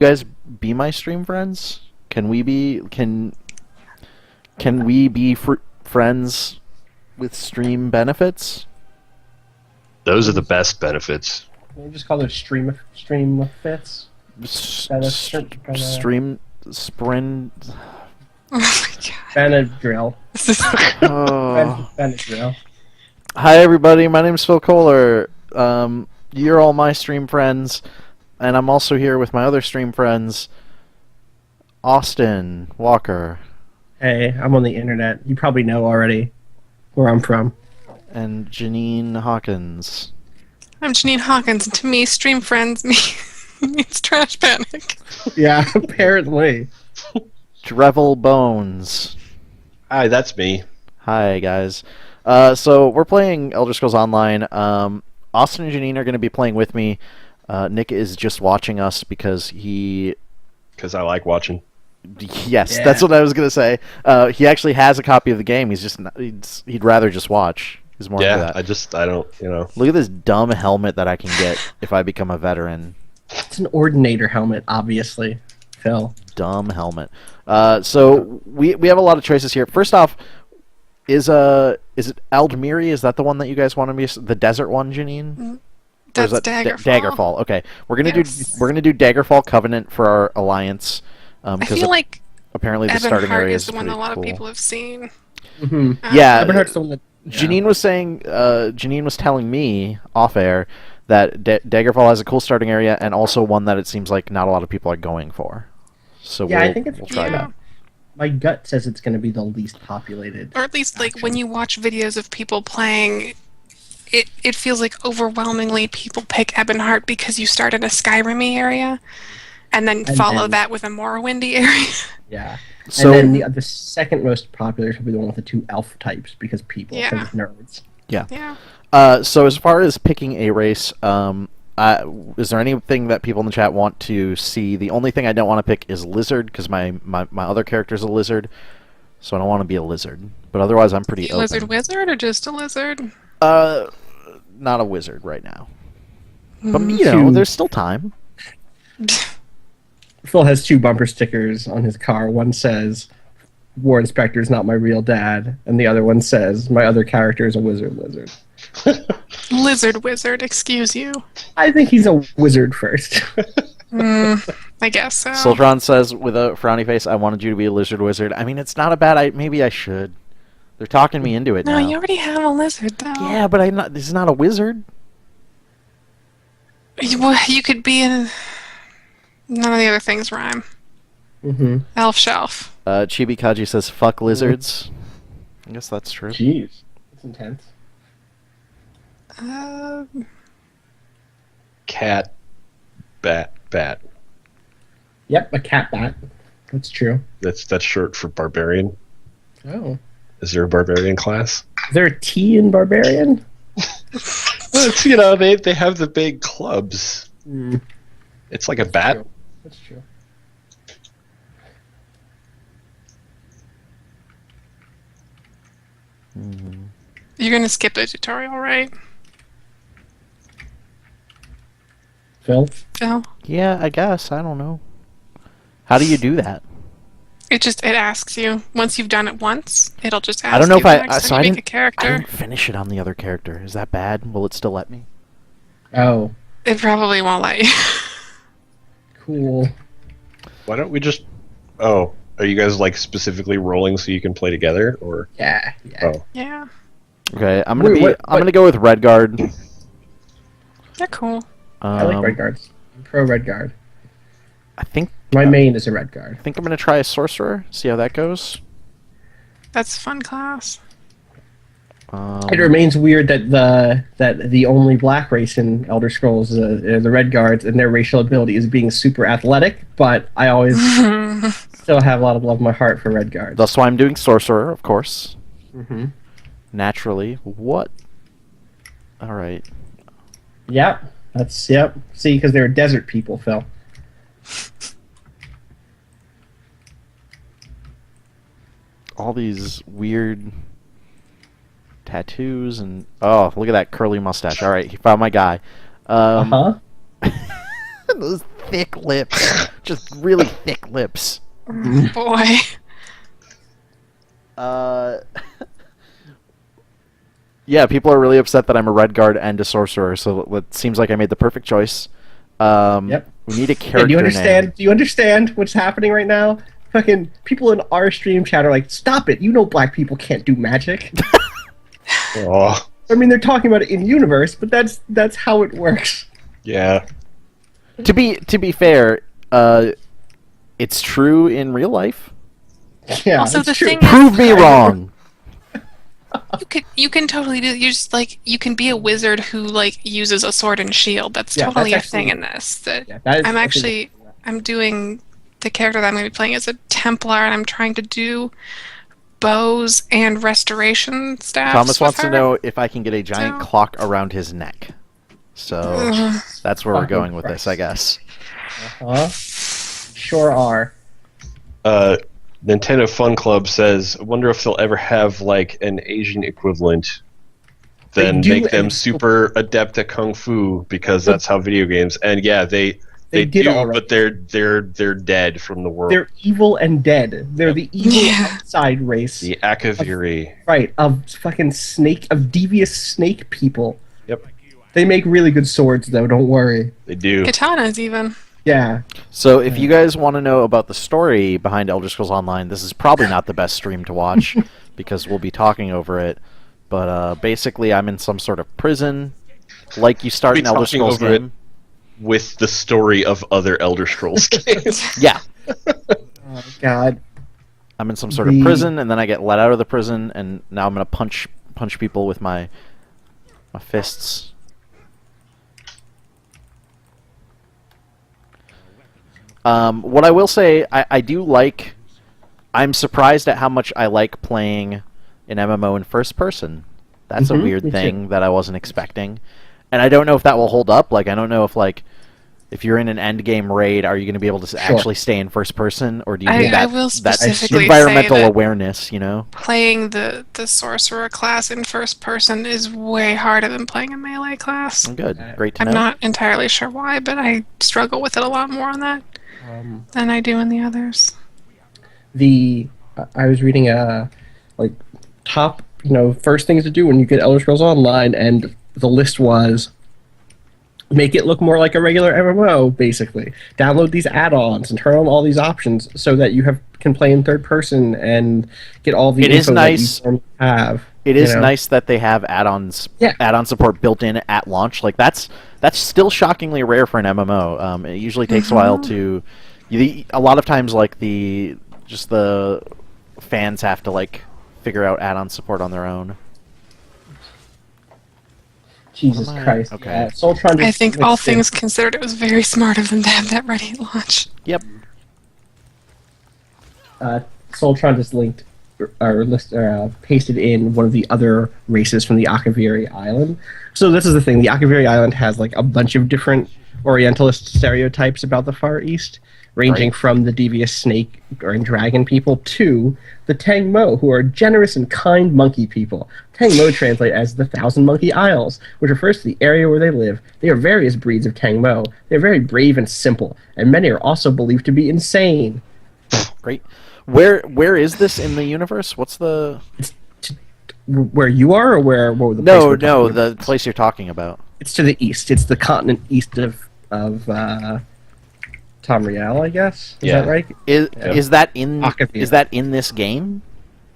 You guys be my stream friends? Can we be friends with stream benefits? Those are the best benefits. We just call it stream fits. Stream sprint. Oh my god. Benadryl. Oh. Benadryl. Hi everybody, my name's Phil Kohler. You're all my stream friends, and I'm also here with my other stream friends, Austin Walker. Hey, I'm on the internet. You probably know already where I'm from. And Janine Hawkins. I'm Janine Hawkins, and to me, StreamFriends means Trash Panic. Yeah, apparently. Drevel Bones. Hi, that's me. Hi guys. So we're playing Elder Scrolls Online. Austin and Janine are going to be playing with me. Nick is just watching us because he... Because I like watching. Yes, Yeah. that's what I was going to say. He actually has a copy of the game. He'd rather just watch. He's more into that. I don't, Look at this dumb helmet that I can get if I become a veteran. It's an ordinator helmet, obviously. Phil. Dumb helmet. So we have a lot of choices here. First off, is it Aldmiri? Is that the one that you guys want to be? The desert one, Janine? That's Or is that Daggerfall. Daggerfall. Okay, we're gonna Yes. do Daggerfall Covenant for our alliance. I Because feel like apparently the Ebon starting Heart area is is the one pretty a lot cool. of people have seen. Mm-hmm. Yeah, Eberhardt's the one that... Janine was saying. Janine was telling me off air that Daggerfall has a cool starting area and also one that it seems like not a lot of people are going for. So Yeah, we'll, I think it's we'll try yeah. that. My gut says it's going to be the least populated. Or at least, like, when you watch videos of people playing, it feels like overwhelmingly people pick Ebon Heart because you start in a Skyrim-y area and then And follow then- that with a Morrowindy area. Yeah. So And then the second most popular is probably the one with the two elf types because people, Yeah. because nerds. Yeah. So as far as picking a race, is there anything that people in the chat want to see? The only thing I don't want to pick is lizard because my other character is a lizard, so I don't want to be a lizard. But otherwise, I'm pretty open. Lizard wizard or just a lizard? Not a wizard right now. But there's still time. Phil has two bumper stickers on his car. One says, "War Inspector is not my real dad," and the other one says, "My other character is a wizard lizard." Lizard wizard, excuse you. I think he's a wizard first. I guess so. Soltron says with a frowny face, "I wanted you to be a lizard wizard." I mean, it's not a bad. Maybe I should. They're talking me into it No, now. you already have a lizard, though. Yeah, but I'm not. This is not a wizard. You could be in... None of the other things rhyme. Mm-hmm. Elf shelf. Chibi Kaji says, "Fuck lizards." I guess that's true. Jeez, that's intense. Cat, bat. Yep, a cat bat. That's true. That's short for barbarian. Oh, Is there a barbarian class? is there a T in barbarian? Well, it's, they have the big clubs. Mm, It's like a bat. true. That's true. You're gonna skip the tutorial, right? Phil? Phil? Yeah, I guess. I don't know. How do you do that? It asks you. Once you've done it once, it'll just ask I don't know you if the I. next So time I you didn't. make a character. I didn't finish it on the other character. Is that bad? Will it still let me? Oh, It probably won't let you. cool. Why don't we just... Oh, are you guys like specifically rolling so you can play together? Or... Yeah. Oh. Yeah. Okay, I'm gonna Wait, what- I'm gonna go with Redguard. They're cool. I like red guards. I'm pro red guard. I think My main is a red guard. I think I'm gonna try a sorcerer. See how that goes. That's a fun class. It remains weird that the only black race in Elder Scrolls are the Red Guards, and their racial ability is being super athletic. But I always still have a lot of love in my heart for Red Guards. That's why I'm doing sorcerer, of course. Mm-hmm. Naturally. What? All right. Yep, yep. See, because they're desert people, Phil. All these weird tattoos and look at that curly mustache. All right, he found my guy. Uh-huh. Those thick lips, just really thick lips. Boy. Yeah, people are really upset that I'm a red guard and a sorcerer, so it seems like I made the perfect choice. Yep. We need a Yeah, character do you understand? name. Do you understand what's happening right now? Fucking people in our stream chat are like, "Stop it! You know black people can't do magic." Oh, I mean, they're talking about it in universe, but that's how it works. yeah. To be fair, it's true in real life. Yeah, Also, it's the true. thing is, Prove me wrong. you can totally do. You just like you can be a wizard who like uses a sword and shield. That's Yeah, totally that's a thing actually- in this. That Yeah, that is I'm the thing. actually I'm doing the character that I'm going to be playing as a Templar, and I'm trying to do bows and restoration staffs. Thomas with wants to her. know if I can get a giant So- clock around his neck. So Ugh. that's where we're Fucking going with this, I guess. Huh? Sure are. Nintendo Fun Club says, I wonder if they'll ever have like an Asian equivalent. Then do, make them and- super adept at kung fu because that's how video games. And yeah, they They did do, already. but they're dead from the world. They're evil and dead. They're the evil Yeah. outside race, The Akaviri. right? Of fucking devious snake people. Yep, They make really good swords, though. Don't worry. they do. Katanas even. Yeah. So if you guys want to know about the story behind Elder Scrolls Online, this is probably not the best stream to watch because we'll be talking over it. But basically, I'm in some sort of prison, like you start We'll an be Elder talking Scrolls over it. game. With the story of other Elder Scrolls games. Yeah, Oh God. I'm in some sort of prison, and then I get let out of the prison, and now I'm gonna punch people with my fists. What I will say, I do like. I'm surprised at how much I like playing an MMO in first person. That's a Mhm, weird me too. thing that I wasn't expecting, and I don't know if that will hold up. Like, I don't know if you're in an end game raid, are you going to be able to actually stay in first person, or do you need I that, will that specifically environmental say that awareness? You know. playing the sorcerer class in first person is way harder than playing a melee class. Good, great to I'm know. not entirely sure why, but I struggle with it a lot more on that than I do in the others. I was reading like top first things to do when you get Elder Scrolls Online, and the list was make it look more like a regular MMO. Basically, download these add-ons and turn on all these options so that you can play in third person and get all the It is info nice. that you normally have. It is you know? nice that they have add-ons, Yeah. add-on support built in at launch. Like that's still shockingly rare for an MMO. It usually takes a while to. A lot of times, like the fans have to like figure out add-on support on their own. Jesus Am I- Christ. okay. Yeah. Soltron I just think all mixed in. things considered, it was very smart of them to have that ready at launch. Yep. Soltron just linked or pasted in one of the other races from the Akaviri Island. So this is the thing: the Akaviri Island has like a bunch of different Orientalist stereotypes about the Far East, ranging Right. from the devious snake or dragon people to the Tang Mo, who are generous and kind monkey people. Tang Mo translate as the Thousand Monkey Isles, which refers to the area where they live. They are various breeds of Tang Mo. They are very brave and simple, and many are also believed to be insane. Great. Where is this in the universe? What's the? Where you are, or where the place No, we're no, talking about? the place you're talking about. It's to the east. It's the continent east of Tamriel, I guess. Is Yeah. that right? Is that in Akavir. is that in this game?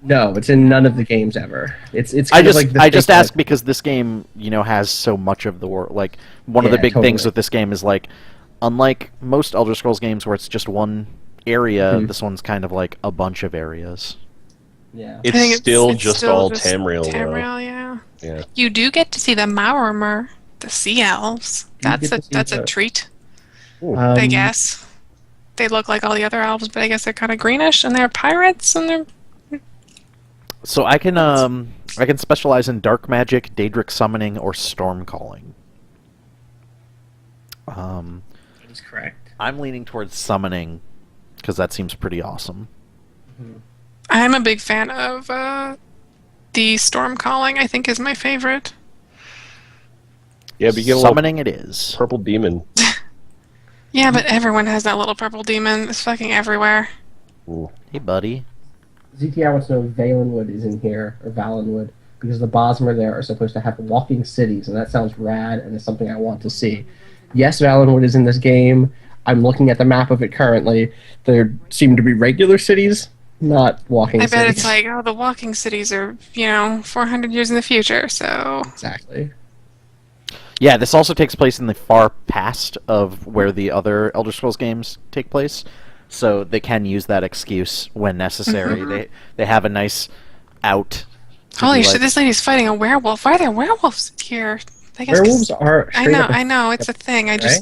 No, it's in none of the games ever. It's I kind of just like the I just thing that- asked because this game, has so much of the world. Like one of the Yeah, big things totally. with this game is like, unlike most Elder Scrolls games where it's just one area, Mhm. this one's kind of like a bunch of areas. Yeah. It's I think still it's just still all just Tamriel, though. Tamriel, yeah. Yeah. You do get to see the Maormer, the sea elves. You get to see That's a the- treat, I guess. They look like all the other elves, but I guess they're kind of greenish, and they're pirates, and they're So I can specialize in dark magic, Daedric summoning, or storm calling. That is correct. I'm leaning towards summoning because that seems pretty awesome. I'm a big fan of the storm calling. I think is my favorite. Yeah, but you get a little Summoning it is. purple demon. Yeah, but everyone has that little purple demon. It's fucking everywhere. Ooh. Hey, buddy. ZTI wants to know if Valenwood is in here, or Valenwood, because the Bosmer there are supposed to have walking cities, and that sounds rad, and it's something I want to see. Yes, Valenwood is in this game. I'm looking at the map of it currently. There seem to be regular cities, not walking I cities. bet it's like, oh, the walking cities are, 400 years in the future, so... Exactly. Yeah, this also takes place in the far past of where the other Elder Scrolls games take place, so they can use that excuse when necessary. Mm-hmm. They have a nice out. to Holy be shit, like- this lady's fighting a werewolf. Why are there werewolves here? I guess 'cause- Werewolves are I straight know, up I know, it's a thing. right?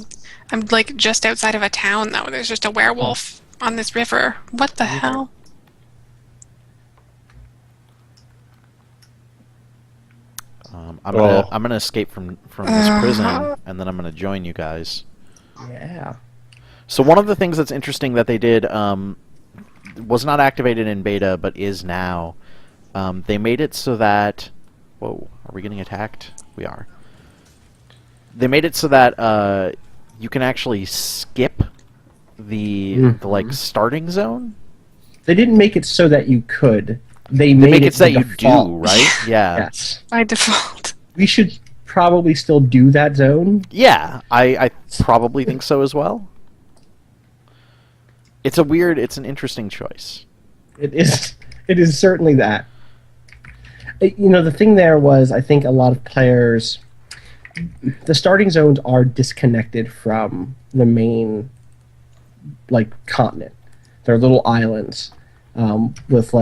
I'm like just outside of a town though. There's just a werewolf on this river. What the hell? I'm gonna escape from this prison, and then I'm gonna join you guys. Yeah. So one of the things that's interesting that they did was not activated in beta, but is now. They made it so that... Whoa, are we getting attacked? We are. They made it so that you can actually skip the like starting zone. They didn't make it so that you could. They They made make it it so that you default. do, right? Yeah. Yes. By default. We should probably still do that zone. Yeah, I probably think so as well. It's an interesting choice. It is certainly that. The thing there was, I think a lot of players, the starting zones are disconnected from the main, continent. They're little islands with,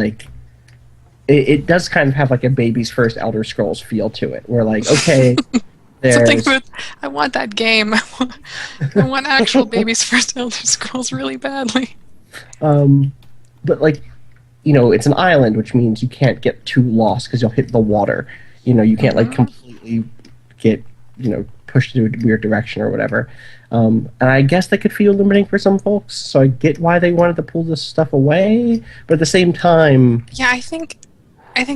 it does kind of have, a baby's first Elder Scrolls feel to it, where, okay, Something there's... with, I want that game. I want actual baby's first Elder Scrolls really badly. But it's an island, which means you can't get too lost because you'll hit the water. You can't completely get pushed in a weird direction or whatever. And I guess that could feel limiting for some folks. So I get why they wanted to pull this stuff away, but at the same time, Yeah, I think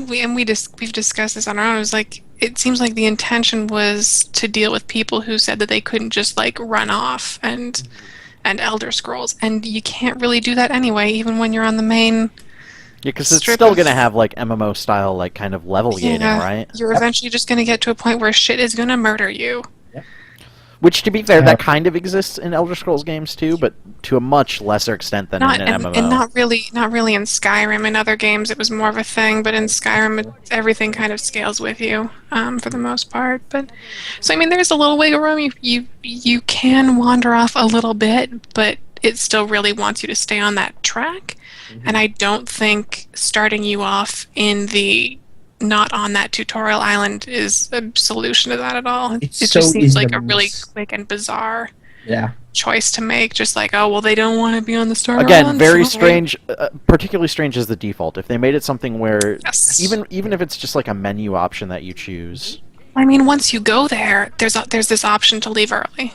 we've discussed this on our own. It was it seems like the intention was to deal with people who said that they couldn't just run off and Elder Scrolls, and you can't really do that anyway, even when you're on the main. Yeah, because it's strip still of- going to have MMO style kind of level gating, right? You're eventually just going to get to a point where shit is going to murder you. Which, to be fair, Yeah. that kind of exists in Elder Scrolls games too, but to a much lesser extent than Not in an and, MMO. and not really in Skyrim. In other games, it was more of a thing, but in Skyrim, everything kind of scales with you for the most part. But so there's a little wiggle room. You can wander off a little bit, but it still really wants you to stay on that track. And I don't think starting you off in the not on that tutorial island is a solution to that at all. It It's so just seems easy like to a really miss. quick and bizarre yeah. choice to make. Just they don't want to be on the starter Again, island, very so- strange. Particularly strange is the default. If they made it something where Yes. even if it's just a menu option that you choose. Once you go there, there's this option to leave early.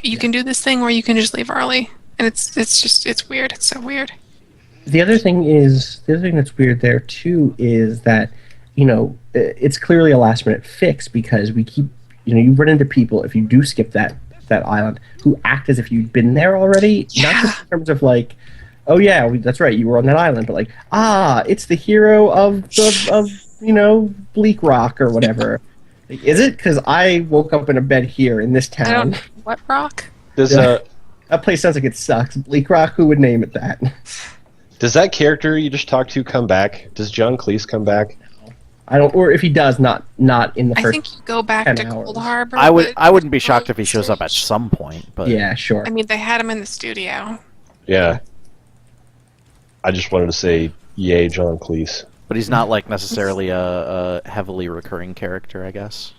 You can do this thing, or you can just leave early, and it's weird. It's so weird. The other thing that's weird there too is that it's clearly a last minute fix because we keep you run into people if you do skip that island who act as if you've been there already, not just in terms of oh yeah, that's right, you were on that island, but it's the hero of Bleak Rock or whatever. Is it? Because I woke up in a bed here in this I town. don't. What rock? Does That place sounds like it sucks. Bleak Rock, who would name it that? does that character you just talked to come back? Does John Cleese come back? I don't, or if he does, not in the I first. think you go back 10 to hours. Cold Harbor. I but- wouldn't be shocked if he shows up at some point, but Yeah, sure. They had him in the studio. Yeah. I just wanted to say, yay, John Cleese. but he's not necessarily a heavily recurring character, I guess.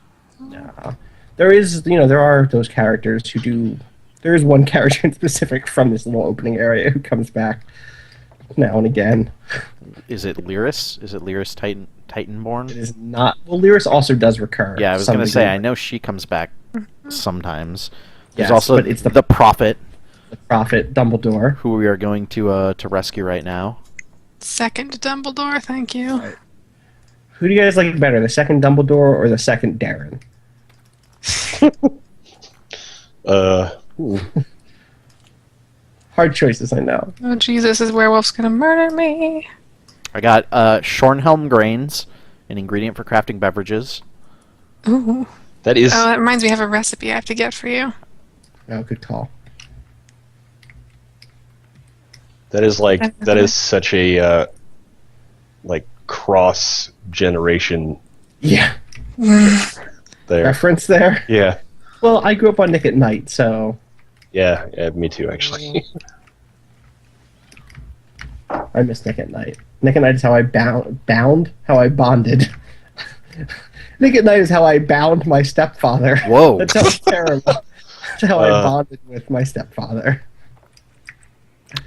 There is, there are those characters who do. There is one character in specific from this little opening area who comes back now and again. Is it Lyris? Is it Lyris Titanborn? It is not. Well, Lyris also does recur. Yeah, I was some going to say, degree. I know she comes back sometimes. There's Yes, also but it's the Prophet, The Prophet, Dumbledore. who we are going to rescue right now. Second Dumbledore, thank you. Right. Who do you guys like better, the second Dumbledore or the second Darren? Ooh. Hard choices, I know. Oh Jesus, this werewolf's gonna murder me. I got Schornhelm grains, an ingredient for crafting beverages. Ooh. That is Oh, that reminds me, I have a recipe I have to get for you. Oh, good call. that is such a like cross generation Yeah. there. Reference there. Yeah. Well, I grew up on Nick at Night, so Yeah, me too actually. I miss Nick at Night. Nick at Night is how I how I bonded. Nick at Night is how I bound my stepfather. Whoa. That sounds terrible. That's how I bonded with my stepfather.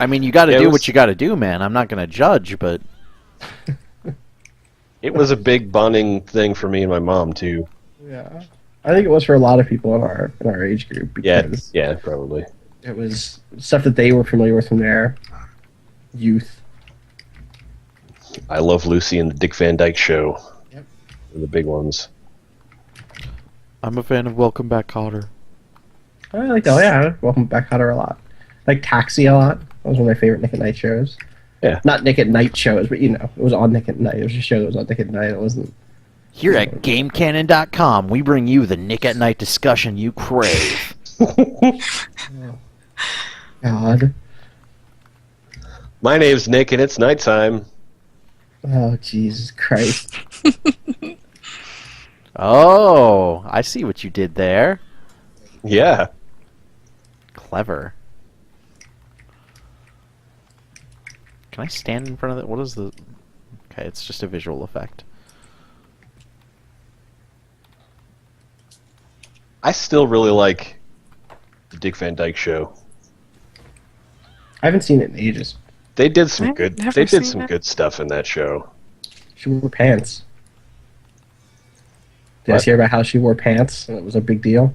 I mean, you got to Yeah, it do was- what you got to do, man. I'm not going to judge, but It was a big bonding thing for me and my mom too. Yeah, I think it was for a lot of people in our age group because Yeah, probably. it was stuff that they were familiar with from their youth. I Love Lucy and the Dick Van Dyke Show. Yep. They're the big ones. I'm a fan of Welcome Back, Cotter. I like Welcome Back Kotter a lot. I like Taxi a lot. That was one of my favorite Nick at Night shows. Yeah. Not Nick at Night shows, but it was on Nick at Night. It was a show that was on Nick at Night. It wasn't. Here at GameCannon.com, we bring you the Nick at Night discussion you crave. God. My name's Nick and it's nighttime. Oh, Jesus Christ. Oh, I see what you did there. Yeah. Clever. Can I stand in front of it? What is the... Okay, it's just a visual effect. I still really like the Dick Van Dyke Show. I haven't seen it in ages. They did some I've good. never They did seen some it. good stuff in that show. She wore pants. Did I What? hear about how she wore pants and it was a big deal?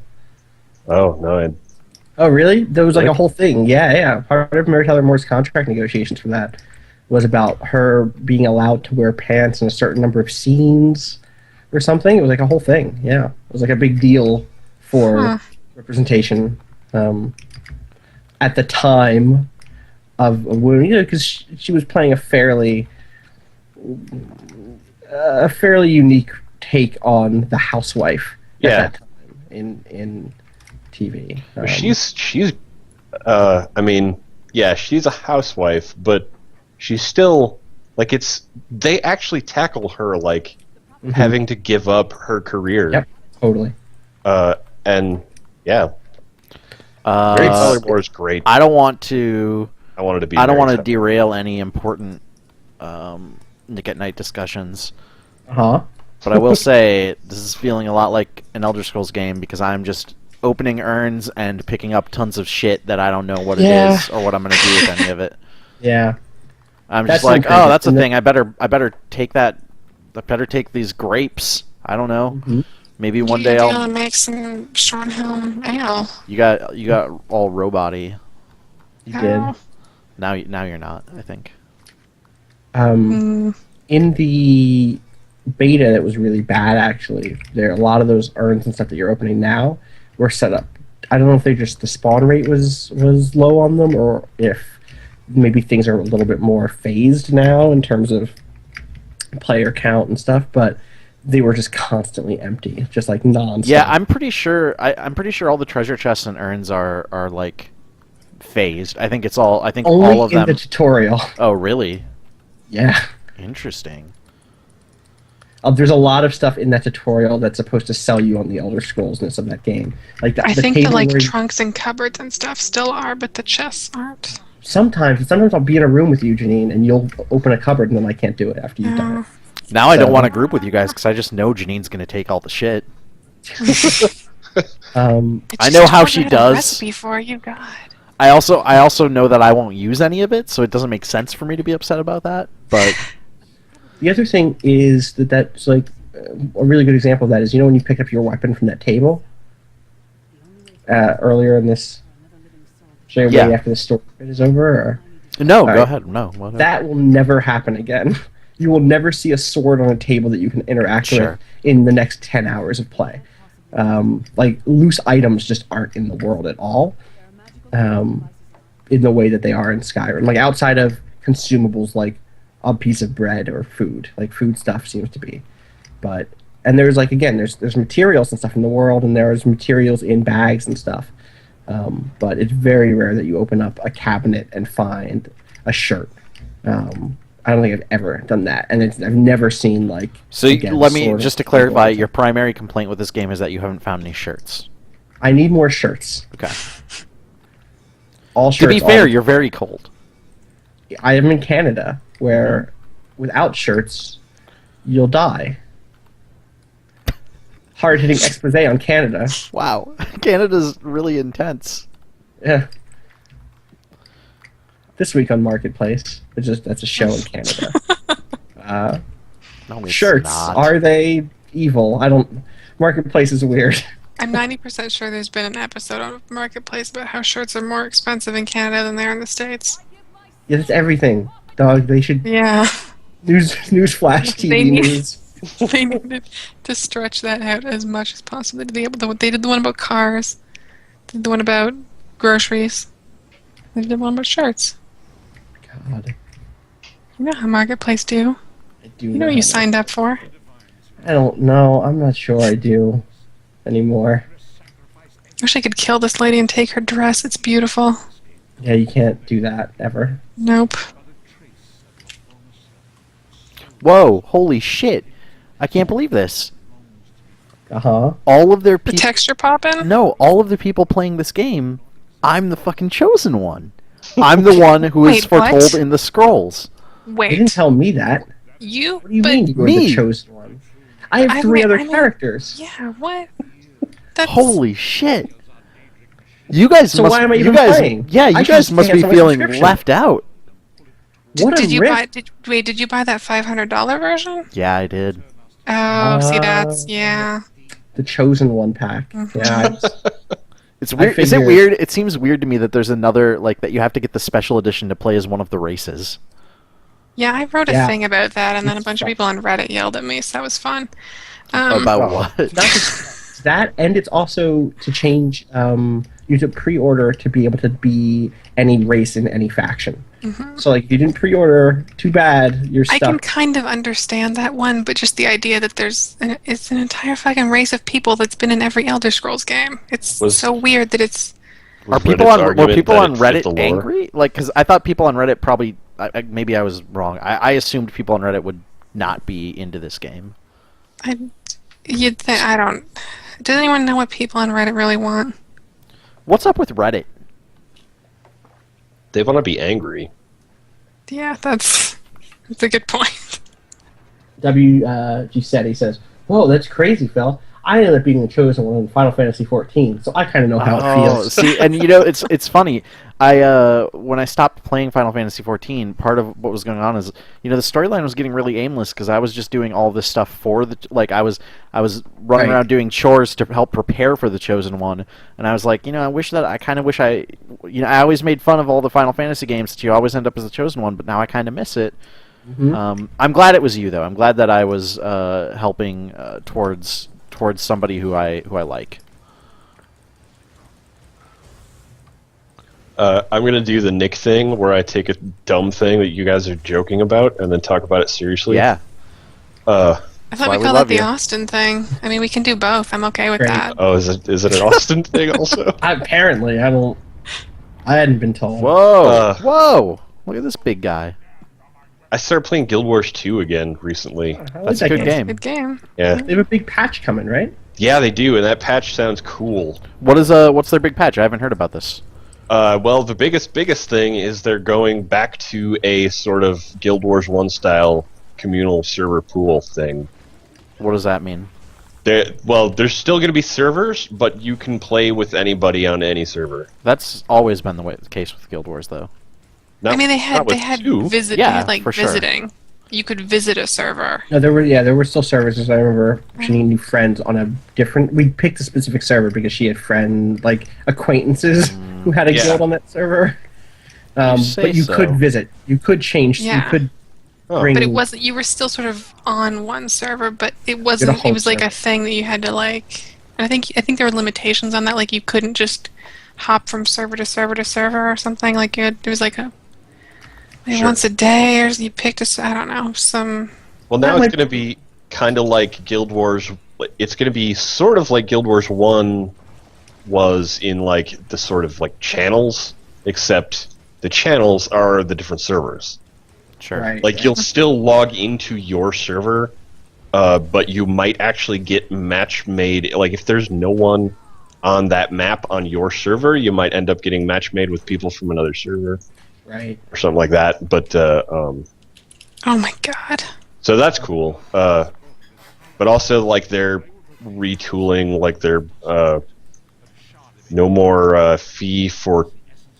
Oh no! Oh, really? There was like Really? a whole thing. Yeah. Part of Mary Tyler Moore's contract negotiations for that was about her being allowed to wear pants in a certain number of scenes or something. It was like a whole thing. Yeah. It was like a big deal for Huh. representation at the time of a woman, because she was playing a fairly unique take on the housewife Yeah. at that time in TV. She's. I mean, yeah, she's a housewife, but she's still like it's. They actually tackle her like Mhm. having to give up her career. Yep, totally. And yeah, Mary Tyler Moore is great. I don't want to... I wanted to be. I don't Mary want to Tyler. derail any important Nick at Night discussions, Uh-huh. but I will say this is feeling a lot like an Elder Scrolls game because I'm just opening urns and picking up tons of shit that I don't know what Yeah. it is or what I'm going to do with any of it. Yeah. I'm That's just like, something. oh, that's a And thing. I better take that. I better take these grapes. I don't know. Mhm. Maybe one You day gotta I'll. make some Schornhelm ale. You got all robot-y. You did. Oh. Now you're not. I think. Mm. In the beta, that was really bad. Actually, a lot of those urns and stuff that you're opening now were set up. I don't know if they just the spawn rate was low on them, or if maybe things are a little bit more phased now in terms of player count and stuff. But they were just constantly empty, just like non. Yeah, I'm pretty sure. I'm pretty sure all the treasure chests and urns are like phased. I think it's all. I think only all of in them. the tutorial. Oh, really? Yeah. Interesting. There's a lot of stuff in that tutorial that's supposed to sell you on the Elder Scrollsness of that game. Like I think the table like where you- trunks and cupboards and stuff still are, but the chests aren't. sometimes I'll be in a room with you, Janine, and you'll open a cupboard, and then I can't do it after you've done it. Now I don't So- want to group with you guys because I just know Janine's gonna take all the shit. I know how she does. Recipe for you, God. I also know that I won't use any of it, so it doesn't make sense for me to be upset about that. But The other thing is that's like a really good example of that is when you pick up your weapon from that table earlier in this. Should I wait Yeah. after the story is over? Or? no, go right. ahead. No, whatever. That will never happen again. You will never see a sword on a table that you can interact Sure. with in the next 10 hours of play. Like, loose items just aren't in the world at all. in the way that they are in Skyrim. Like outside of consumables, like a piece of bread or food, like food stuff seems to be. But and there's like again, there's materials and stuff in the world, and there's materials in bags and stuff. But it's very rare that you open up a cabinet and find a shirt. I don't think I've ever done that, and I've never seen like. So again, let me sort of just to clarify, your primary complaint with this game is that you haven't found any shirts. I need more shirts. Okay. All shirts. To be fair, you're very cold. I am in Canada, where without shirts, you'll die. Hard-hitting expose on Canada. Wow, Canada's really intense. Yeah. This week on Marketplace, that's a show in Canada. No, it's Shirts, not. are they evil? I don't. Marketplace is weird. I'm 90% sure there's been an episode on Marketplace about how shirts are more expensive in Canada than they are in the States. Yeah, that's everything, dog. They should Yeah. newsflash They TV need- news. They needed to stretch that out as much as possible. They did the one about cars. They did the one about groceries. They did one about shirts. God, You know how Marketplace do. I do. You know what you signed up for. I don't know. I'm not sure I do anymore. Wish I could kill this lady and take her dress. It's beautiful. Yeah, you can't do that ever. Nope. Whoa! Holy shit! I can't believe this. Uh-huh. All of their The people. texture popping? No, all of the people playing this game. I'm the fucking chosen one. I'm the one who is Wait, what? foretold in the scrolls. You Wait. didn't tell me that. You? What do you but, mean you were Me? the chosen one? I have I three mean- other I mean- characters. Yeah, what? That's, Holy shit! You guys So must. why am I you even guys, playing? Yeah, I you should guys just must be cancel my feeling subscription. left out. What did a you rip. buy? Did you buy that $500 version? Yeah, I did. Oh, see, that's yeah. The chosen one pack. Mm-hmm. Yeah. It's weird. Is it figured- weird? It seems weird to me that there's another like that you have to get the special edition to play as one of the races. Yeah, I wrote a Yeah. thing about that, and then a It's bunch of fun. people on Reddit yelled at me, so that was fun. About Well, what? Not just that, and it's also to change. You have to pre-order to be able to be any race in any faction. So, like, if you didn't pre-order, too bad. You're I stuck. can kind of understand that one, but just the idea that it's an entire fucking race of people that's been in every Elder Scrolls game. It's Was- so weird that it's. Were Was people Reddit's on argument people that on it fit the Reddit lore? angry? Like, because I thought people on Reddit probably maybe I was wrong. I assumed people on Reddit would not be into this game. You'd think I don't. Does anyone know what people on Reddit really want? What's up with Reddit? They want to be angry. Yeah, that's a good point. WG said, he says, "Whoa, that's crazy, Phil. I ended up being the chosen one in Final Fantasy 14, so I kind of know how it feels." See, and you know, it's funny. When I stopped playing Final Fantasy 14, part of what was going on is, you know, the storyline was getting really aimless because I was just doing all this stuff for the I was running Right. around doing chores to help prepare for the chosen one, and I was like, you know, I always made fun of all the Final Fantasy games that you always end up as the chosen one, but now I kind of miss it. I'm glad it was you though. I'm glad that I was helping towards somebody who I like. I'm gonna do the Nick thing where I take a dumb thing that you guys are joking about and then talk about it seriously. Yeah. Uh, I thought why we we called love it the you. Austin thing. I mean, we can do both. I'm okay with Great. that. oh, is it an Austin thing also? Apparently, I hadn't been told. Whoa! Whoa! Look at this big guy. I started playing Guild Wars 2 again recently. I like That's a that good game. Good game. Yeah, They have a big patch coming, right? yeah, they do, and that patch sounds cool. What's their big patch? I haven't heard about this. Well, the biggest thing is they're going back to a sort of Guild Wars 1 style communal server pool thing. What does that mean? There's still going to be servers, but you can play with anybody on any server. That's always been the case with Guild Wars, though. Not, I mean, they not had with they had two. Yeah, like for sure. visiting. You could visit a server. No, there were still servers. As I remember, Janine knew friends on a different. We picked a specific server because she had acquaintances who had a Yeah. guild on that server. say But you so. could visit. You could change. Yeah. You could Oh. bring. But it wasn't. You were still sort of on one server, but it wasn't. It home was like server. a thing that you had to like. And I think there were limitations on that. Like you couldn't just hop from server to server to server or something. Like it was like a Sure. once a day, or you picked I don't know, some. Well, now it's going to be kind of like Guild Wars. It's going to be sort of like Guild Wars 1 was in like the sort of like channels, except the channels are the different servers. Sure. Right. Like you'll still log into your server, but you might actually get match made. Like if there's no one on that map on your server, you might end up getting match made with people from another server. Right. Or something like that. But Oh my god. so that's cool. But also like they're retooling, like they're no more fee for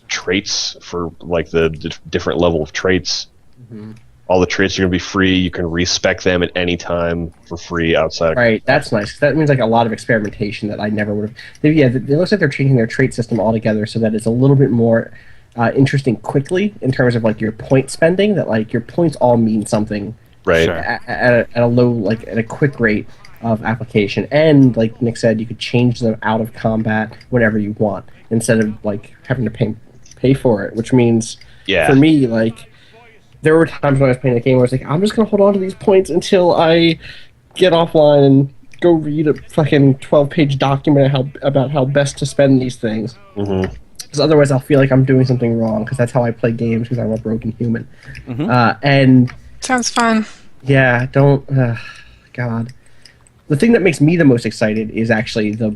traits for like the different level of traits. Mm-hmm. All the traits are going to be free. You can respec them at any time for free outside. Right, that's nice. That means like a lot of experimentation that I never would have. Yeah, it looks like they're changing their trait system altogether so that it's a little bit more interesting quickly in terms of like your point spending. That like your points all mean something Right. Sure. at a low, like at a quick rate of application. And like Nick said, you could change them out of combat whenever you want instead of like having to pay for it. Which means Yeah. for me, like. There were times when I was playing the game where I was like, I'm just going to hold on to these points until I get offline and go read a fucking 12-page document about how best to spend these things. Mm-hmm. Because otherwise I'll feel like I'm doing something wrong, because that's how I play games, because I'm a broken human. Mhm. And, Sounds fun. yeah, don't... God. The thing that makes me the most excited is actually the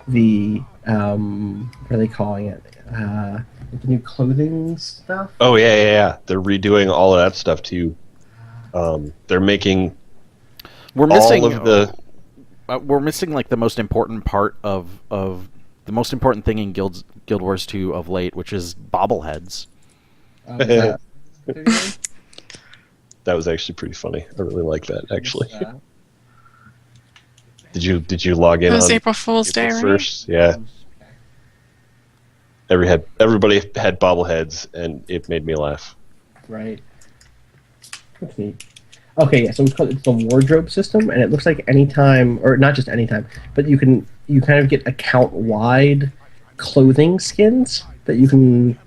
what are they calling it? The new clothing stuff? Oh yeah. They're redoing all of that stuff too. They're making We're missing all of the. we're missing like the most important part of the most important thing in Guild Wars 2 of late, which is bobbleheads. That That was actually pretty funny. I really like that actually. Did you log in It was on April Fool's Day, April right? 1st? Yeah. Everybody had bobbleheads, and it made me laugh. Right. That's neat. Okay, yeah, so it's the wardrobe system, and it looks like anytime, or not just anytime, but you kind of get account-wide clothing skins that you can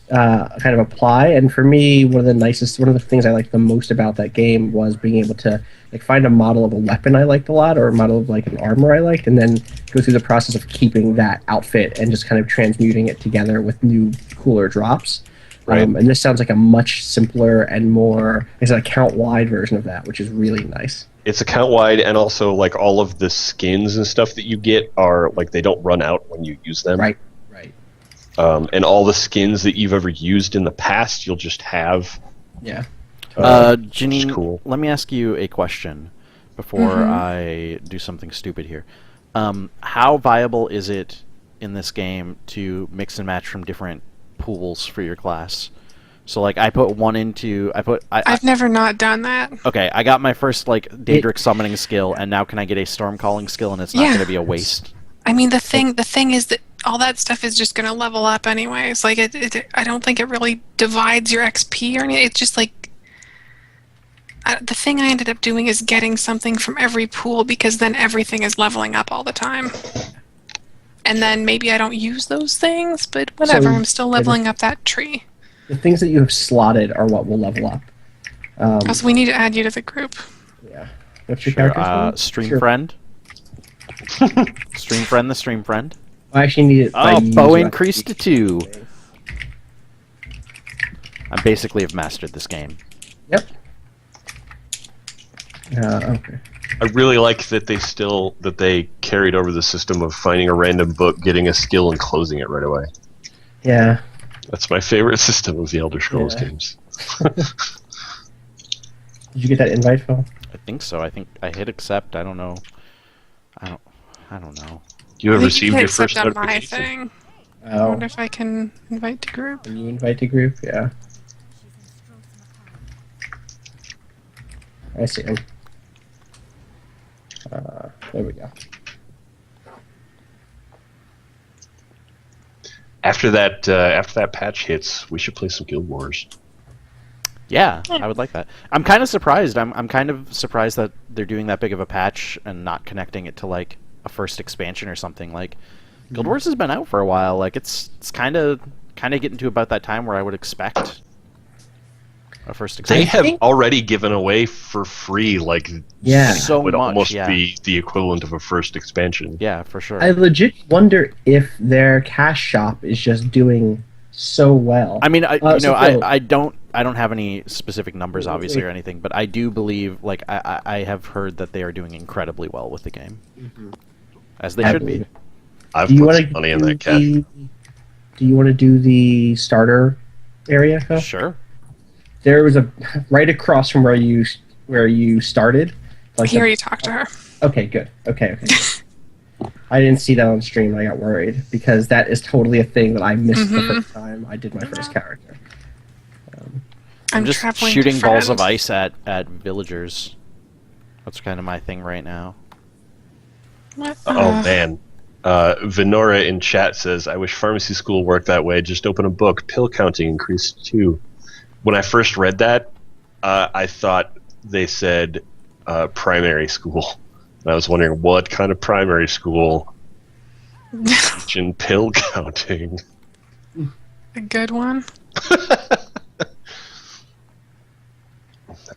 kind of apply. And for me, one of the things I liked the most about that game was being able to like find a model of a weapon I liked a lot, or a model of like an armor I liked, and then go through the process of keeping that outfit and just kind of transmuting it together with new cooler drops. Right. And this sounds like a much simpler and more it's an account-wide version of that, which is really nice. It's account wide, and also like all of the skins and stuff that you get are like they don't run out when you use them. Right. And all the skins that you've ever used in the past, you'll just have. Yeah. Janine, cool. let me ask you a question before I do something stupid here. How viable is it in this game to mix and match from different pools for your class? So like I put one into I've never not done that. okay, I got my first like Daedric summoning skill, and now can I get a storm calling skill, and it's not Yeah. going to be a waste? I mean, the thing is that all that stuff is just going to level up anyways. Like, I don't think it really divides your XP or anything. It's just like the thing I ended up doing is getting something from every pool, because then everything is leveling up all the time. And then maybe I don't use those things, but whatever. So, I'm still leveling up that tree. The things that you have slotted are what will level up. Also, we need to add you to the group. Yeah. What's your Sure. character's name? Stream Sure. friend. Stream friend, the stream friend. I actually need it. by Oh, bow user increased to ID. 2. I basically have mastered this game. Yep. Okay. I really like that they carried over the system of finding a random book, getting a skill, and closing it right away. Yeah. That's my favorite system of the Elder Scrolls Yeah. games. Did you get that invite, Phil? I think so. I think I hit accept. I don't know. I don't know. You have I think received you hit your first accept on my notification. thing. I Oh. wonder if I can invite to group. Can you invite to group? Yeah. I see him. There we go. After that patch hits, we should play some Guild Wars. Yeah, I would like that. I'm kind of surprised. I'm kind of surprised that they're doing that big of a patch and not connecting it to like a first expansion or something. Like, Guild Wars has been out for a while. Like it's kind of getting to about that time where I would expect a first They expansion. have already given away for free, like, Yeah. So would much, almost yeah. be the equivalent of a first expansion. Yeah, for sure. I legit wonder if their cash shop is just doing so well. I mean, so Phil, I don't have any specific numbers, obviously, or anything, but I do believe, like, I have heard that they are doing incredibly well with the game, as they I should believe be. it. I've Do you put want some money in that cash. Do you want to do the starter area, Phil? Sure. There was a right across from where you started. Like He already talked to her. Okay, good. Okay. I didn't see that on stream. I got worried because that is totally a thing that I missed the first time I did my first character. I'm just traveling shooting to balls of friend. ice at villagers. That's kind of my thing right now. What? Oh man. Venora in chat says, I wish pharmacy school worked that way. Just open a book. Pill counting increased too. When I first read that, I thought they said primary school. And I was wondering what kind of primary school teaching pill counting. A good one.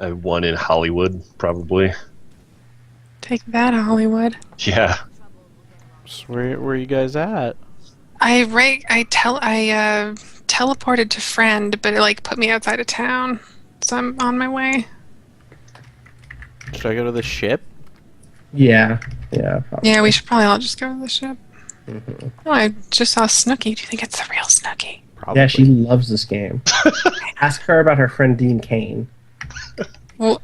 One in Hollywood, probably. Take that, Hollywood. Yeah. So where are you guys at? I teleported to friend, but it like put me outside of town, so I'm on my way. Should I go to the ship? Yeah. Probably. Yeah, we should probably all just go to the ship. Oh, I just saw Snooky. Do you think it's the real Snooky? Probably. Yeah, she loves this game. Ask her about her friend Dean Kane. Well,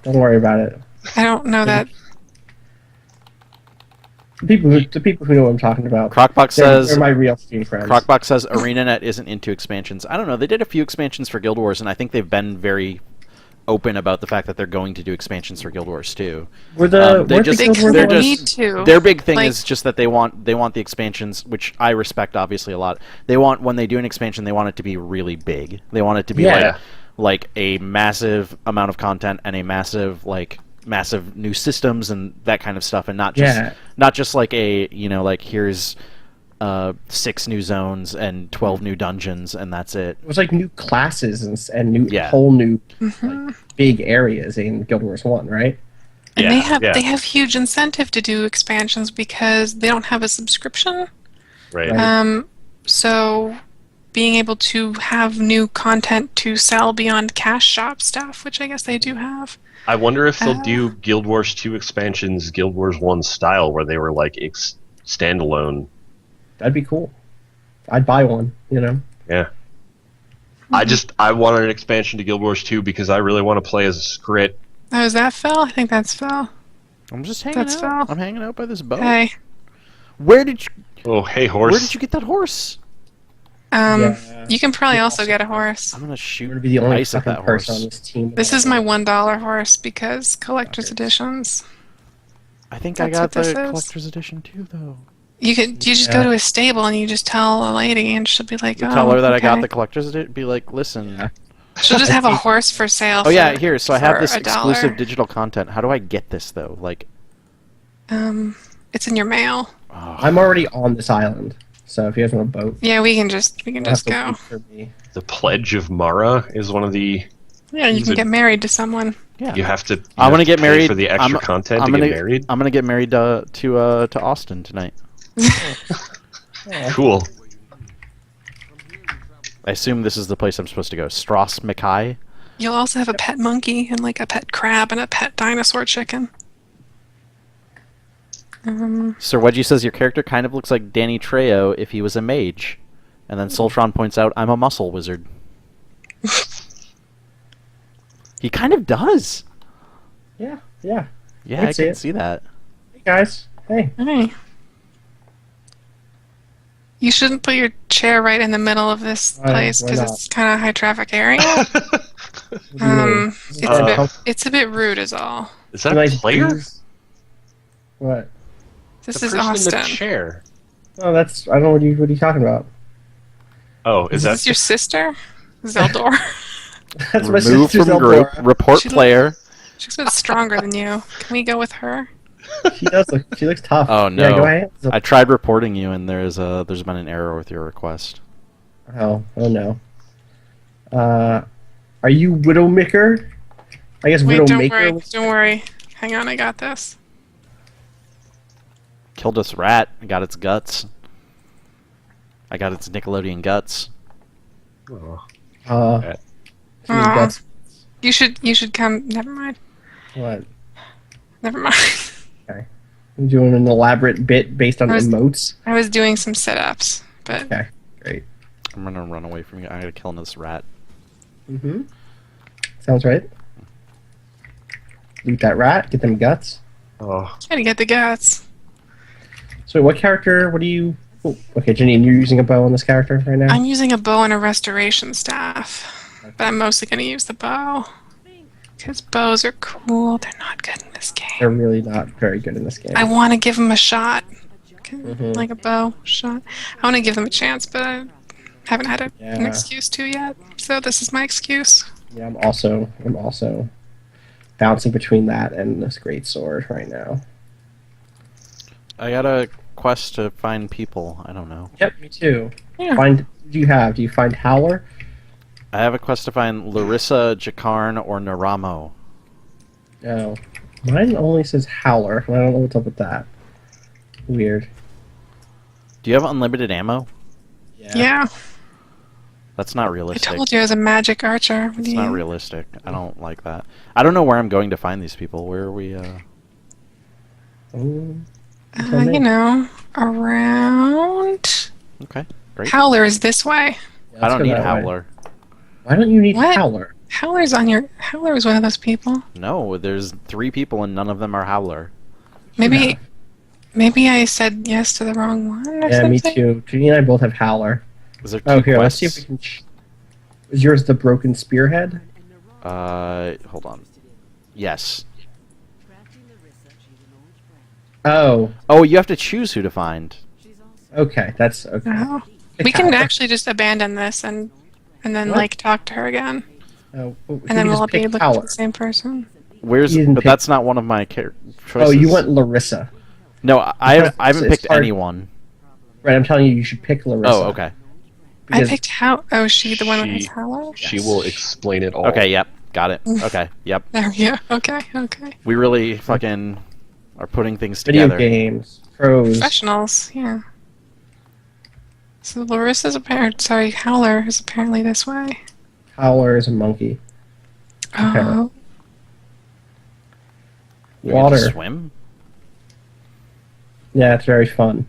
Don't worry about it. I don't know that. The people who know what I'm talking about. Crockbox They're says my real Steam friends. Crockbox says ArenaNet isn't into expansions. I don't know. They did a few expansions for Guild Wars, and I think they've been very open about the fact that they're going to do expansions for Guild Wars too. Were They weren't the just- They Guild Wars kind of they're ones- just- need to. Their big thing Like- is just that they want the expansions, which I respect obviously a lot. They want, when they do an expansion, they want it to be really big. They want it to be Yeah. like a massive amount of content and a massive new systems and that kind of stuff, and not just like a, like here's 6 new zones and 12 new dungeons and that's it. It was like new classes and new Yeah. whole new like, big areas in Guild Wars 1, right? And Yeah, they have huge incentive to do expansions because they don't have a subscription. Right. Right. So being able to have new content to sell beyond cash shop stuff, which I guess they do have. I wonder if they'll do Guild Wars 2 expansions Guild Wars 1 style, where they were like standalone. That'd be cool. I'd buy one, Yeah. I wanted an expansion to Guild Wars 2 because I really want to play as a Skrit. Oh, is that Phil? I think that's Phil. I'm just hanging That's out. Phil. I'm hanging out by this boat. Hey. Where did you Oh, hey, horse. Where did you get that horse? Yeah. You can probably also get a horse. I'm gonna I'm shoot gonna be the only ice at fucking that person on horse. this team. This is my $1 horse because collector's editions. I think I That's got what this the is. collector's edition too, though. You just Yeah. go to a stable and you just tell a lady and she'll be like, You oh, tell her that I got okay. the collector's edition. Be like, listen. Yeah. She'll just have a horse for sale. Oh yeah, for- here. So I have for this $1. exclusive digital content. How do I get this though? Like, It's in your mail. oh, I'm already on this island, so if you guys want a boat, Yeah, we can just you'll have just to go. wait for me. The Pledge of Mara is one of the. Yeah, you Is can it- get married to someone. yeah. You have to. I'm gonna get pay married for the extra content I'm to gonna get married. I'm gonna get married to Austin tonight. Cool. I assume this is the place I'm supposed to go. Strauss Mackay. You'll also have a pet monkey and like a pet crab and a pet dinosaur chicken. Sir Wedgie says your character kind of looks like Danny Trejo if he was a mage, and then Soltron points out I'm a muscle wizard. He kind of does. Yeah. Yeah, I I see can it. see that. Hey guys, hey. Hey. You shouldn't put your chair right in the middle of this Why- place why because not? it's kind of high traffic area. This is It's a bit rude, is all. Is that a nice player? breeze. What? This The is person in the Austin. chair. Oh, that's I don't know what are you talking about. Oh, is Is that this your sister, Zeldor? That's my Remove sister's from group. Eldora. Report She player. She's a bit stronger than you. Can we go with her? She looks tough. Oh Yeah, go no! ahead. I tried reporting you, and there's been an error with your request. Oh no. Are you Widowmaker? I guess Wait, don't Widowmaker. worry. Don't worry. Hang on, I got this. Killed this rat. I got its guts. I got its Nickelodeon guts. Oh. She's Aw. guts. You should come. Never mind. What? Never mind. I'm doing an elaborate bit based on I was- emotes. I was doing some sit-ups, but Okay, great. I'm gonna run away from you. I gotta kill this rat. Mm-hmm. Sounds right. Loot that rat. Get them guts. Oh. gotta get the guts. So, what character? What do you? Oh, okay, Janine, you're using a bow on this character right now. I'm using a bow and a restoration staff, but I'm mostly gonna use the bow because bows are cool. They're not good in this game. They're really not very good in this game. I want to give them a shot, Mhm. like a bow shot. I want to give them a chance, but I haven't had an Yeah. excuse to yet. So this is my excuse. Yeah, I'm also bouncing between that and this great sword right now. I got a quest to find people. I don't know. Yep, me too. Yeah. Do you find Howler? I have a quest to find Larissa, Jakarn, or Naramo. No. Mine only says Howler. I don't know what's up with that. Weird. Do you have unlimited ammo? Yeah. That's not I realistic. told you I was a magic archer. What It's do not you- realistic. I don't like that. I don't know where I'm going to find these people. Where are we? You know, around. Okay, great. Howler is this way. I don't need Howler. Why don't you need What? Howler? Howler is one of those people. No, there's 3 people and none of them are Howler. Maybe I said yes to the wrong one or Yeah, something. me too. Janine and I both have Howler. Is there 2 Oh, here, let's quests? see if we can. Is yours the broken spearhead? Hold on. Yes. Oh, Oh, you have to choose who to find. okay, that's okay. Oh. Pick We can Howler. actually just abandon this and then What? like talk to her again, Oh, and then we'll be looking for the same person. Where's? You didn't But pick- that's not one of my choices. Oh, you want Larissa. No, I Because haven't it's picked hard- anyone. Right, I'm telling you, you should pick Larissa. Oh, okay. I Because- picked how. Oh, is she the one with She- his Howler? She will explain it all. Okay, yep. Got it. Okay, yep. There we go. Okay. We really fucking are putting things Video together. games, pros. Professionals. Yeah. So Larissa's Howler is apparently this way. Howler is a monkey. Oh. We get to Water. swim? Yeah, it's very fun.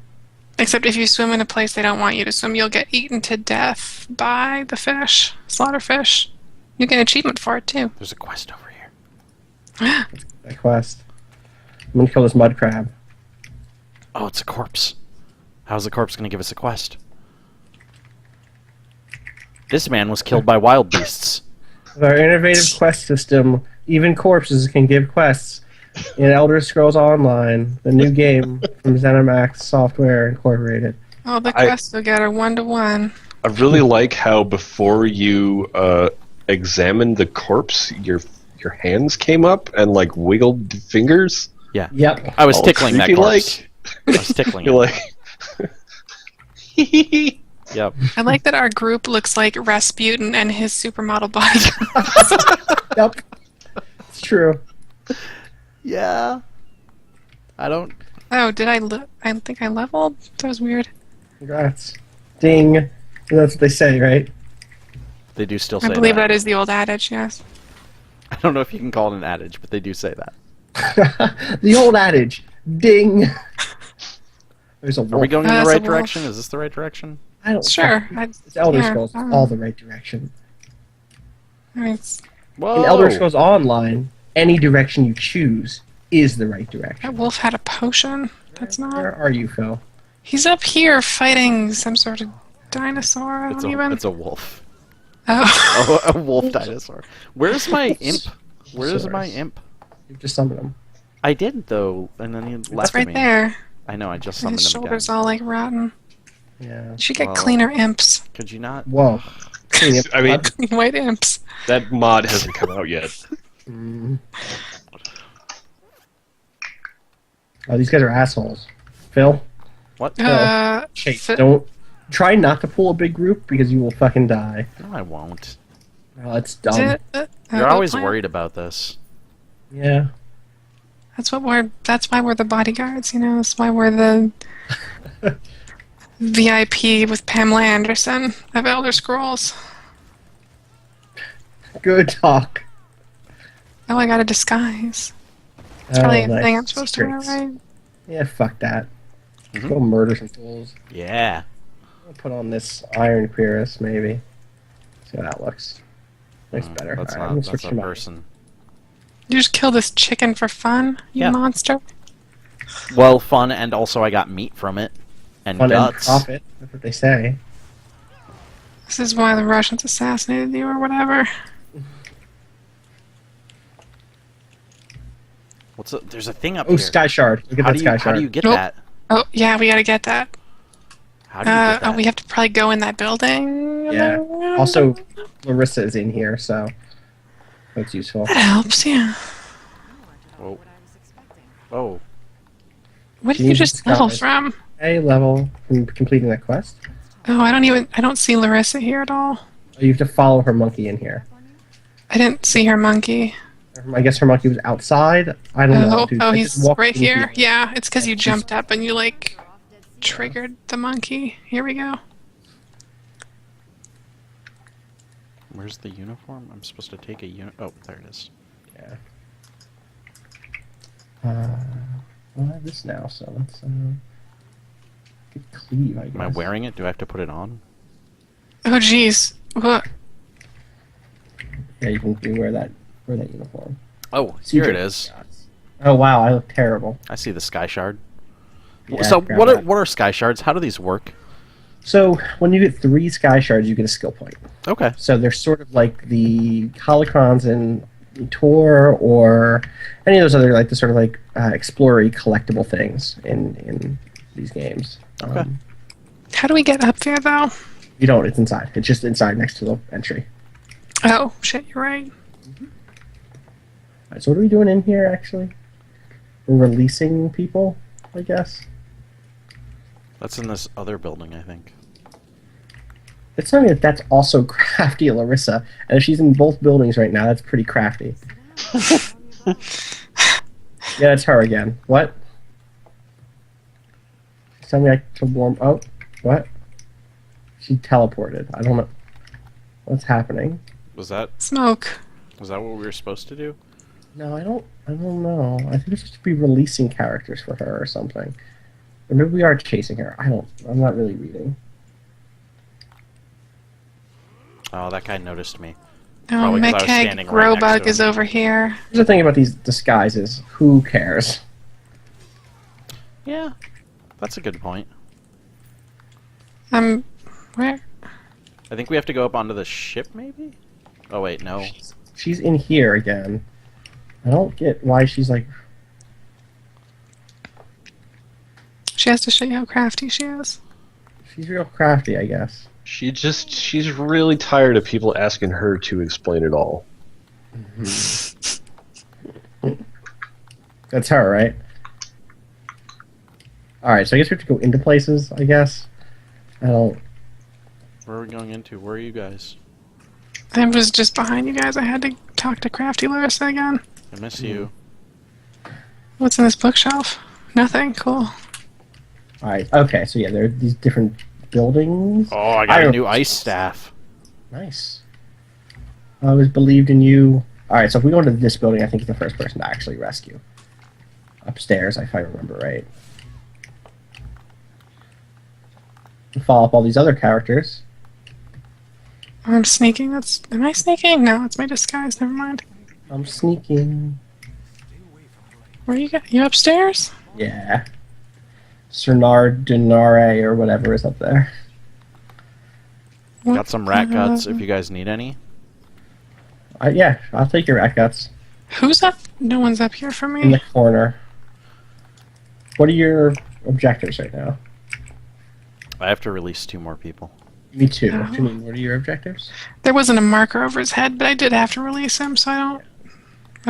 Except if you swim in a place they don't want you to swim, you'll get eaten to death by the fish, slaughterfish. You get an achievement for it too. There's a quest over here. That quest. I'm gonna kill this mud crab. Oh, it's a corpse. How's the corpse gonna give us a quest? This man was killed by wild beasts. With our innovative quest system, even corpses can give quests. In Elder Scrolls Online, the new game from ZeniMax Software Incorporated. Oh, the I- quest will get her 1-to-1. I really like how before you examined the corpse, your hands came up and like wiggled fingers. Yeah. Yep. I was All tickling that creepy-like. corpse. I was tickling You're it. like, Yep. I like that our group looks like Rasputin and his supermodel body. Yep. It's true. Yeah. I don't... Oh, did I think I leveled? That was weird. Congrats. Ding. That's what they say, right? They do still I say believe that. that is the old adage, yes. I don't know if you can call it an adage, but they do say that. The old adage. Ding. There's a wolf. Are we going in the That's a right wolf. direction? Is this the right direction? I don't Sure. It's Elder yeah, Scrolls. I don't All know. the right direction. I mean, it's- Whoa! In Elder Scrolls Online, any direction you choose is the right direction. that wolf had a potion. That's not. Where are you, Phil? He's up here fighting some sort of dinosaur. I don't even. It's a wolf. Oh. Oh, a wolf dinosaur. Where's my imp? Where's my Source. imp? You just summoned him. I did though, and then he left It's right me. there. I know. I just And summoned his him again. shoulders all like rotten. Yeah. You should get Well- cleaner imps. Could you not? Whoa. Clean it I mean, up. Clean white imps. that mod hasn't come out yet. Mm. Oh, these guys are assholes. Phil, What? Chase, fi- don't try not to pull a big group because you will fucking die. No, I won't. Oh, it's dumb. You're always plant. worried about this. Yeah. That's why we're the bodyguards, you know. That's why we're the VIP with Pamela Anderson of Elder Scrolls. Good talk. Oh, I got a disguise. It's Oh, probably a nice. thing I'm supposed to wear, Secrets. right? Yeah, fuck that. Mhm. Go murder some fools. Yeah. I'll put on this Iron Cuirass, maybe. See how that looks. Looks better. That's Alright, I'm not. gonna That's switch a to my... person. You just kill this chicken for fun, you Yeah. monster. Well, fun, and also I got meat from it, and Fun and guts. profit. That's what they say. This is why the Russians assassinated you or whatever. There's a thing up Oh, here. Sky Shard. Look at How that do Sky you Shard. get Nope. that? Oh, yeah, we gotta get that. How do you get that? We have to probably go in that building. Yeah. Also, Larissa is in here, so that's useful. That helps, yeah. Whoa. Oh. What did you Jesus just level Christ. from? A level from completing that quest. Oh, I don't see Larissa here at all. Oh, you have to follow her monkey in here. I didn't see her monkey. I guess her monkey was outside. I don't know. Dude. I just He's walked right in here. Yeah, it's because you She's- jumped up and you, like, triggered the monkey. Here we go. Where's the uniform? I'm supposed to take a Oh, there it is. Yeah. Well, I have this now, so let's get cleave, I guess. Am I wearing it? Do I have to put it on? Oh, jeez. What? Yeah, you can wear that uniform. Oh, See, here it you- is. Oh wow, I look terrible. I see the sky shard. Yeah, So grab what are that. sky shards? How do these work? So when you get 3 sky shards, you get a skill point. Okay. So they're sort of like the holocrons in Tor or any of those other like the sort of like explorer collectible things in these games. Okay. How do we get up there, though? You don't. It's inside. It's just inside next to the entry. Oh, shit, you're right. Alright, so what are we doing in here, actually? We're releasing people, I guess. That's in this other building, I think. It's telling me that that's also crafty Larissa, and if she's in both buildings right now, that's pretty crafty. Yeah, that's her again. What? She's telling me I can warm... Oh, what? She teleported. I don't know. What's happening? Was that Smoke. what we were supposed to do? No, I don't know. I think it's just to be releasing characters for her or something. Or maybe we are chasing her. I'm not really reading. Oh, that guy noticed me. Oh, Probably 'cause I was Mecheg standing right next Growbug to is him. over here. Here's the thing about these disguises. Who cares? Yeah, that's a good point. Where? I think we have to go up onto the ship, maybe? Oh, wait, no. She's in here again. I don't get why she's like... She has to show you how crafty she is. She's real crafty, I guess. She's really tired of people asking her to explain it all. That's her, right? Alright, so I guess we have to go into places, I guess. I don't... Where are we going into? Where are you guys? I was just behind you guys. I had to talk to Crafty Larissa again. I miss you. What's in this bookshelf? Nothing. Cool. Alright, okay, so yeah, there are these different buildings. Oh, I got a Iron- new ice staff. Nice. I always believed in you. Alright, so if we go into this building, I think you're the first person to actually rescue. Upstairs, if I remember right. And follow up all these other characters. I'm sneaking. Am I sneaking? No, it's my disguise. Never mind. I'm sneaking. Where you upstairs? Yeah. Cernard Denare or whatever is up there. What? Got some rat guts if you guys need any. Yeah, I'll take your rat guts. Who's up? No one's up here for In me. the corner. What are your objectives right now? I have to release 2 more people. Me too. Oh. Janine, what are your objectives? There wasn't a marker over his head, but I did have to release him, so I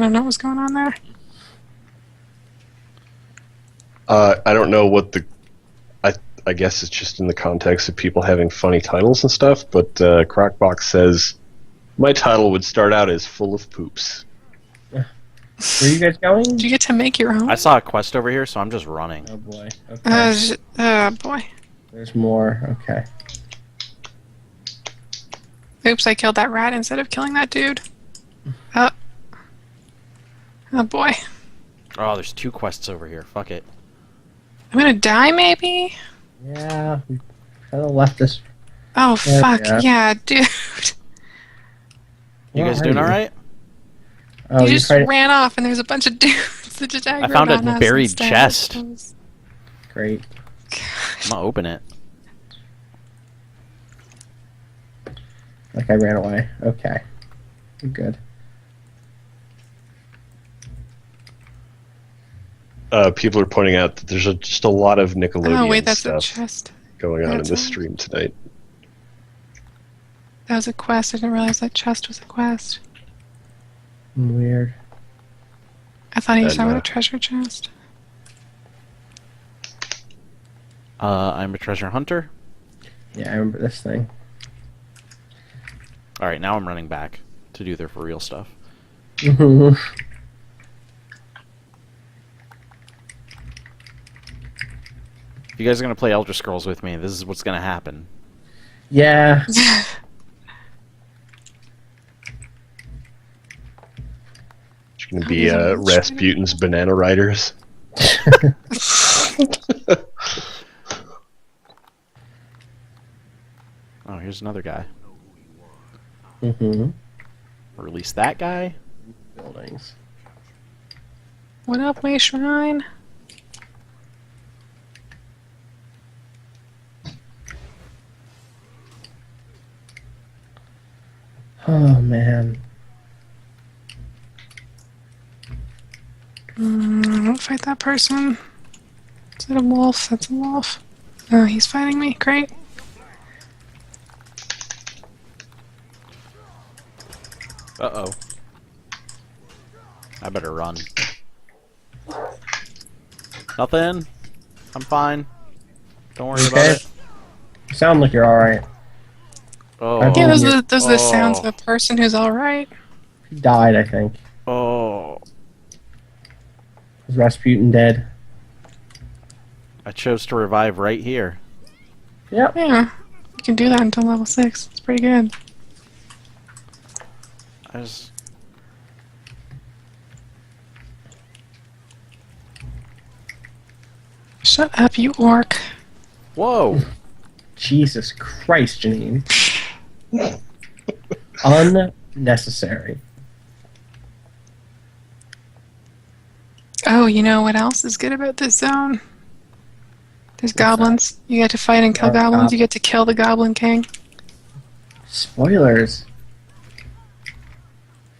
don't know what's going on there. I don't know what the. I guess it's just in the context of people having funny titles and stuff. But Crockbox says my title would start out as "Full of Poops." Where are you guys going? Do you get to make your own? I saw a quest over here, so I'm just running. Oh boy. Okay. Boy. There's more. Okay. Oops, I killed that rat instead of killing that dude. Oh. Oh boy. Oh, there's 2 quests over here. Fuck it. I'm gonna die, maybe? Yeah. We kind of left this. Oh, There we fuck. are. Yeah, dude. You Where guys are doing you? alright? Oh, You you're just trying to... ran off and there's a bunch of dudes that just aggroed found a on us buried instead. chest. That was- Great. I'm gonna open it. Like I ran away. Okay. You're good. People are pointing out that there's just a lot of Nickelodeon Oh, wait, that's a stuff chest. going on in That's this all. stream tonight. That was a quest. I didn't realize that chest was a quest. Weird. I thought he was And, talking about a treasure chest. I'm a treasure hunter. Yeah, I remember this thing. Alright, now I'm running back to do their for real stuff. Mhm. If you guys are gonna play Elder Scrolls with me, this is what's gonna happen. Yeah. It's going to be Rasputin's Banana Riders. Oh, here's another guy. Mhm. Release that guy. Buildings. What up, my shrine? Oh man. Don't fight that person. Is that a wolf? That's a wolf. Oh, he's fighting me. Great. Uh-oh. I better run. Nothing. I'm fine. Don't worry about Okay. it. You sound like you're alright. Oh. Yeah, Yeah, those here. are the sounds of a person who's alright. He died, I think. Oh. Is Rasputin dead? I chose to revive right here. Yep. Yeah. You can do that until level 6. It's pretty good. I just... Shut up, you orc. Whoa! Jesus Christ, Janine. Unnecessary. Oh, you know what else is good about this zone? There's goblins. You get to fight and kill Oh, goblins. You get to kill the Goblin King. Spoilers.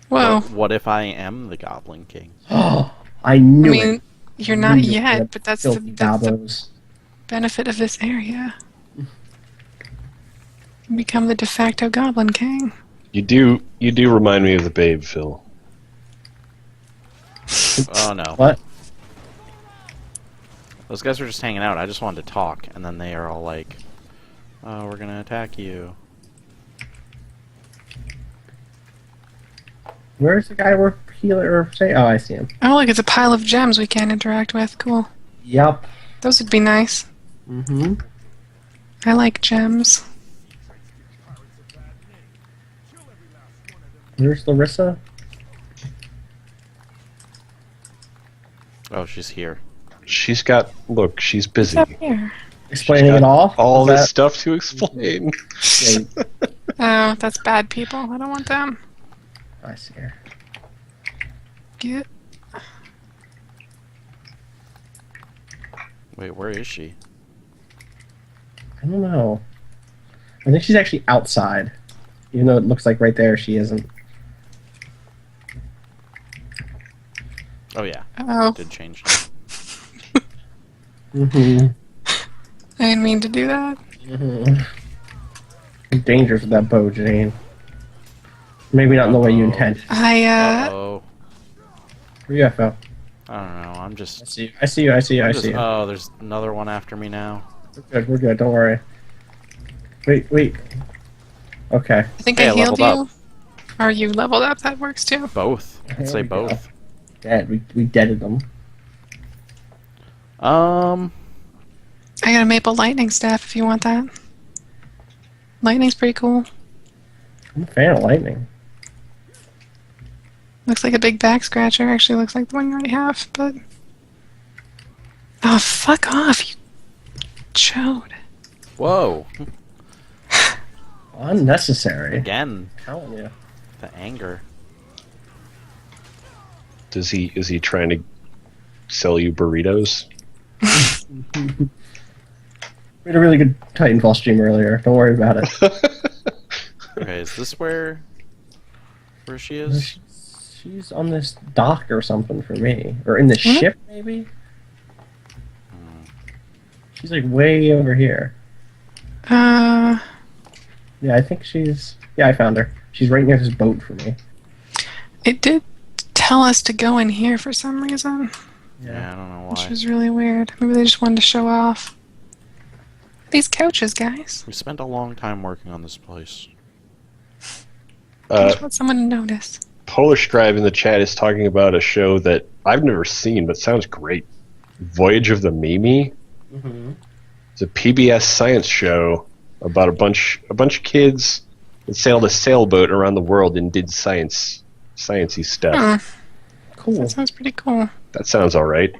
Whoa. What if I am the Goblin King? Oh, I I knew mean, it. you're not Knew you were yet, but that's the filthy goblins. benefit of this area. You become the de facto Goblin King. You do remind me of the Babe, Phil. Oh no. What? Those guys were just hanging out. I just wanted to talk, and then they are all like, "Oh, we're gonna attack you." Where's the guy we're healer or say? Oh, I see him. Oh, look, it's a pile of gems we can't interact with. Cool. Yup. Those would be nice. Mm-hmm. I like gems. Where's Larissa? Oh, she's here. She's got... Look, she's busy. What's up here? Explaining She's it got all? this Is stuff to explain. that- Oh, that's bad people. I don't want them. I see her. Get. Wait, where is she? I don't know. I think she's actually outside. Even though it looks like right there she isn't. Oh yeah, Oh, did change. Mm-hmm. I didn't mean to do that. Mm-hmm. Dangerous with that bow, Janine. Maybe not in the way you intended. I, Oh, Where you at, Phil? I don't know. I'm I just. see you. I see you. I see you. I I'm just see you. oh, there's another one after me now. We're good. We're good. Don't worry. Wait. Okay. I think Hey, I I healed leveled you. Or you leveled up. That works too. Both. I'd Here say we go. both. Dead. We deaded them. I got a maple lightning staff if you want that. Lightning's pretty cool. I'm a fan of lightning. Looks like a big back scratcher. Actually, looks like the one you already have, but. Oh, fuck off, you chode. Whoa. Unnecessary. Again. I'm telling you. The anger. Is he trying to sell you burritos? We had a really good Titanfall stream earlier. Don't worry about it. Okay, is this where she is? She's on this dock or something for me. Or in the ship, maybe? She's like way over here. Yeah, I think she's... Yeah, I found her. She's right near this boat for me. It did tell us to go in here for some reason, Yeah, I don't know which why. was really weird. Maybe they just wanted to show off. These couches, guys. We spent a long time working on this place. I just want someone to notice. Polish Scribe in the chat is talking about a show that I've never seen but sounds great. Voyage of the Mimi. Mm-hmm. It's a PBS science show about a bunch of kids that sailed a sailboat around the world and did sciencey stuff. Hmm, Cool. that sounds pretty cool. That sounds all right.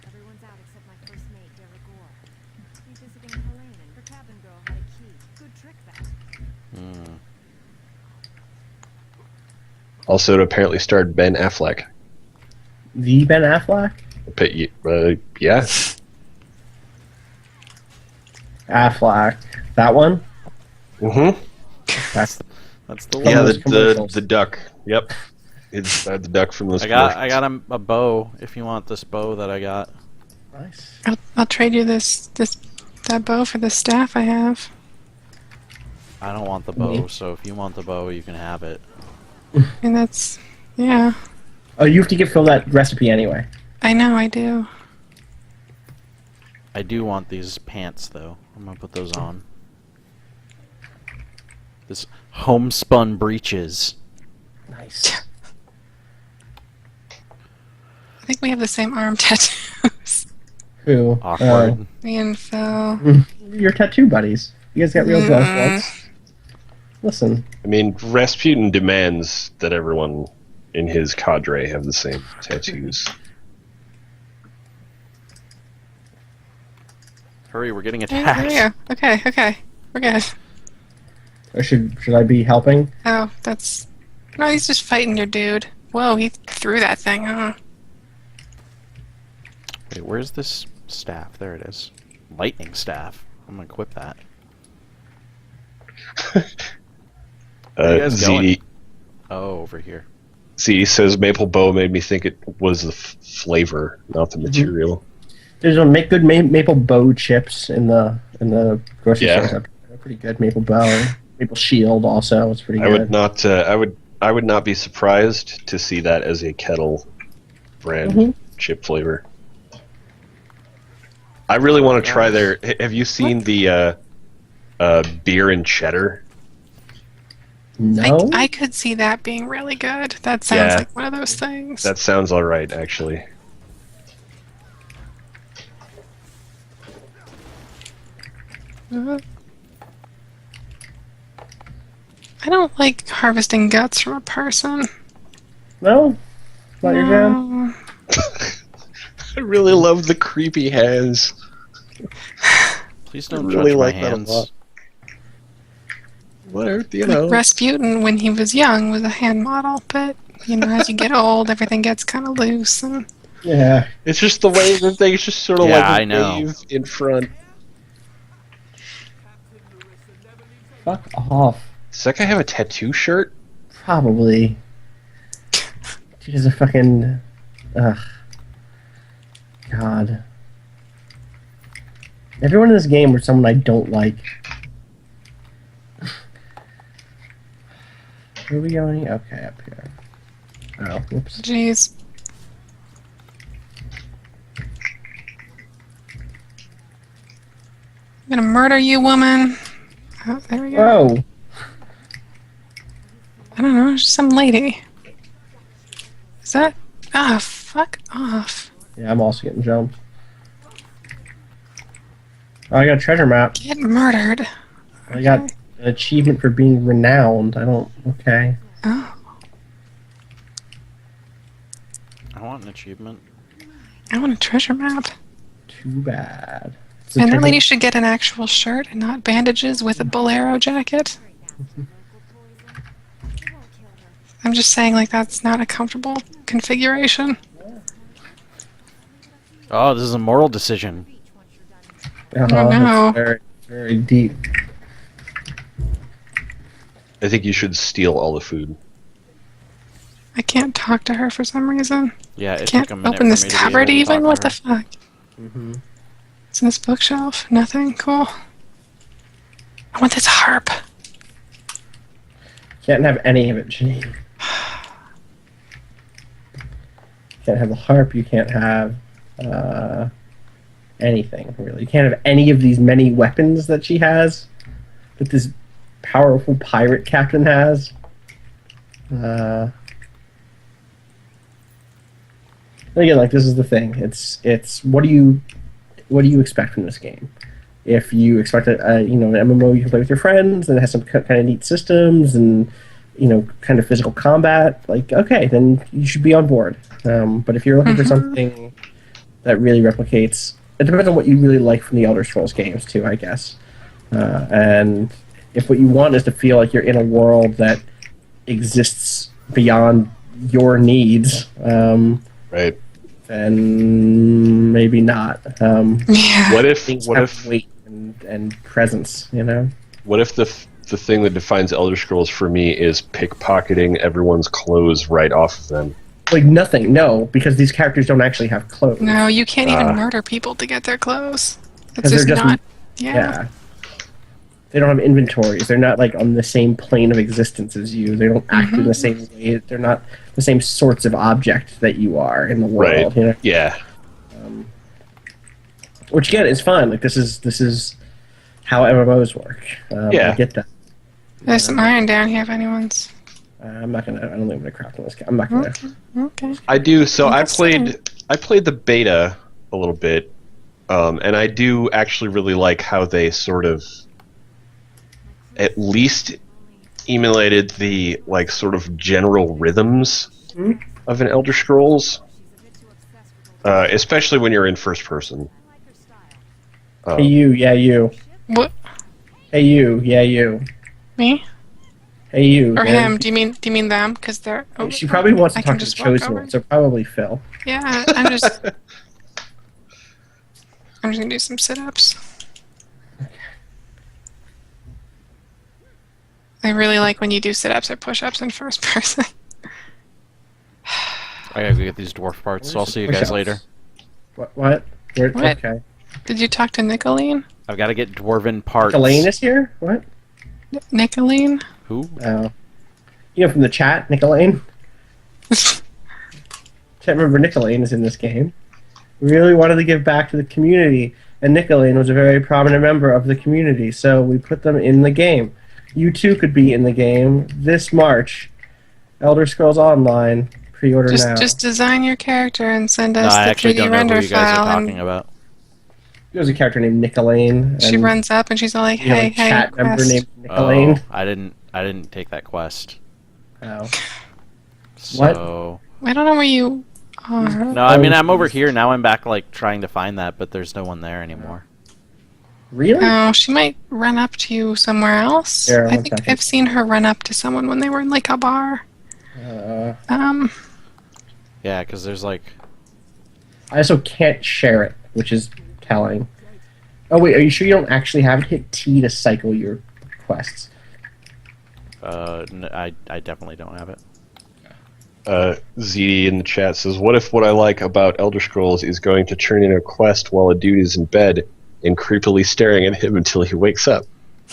Everyone's out except my first mate, Derek Gore. He's visiting Helene, and her cabin girl had a key. Good trick, that. Hmm. Also, it apparently starred Ben Affleck. The Ben Affleck? Yeah. Affleck. That one? Mm-hmm. That's That's the From one. Yeah, those the commercials. duck. Yep. It's the duck from those I got commercials. a bow if you want this bow that I got. nice. I'll trade you that bow for the staff I have. I don't want the bow, so if you want the bow, you can have it. And that's, yeah. Oh, you have to give Phil that recipe anyway. I know, I do. I do want these pants though. I'm gonna put those on. This homespun breeches. Nice. I think we have the same arm tattoos. Who? Awkward. Me and Phil. Oh, your tattoo buddies. You guys got real close once. Listen. I mean, Rasputin demands that everyone in his cadre have the same tattoos. Hurry, we're getting There attacked. you go. Okay. We're good. Or should I be helping? Oh, that's... No, he's just fighting your dude. Whoa, he threw that thing, huh? Wait, where's this staff? There it is. Lightning staff. I'm gonna equip that. Where you guys going? ZD, Oh, over here. ZD says Maple Bow made me think it was the flavor, not the material. There's a make good maple bow chips in the grocery Yeah. store. They're pretty good. Maple bow, maple shield also. It's pretty I good. would not. I would not be surprised to see that as a Kettle brand Mhm. chip flavor. I really want to try their. Have you seen the beer and cheddar? No. I could see that being really good. That sounds Yeah. like one of those things. That sounds all right, actually. I don't like harvesting guts from a person. No. Not your jam. No. I really love the creepy hands. Please don't really touch like my that a hands. lot. What, you know? Rasputin, when he was young, was a hand model, but as you get old, everything gets kind of loose. And Yeah. It's just the way that they just sort of Yeah, like I know. wave in front. Fuck off. Does that guy have a tattoo shirt? Probably. She's a fucking. Ugh. God. Everyone in this game was someone I don't like. Where are we going? Okay, up here. Oh, whoops. Jeez. I'm gonna murder you, woman. Oh, there we go. Whoa! I don't know, just some lady. Is that? Ah, fuck off. Yeah, I'm also getting jumped. Oh, I got a treasure map. Get murdered. I got an achievement for being renowned. I don't. Okay. Oh, I want an achievement. I want a treasure map. Too bad. It's a And that treasure- lady should get an actual shirt and not bandages with a bolero jacket. I'm just saying, like, that's not a comfortable configuration. Oh, this is a moral decision. Uh-huh, Oh, no. it's very, very deep. I think you should steal all the food. I can't talk to her for some reason. Yeah, it Can't took a minute open for this me to be cupboard able to even? talk What to the her. fuck? It's in this bookshelf. Nothing. Cool. I want this harp. Can't have any of it, Janine. Can't have the harp. You can't have anything, really. You can't have any of these many weapons that she has, that this powerful pirate captain has. And again, like, this is the thing. It's what do you expect from this game? If you expect an MMO you can play with your friends and it has some kind of neat systems and kind of physical combat, like, okay, then you should be on board. But if you're looking for something that really replicates, it depends on what you really like from the Elder Scrolls games too, I guess. And if what you want is to feel like you're in a world that exists beyond your needs, Right. then maybe not. Yeah. What if Things what have if weight and presence, what if the thing that defines Elder Scrolls for me is pickpocketing everyone's clothes right off of them? Like, nothing, no, because these characters don't actually have clothes. No, you can't even murder people to get their clothes. It's 'Cause they're just just- not. Yeah. Yeah. They don't have inventories. They're not, like, on the same plane of existence as you. They don't act in the same way. They're not the same sorts of object that you are in the world, Right. Yeah. Which, again, is fun. Like, this is how MMOs work. Yeah. I get that. There's some iron down here if anyone's. I'm not gonna. I don't think I'm gonna craft on this. I'm not gonna. Okay. I do. So I Just saying. played the beta a little bit, and I do actually really like how they sort of at least emulated the like sort of general rhythms of an Elder Scrolls, especially when you're in first person. Hey, you. Yeah, you. What? Hey, you. Yeah, you. Me? Hey, you. Or man. him? Do you mean them? Because they're. Oh, She probably wants to I can talk to the just walk chosen over. one, so probably Phil. Yeah, I'm just. I'm just gonna do some sit-ups. I really like when you do sit-ups or push-ups in first person. I gotta go get these dwarf parts, so I'll see you guys Push-ups. later. What? Where, What? Okay. Did you talk to Nicolene? I've got to get dwarven parts. Elaine is here. What? Nicolene? Who? Oh. From the chat, Nicolene. Can't remember Nicolene is in this game. We really wanted to give back to the community, and Nicolene was a very prominent member of the community, so we put them in the game. You too could be in the game this March. Elder Scrolls Online. Pre-order now. Just design your character and send No, us I the actually 3D don't know render who you guys are file. talking And about. There's a character named Nicolene. she and runs up and she's all like, you have "Hey, a hey, chat member quest." named Nicolene. Oh, I didn't take that quest. Oh. So I don't know where you are. no, I mean I'm over here now. I'm back like trying to find that, but there's no one there anymore. Really? Oh, she might run up to you somewhere else. Here, I one think second. I've seen her run up to someone when they were in like a bar. Yeah, because there's like I also can't share it, which is telling. Oh wait, are you sure you don't actually have it? Hit T to cycle your quests. I definitely don't have it. Z in the chat says, "What if what I like about Elder Scrolls is going to turn in a quest while a dude is in bed and creepily staring at him until he wakes up?"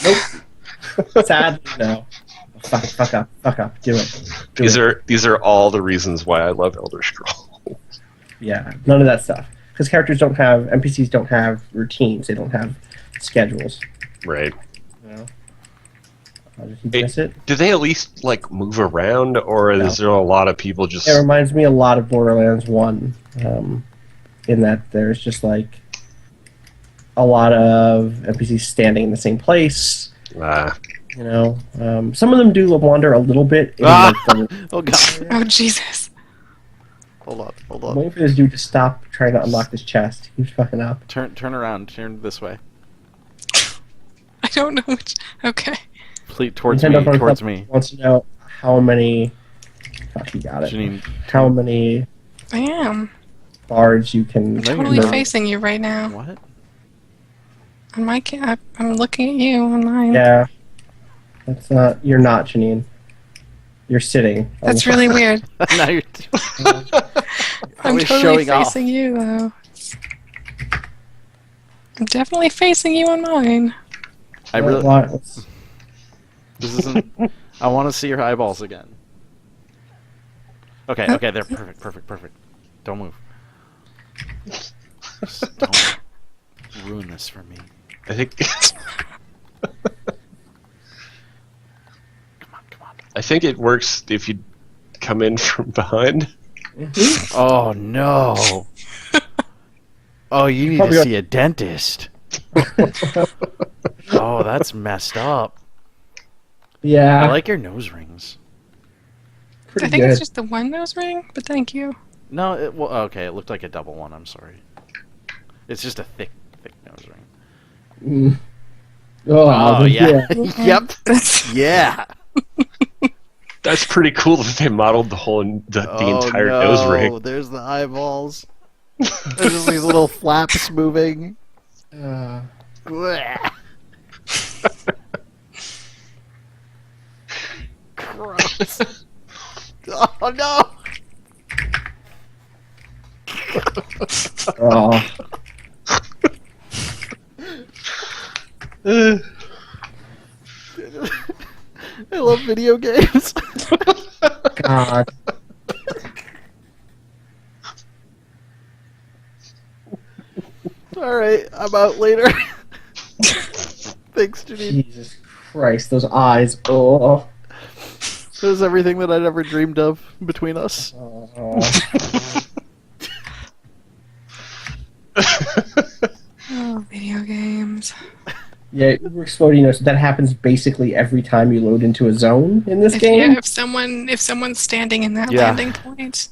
Nope. Sadly, no. Fuck up. Do it. These are all the reasons why I love Elder Scrolls. Yeah, none of that stuff. Because NPCs don't have routines. They don't have schedules. Right. You know? Did he miss it? Do they at least like move around, or is there a lot of people just? It reminds me a lot of Borderlands 1, in that there's just like a lot of NPCs standing in the same place. You know, some of them do wander a little bit. In, like, Oh god. Oh Jesus! Hold on. I'm waiting for this dude to stop trying to unlock this chest. He keeps fucking up. Turn around. Turn this way. I don't know which. Okay. Please, towards Nintendo me. Wants to know how many. Fuck, he got it. Janine, How many I am bards you can? No, you're totally not. facing you right now. what? On my I'm looking at you on mine. Yeah, that's not. You're not, Janine. You're sitting. That's really weird. Now you're. I'm Always totally showing off. facing you though. I'm definitely facing you on mine. I really. What's- This isn't. I want to see your eyeballs again. Okay, they're perfect. Don't move. Just don't ruin this for me. I think. Come on. I think it works if you come in from behind. Oh no. Oh, you need Probably to got- see a dentist. Oh, that's messed up. Yeah, I like your nose rings. pretty I think good. it's just the one nose ring, but thank you. No, okay, it looked like a double one. I'm sorry. It's just a thick nose ring. Mm. Oh, yeah. Yep. That's- Yeah. That's pretty cool that they modeled the entire no. nose ring. There's the eyeballs. There's just these little flaps moving. Gross. Oh no! Oh, I love video games. God. Alright, I'm out later. Thanks, Janine. Jesus Christ, those eyes. Oh. It was everything that I'd ever dreamed of between us. Oh, video games. Yeah, Uber exploding. So that happens basically every time you load into a zone in this game. If someone's standing in that Yeah. landing point,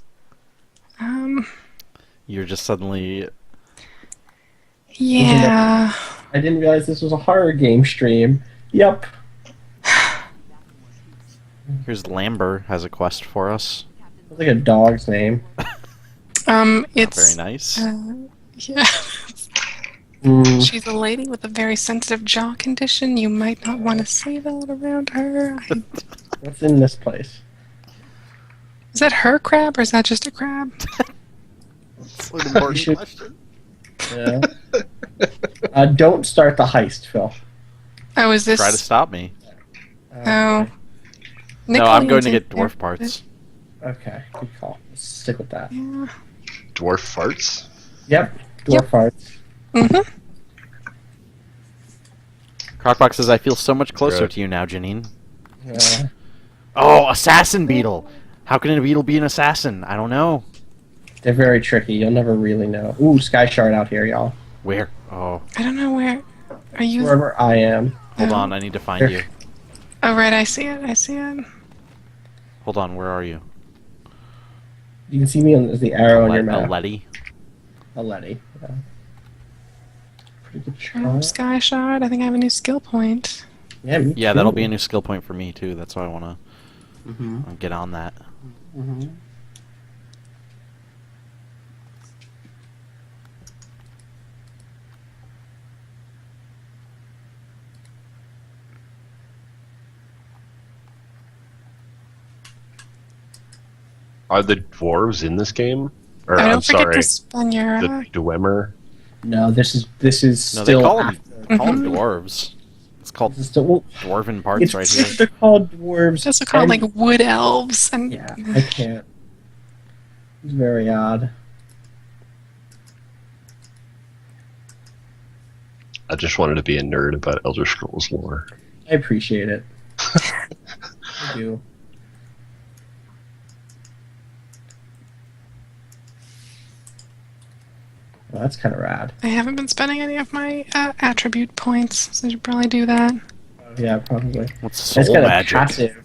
You're just suddenly. yeah. I didn't realize this was a horror game stream. Yep. Here's Lamber has a quest for us. It's like a dog's name. It's Very nice. yeah. Mm. She's a lady with a very sensitive jaw condition. You might not want to say that around her. What's in this place? Is that her crab or is that just a crab? That's an important should- question. Yeah. Don't start the heist, Phil. Oh, is this? Try to stop me. Oh. No, I'm going to Nickelodeon's get in there. dwarf parts. Okay, good call. Let's stick with that. Yeah. Dwarf farts? Yep. Dwarf Yep. farts. Mm-hmm. Crockbox says, I feel so much closer Good. to you now, Janine. Yeah. Oh, assassin beetle! How can a beetle be an assassin? I don't know. They're very tricky. You'll never really know. Ooh, Sky Shard out here, y'all. Where? Oh, I don't know where. Are you? Wherever I am. hold Oh. on, I need to find you. Oh, right. I see it. I see it. Hold on, where are you? You can see me as the arrow on your map. Letty? A Letty. Yeah. Pretty good Oh, shot. Sky Shard. I think I have a new skill point. Yeah, me Yeah, too. that'll be a new skill point for me, too. That's why I want to Mm-hmm. get on that. Mm-hmm. Are the dwarves in this game? Or Oh, I'm don't forget sorry, to spun your. the Dwemer. No, this is No, they still call them, after. call them dwarves. It's called It's still, Dwarven Parts it's right here. they're called dwarves. It's also called and- like wood elves, and Yeah, I can't. It's very odd. I just wanted to be a nerd about Elder Scrolls lore. I appreciate it. I do. Well, that's kind of rad. I haven't been spending any of my attribute points, so I should probably do that. Yeah, probably. What's It's soul got a magic? passive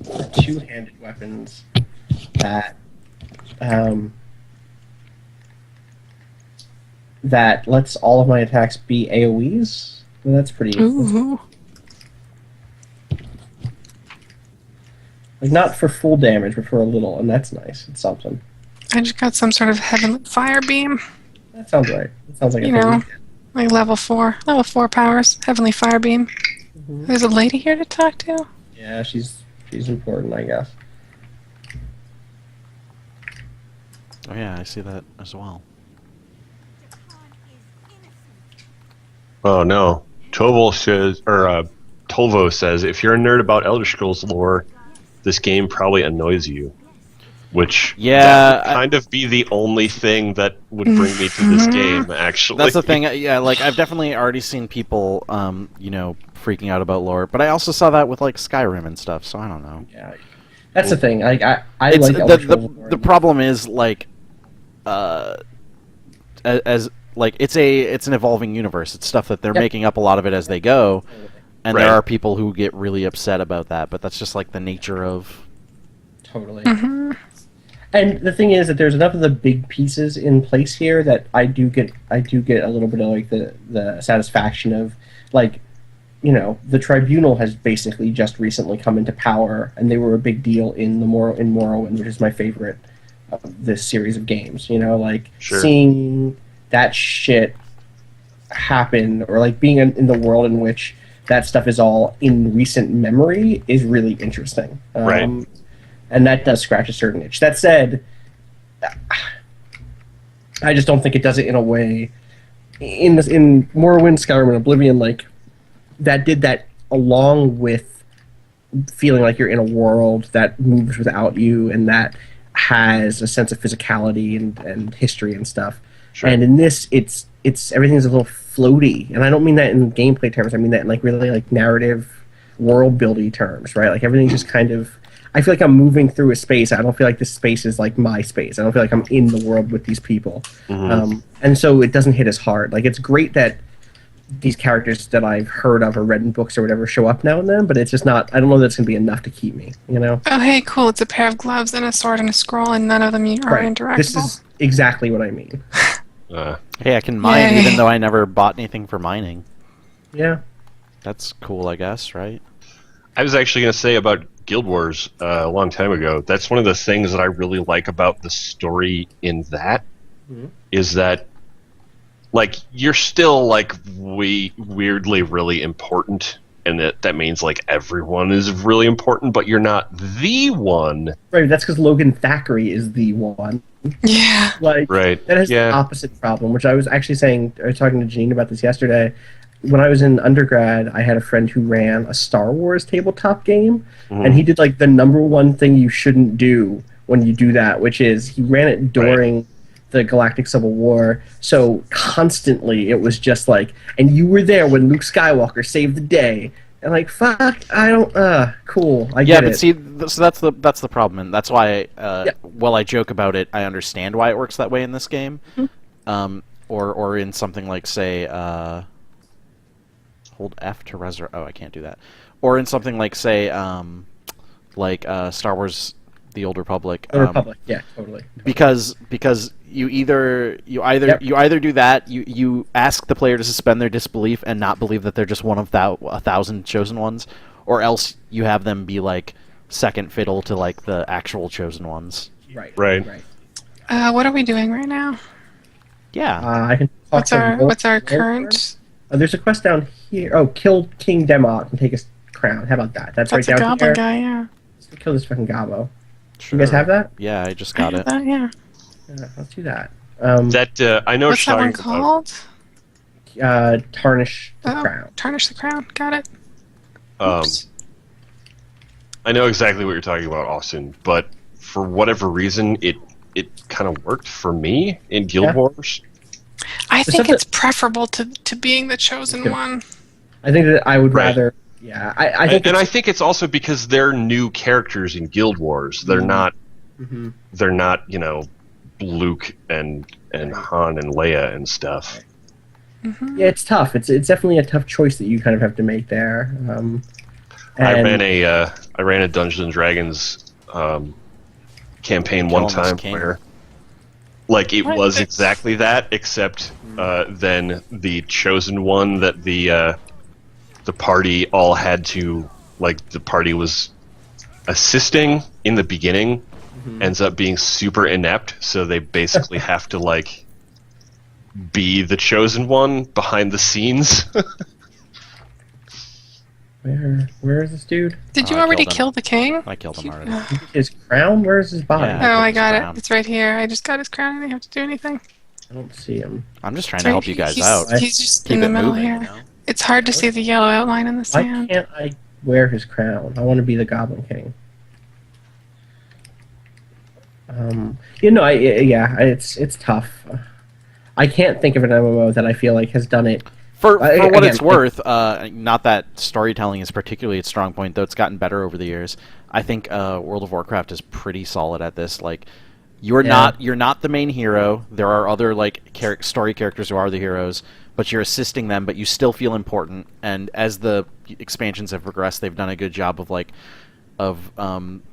for two-handed weapons that that lets all of my attacks be AoEs. Well, that's pretty. Ooh. Like not for full damage, but for a little, and that's nice. It's something. I just got some sort of heavenly fire beam. That sounds right. It sounds like You know. Like level 4. Level 4 powers. Heavenly fire beam. Mhm. There's a lady here to talk to. Yeah, she's important, I guess. Oh yeah, I see that as well. Oh no, Tovo says, if you're a nerd about Elder Scrolls lore, this game probably annoys you. Which Yeah, that would kind of be the only thing that would bring me to this game. Actually, That's the thing. Yeah, like I've definitely already seen people, freaking out about lore, but I also saw that with like Skyrim and stuff. So I don't know. Yeah, that's the thing. I It's, like Elder Scrolls lore. the problem is like, as like it's an evolving universe. It's stuff that they're Yep. making up a lot of it as they go, and Right. there are people who get really upset about that. But that's just like the nature of. Totally. Mm-hmm. And the thing is that there's enough of the big pieces in place here that I do get a little bit of like the satisfaction of like, the tribunal has basically just recently come into power, and they were a big deal in Morrowind, which is my favorite of this series of games. Sure. Seeing that shit happen, or like being in the world in which that stuff is all in recent memory is really interesting. Right. And that does scratch a certain itch. That said, I just don't think it does it in a way in Morrowind, Skyrim, and Oblivion like that did that along with feeling like you're in a world that moves without you and that has a sense of physicality and history and stuff. Sure. And in this, it's everything's a little floaty, and I don't mean that in gameplay terms. I mean that in like really like narrative, world building terms, right? Like everything's just kind of. I feel like I'm moving through a space. I don't feel like this space is like my space. I don't feel like I'm in the world with these people. Mm-hmm. And so it doesn't hit as hard. Like it's great that these characters that I've heard of or read in books or whatever show up now and then, but it's just not. I don't know that it's gonna be enough to keep me. Oh, hey, cool. It's a pair of gloves and a sword and a scroll, and none of them are interactable. This is exactly what I mean. Hey, I can mine Yay. even though I never bought anything for mining. Yeah. That's cool, I guess, right? I was actually going to say about Guild Wars a long time ago. That's one of the things that I really like about the story in that is that, like, you're still like weirdly really important, and that means like everyone is really important, but you're not the one. Right. That's because Logan Thackeray is the one. Yeah. Like Right. that has the Yeah. opposite problem, which I was actually saying. I was talking to Janine about this yesterday. When I was in undergrad, I had a friend who ran a Star Wars tabletop game, and he did like the number one thing you shouldn't do when you do that, which is he ran it during the Galactic Civil War. So constantly it was just like, and you were there when Luke Skywalker saved the day. And like, fuck, I don't, cool, I Yeah, get but it. see, so that's the problem, and that's why, while I joke about it, I understand why it works that way in this game, or in something like, say, hold F to resurrect. Oh, I can't do that. Or in something like, say, Star Wars: The Old Republic. The Republic, yeah, totally. Because you either do that, you ask the player to suspend their disbelief and not believe that they're just one of 1,000 chosen ones, or else you have them be like second fiddle to like the actual chosen ones. Right. What are we doing right now? Yeah. I can talk What's our current? There's a quest down here. Oh, kill King Demot and take his crown. How about that? That's That's right a down goblin here. guy, yeah. Let's kill this fucking Gobbo. Sure. You guys have that? Yeah, I just I got have it. that, yeah. Yeah, let's do that. That I know What's what that you're one talking about. called? Tarnish the Oh, crown. Tarnish the Crown. Got it. Oops. I know exactly what you're talking about, Austin, but for whatever reason, it kind of worked for me in Guild Wars. I think something- it's preferable to being the chosen one. I think that I would Right. rather. Yeah, I think. And I think it's also because they're new characters in Guild Wars. They're not. Mhm. They're not, Luke and Han and Leia and stuff. Yeah, it's tough. It's definitely a tough choice that you kind of have to make there. I and- ran a Dungeons and Dragons campaign one Killing this time king. where, like, it What? was exactly that, except then the chosen one that the party all had to, like, the party was assisting in the beginning ends up being super inept, so they basically have to, like, be the chosen one behind the scenes. Where is this dude? Did you I already killed him. kill the king? I killed him already. His crown? Where's his body? Yeah. Oh, I took his got crown. it. It's right here. I just got his crown. I didn't have to do anything. I don't see him. I'm just trying It's to right- help you guys he's, out. He's just Keep in the it middle moving, here. you know? It's hard to see the yellow outline in the Why sand. can't I wear his crown? I want to be the Goblin King. It's tough. I can't think of an MMO that I feel like has done it. For what again, it's worth, not that storytelling is particularly its strong point, though it's gotten better over the years. I think World of Warcraft is pretty solid at this. Like, you're not the main hero. There are other story characters who are the heroes, but you're assisting them. But you still feel important. And as the expansions have progressed, they've done a good job of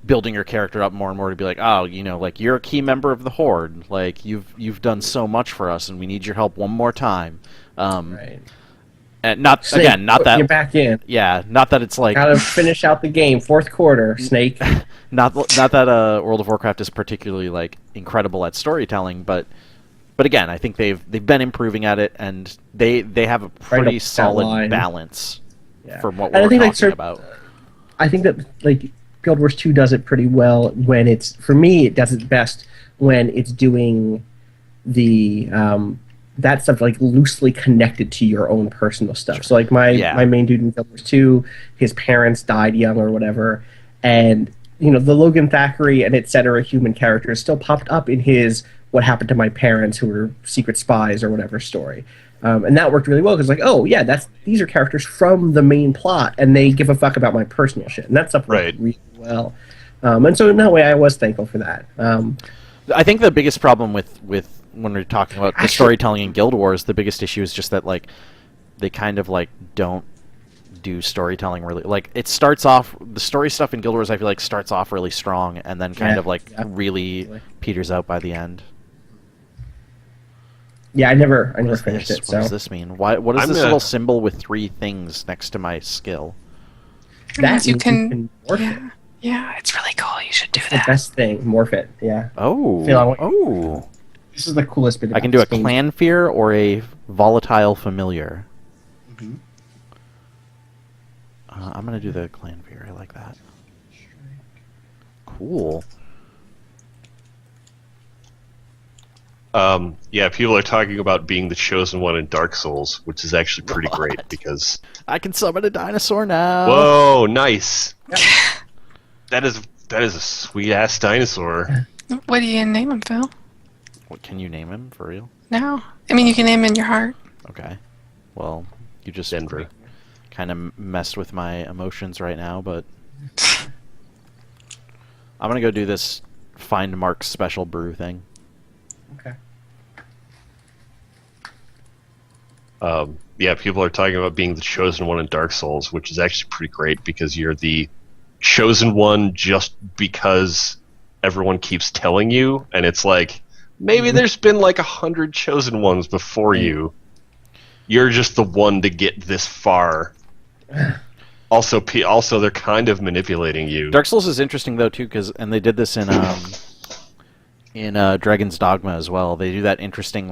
building your character up more and more to be like, oh, you're a key member of the Horde. Like, you've done so much for us, and we need your help one more time. Right. And not Snake, again, not that. you're back in. Yeah, not that it's like Gotta finish out the game. Fourth quarter, Snake. not that World of Warcraft is particularly incredible at storytelling, but again, I think they've been improving at it, and they have a pretty up that solid line. balance Yeah. from what And I we're think, talking about. I think that Guild Wars 2 does it pretty well when it's, for me, it does it best when it's doing the that stuff loosely connected to your own personal stuff. So my main dude in Guild Wars 2, his parents died young or whatever, and the Logan Thackeray and etc. human characters still popped up in his "What Happened to My Parents Who Were Secret Spies" or whatever story. And that worked really well because these are characters from the main plot, and they give a fuck about my personal shit, and that stuff worked really well. And so in that way, I was thankful for that. I think the biggest problem with when we're talking about the storytelling in Guild Wars, the biggest issue is just that they kind of don't do storytelling really. It starts off, the story stuff in Guild Wars I feel like starts off really strong and then kind of really peters out by the end. Yeah, I never What finished it. What So does this mean? What is this little symbol with 3 things next to my skill? That means you can morph it. Yeah, it's really cool. You should do The that. best thing, morph it. Yeah. Oh. This is the coolest bit. I can do a clan fear or a volatile familiar. Mm-hmm. I'm gonna do the clan fear. I like that. Cool. Yeah, people are talking about being the chosen one in Dark Souls, which is actually pretty great because. I can summon a dinosaur now. Whoa, nice! That is a sweet ass dinosaur. What do you name him, Phil? What, can you name him for real? No. I mean, you can name him in your heart. Okay. Well, you just Denver. kind of messed with my emotions right now, but I'm gonna go do this Find Mark's special brew thing. Okay. Yeah, people are talking about being the chosen one in Dark Souls, which is actually pretty great because you're the chosen one just because everyone keeps telling you, and it's maybe there's been 100 chosen ones before you. You're just the one to get this far. Also, they're kind of manipulating you. Dark Souls is interesting though too, and they did this in Dragon's Dogma as well. They do that interesting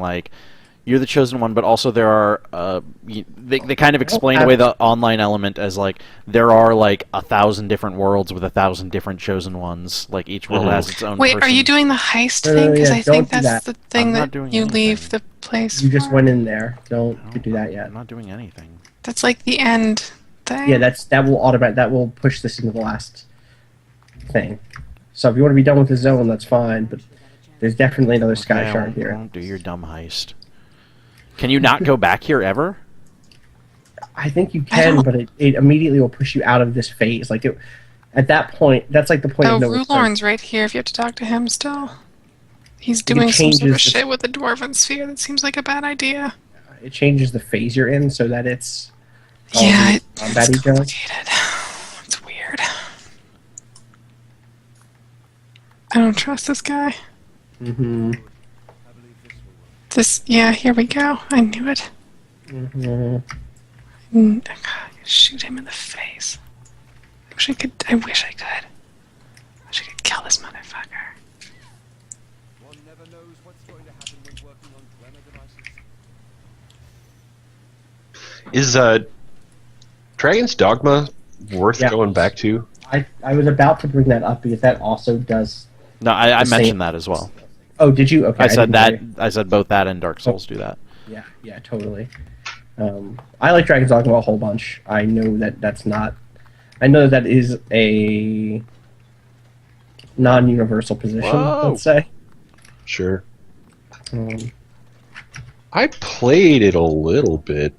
you're the chosen one, but also there are they kind of explain away the online element as there are 1,000 different worlds with 1,000 different chosen ones. Each world has its own. Wait, person. are you doing the heist No, thing? Because yeah, I think don't do that's that. the thing I'm not that doing you anything. leave the place You just for. went in there. Don't do that yet. I'm not doing anything. That's the end thing? Yeah, that will push this into the last thing. So if you want to be done with the zone, that's fine. But there's definitely another sky Okay, shard here. Don't do your dumb heist. Can you not go back here ever? I think you can, but it immediately will push you out of this phase. Like at that point, that's like the point Oh, of no return. Rulorn's right here if you have to talk to him still. He's It doing some sort changes of the- shit with the Dwarven Sphere that seems like a bad idea. It changes the phase you're in so that it's all Yeah, the it's combat-y junk. complicated. It's weird. I don't trust this guy. Mm-hmm. Yeah, here we go. I knew it. Mm-hmm. God, shoot him in the face. I wish I could. I wish I could kill this motherfucker. One never knows what's going to happen when working on clever devices. Is Dragon's Dogma worth Yeah. going back to? I was about to bring that up because that also does. No, I The mentioned same- that as well. Oh, did you? Okay. I said didn't that. hear you. I said both that and Dark Souls do that. Yeah, totally. I like Dragon's Dogma a whole bunch. I know that that's not. I know that is a non-universal position. Whoa. Let's say. Sure. Um, I played it a little bit.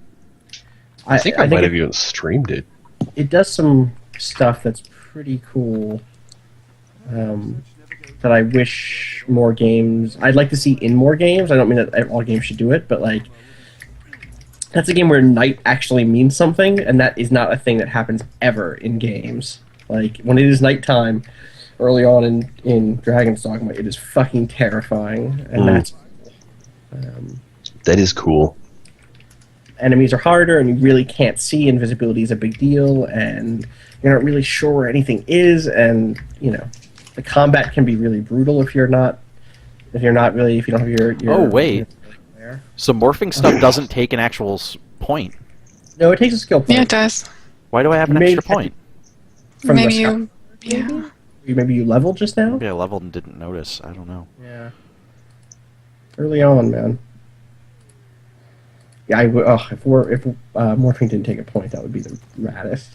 I think I might have even streamed it. It does some stuff that's pretty cool. That I wish more games. I'd like to see in more games. I don't mean that all games should do it, but like that's a game where night actually means something, and that is not a thing that happens ever in games. Like when it is nighttime, early on in Dragon's Dogma, it is fucking terrifying, and that's. That is cool. Enemies are harder, and you really can't see. Invisibility is a big deal, and you're not really sure where anything is, and the combat can be really brutal if you don't have your Oh, wait. your there. So morphing stuff doesn't take an actual point. No, it takes a skill point. Yeah, it does. Why do I have an Maybe- extra point? From the Maybe scout- you. Yeah. Maybe you leveled just now. Maybe I leveled and didn't notice. I don't know. Yeah. Early on, man. Yeah, if morphing didn't take a point, that would be the raddest.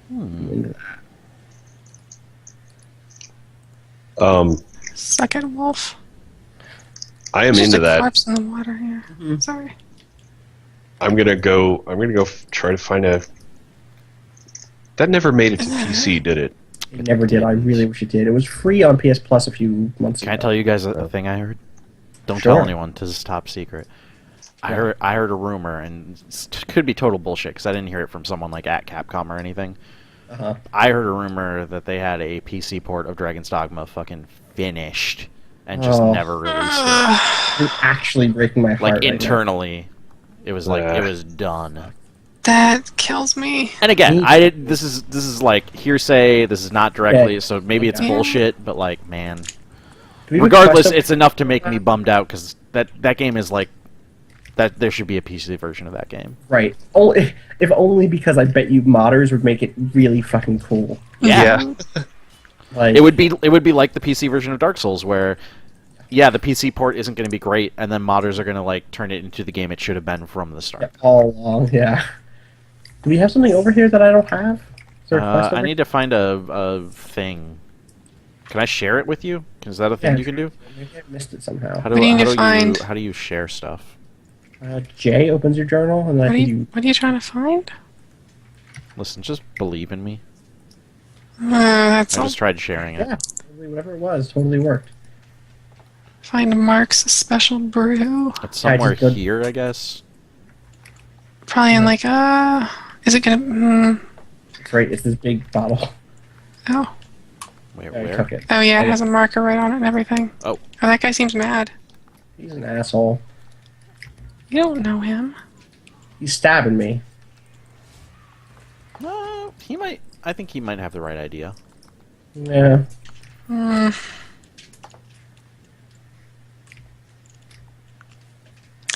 Into that. Suck it, wolf. I am There's into just a that. corpse in the water here. Sorry. I'm gonna go try to find a. That never made it to PC, did it? It never did. I really wish it did. It was free on PS Plus a few months ago. Can I tell you guys a thing I heard? Don't Sure. tell anyone. This is top secret. I heard a rumor, and it could be total bullshit because I didn't hear it from someone like at Capcom or anything. Uh-huh. I heard a rumor that they had a PC port of Dragon's Dogma fucking finished and just Oh. never released it. You're actually breaking my heart. Like right now. internally, it was like Yeah. it was done. That kills me. And again, Me- I did. This is like hearsay. This is not directly, Yeah. so maybe it's Yeah. bullshit. But like, man, Do we have a regardless, question? it's enough to make me bummed out because that game is like that. There should be a PC version of that game. Right. If only because I bet you modders would make it really fucking cool. Yeah. Like It would be like the PC version of Dark Souls, where yeah, the PC port isn't going to be great, and then modders are going to like turn it into the game it should have been from the start. all along. Yeah. Do we have something over here that I don't have? Is there a quest I over need to find a thing. Can I share it with you? Is that a thing Yeah, you can do? Maybe I missed it somehow. How What do you need to find? how do you share stuff? J opens your journal, and then What I are think you trying to find? Listen, just believe in me. That's I all. just tried sharing it. Yeah, totally, whatever it was, totally worked. Find Mark's special brew. It's somewhere just go- here, I guess. Probably in like Is it gonna? It's right. It's this big bottle. Oh. Wait, I where? took it. Oh yeah, it has a marker right on it and everything. Oh. Oh, that guy seems mad. He's an asshole. You don't know him. He's stabbing me. He might. I think he might have the right idea. Yeah.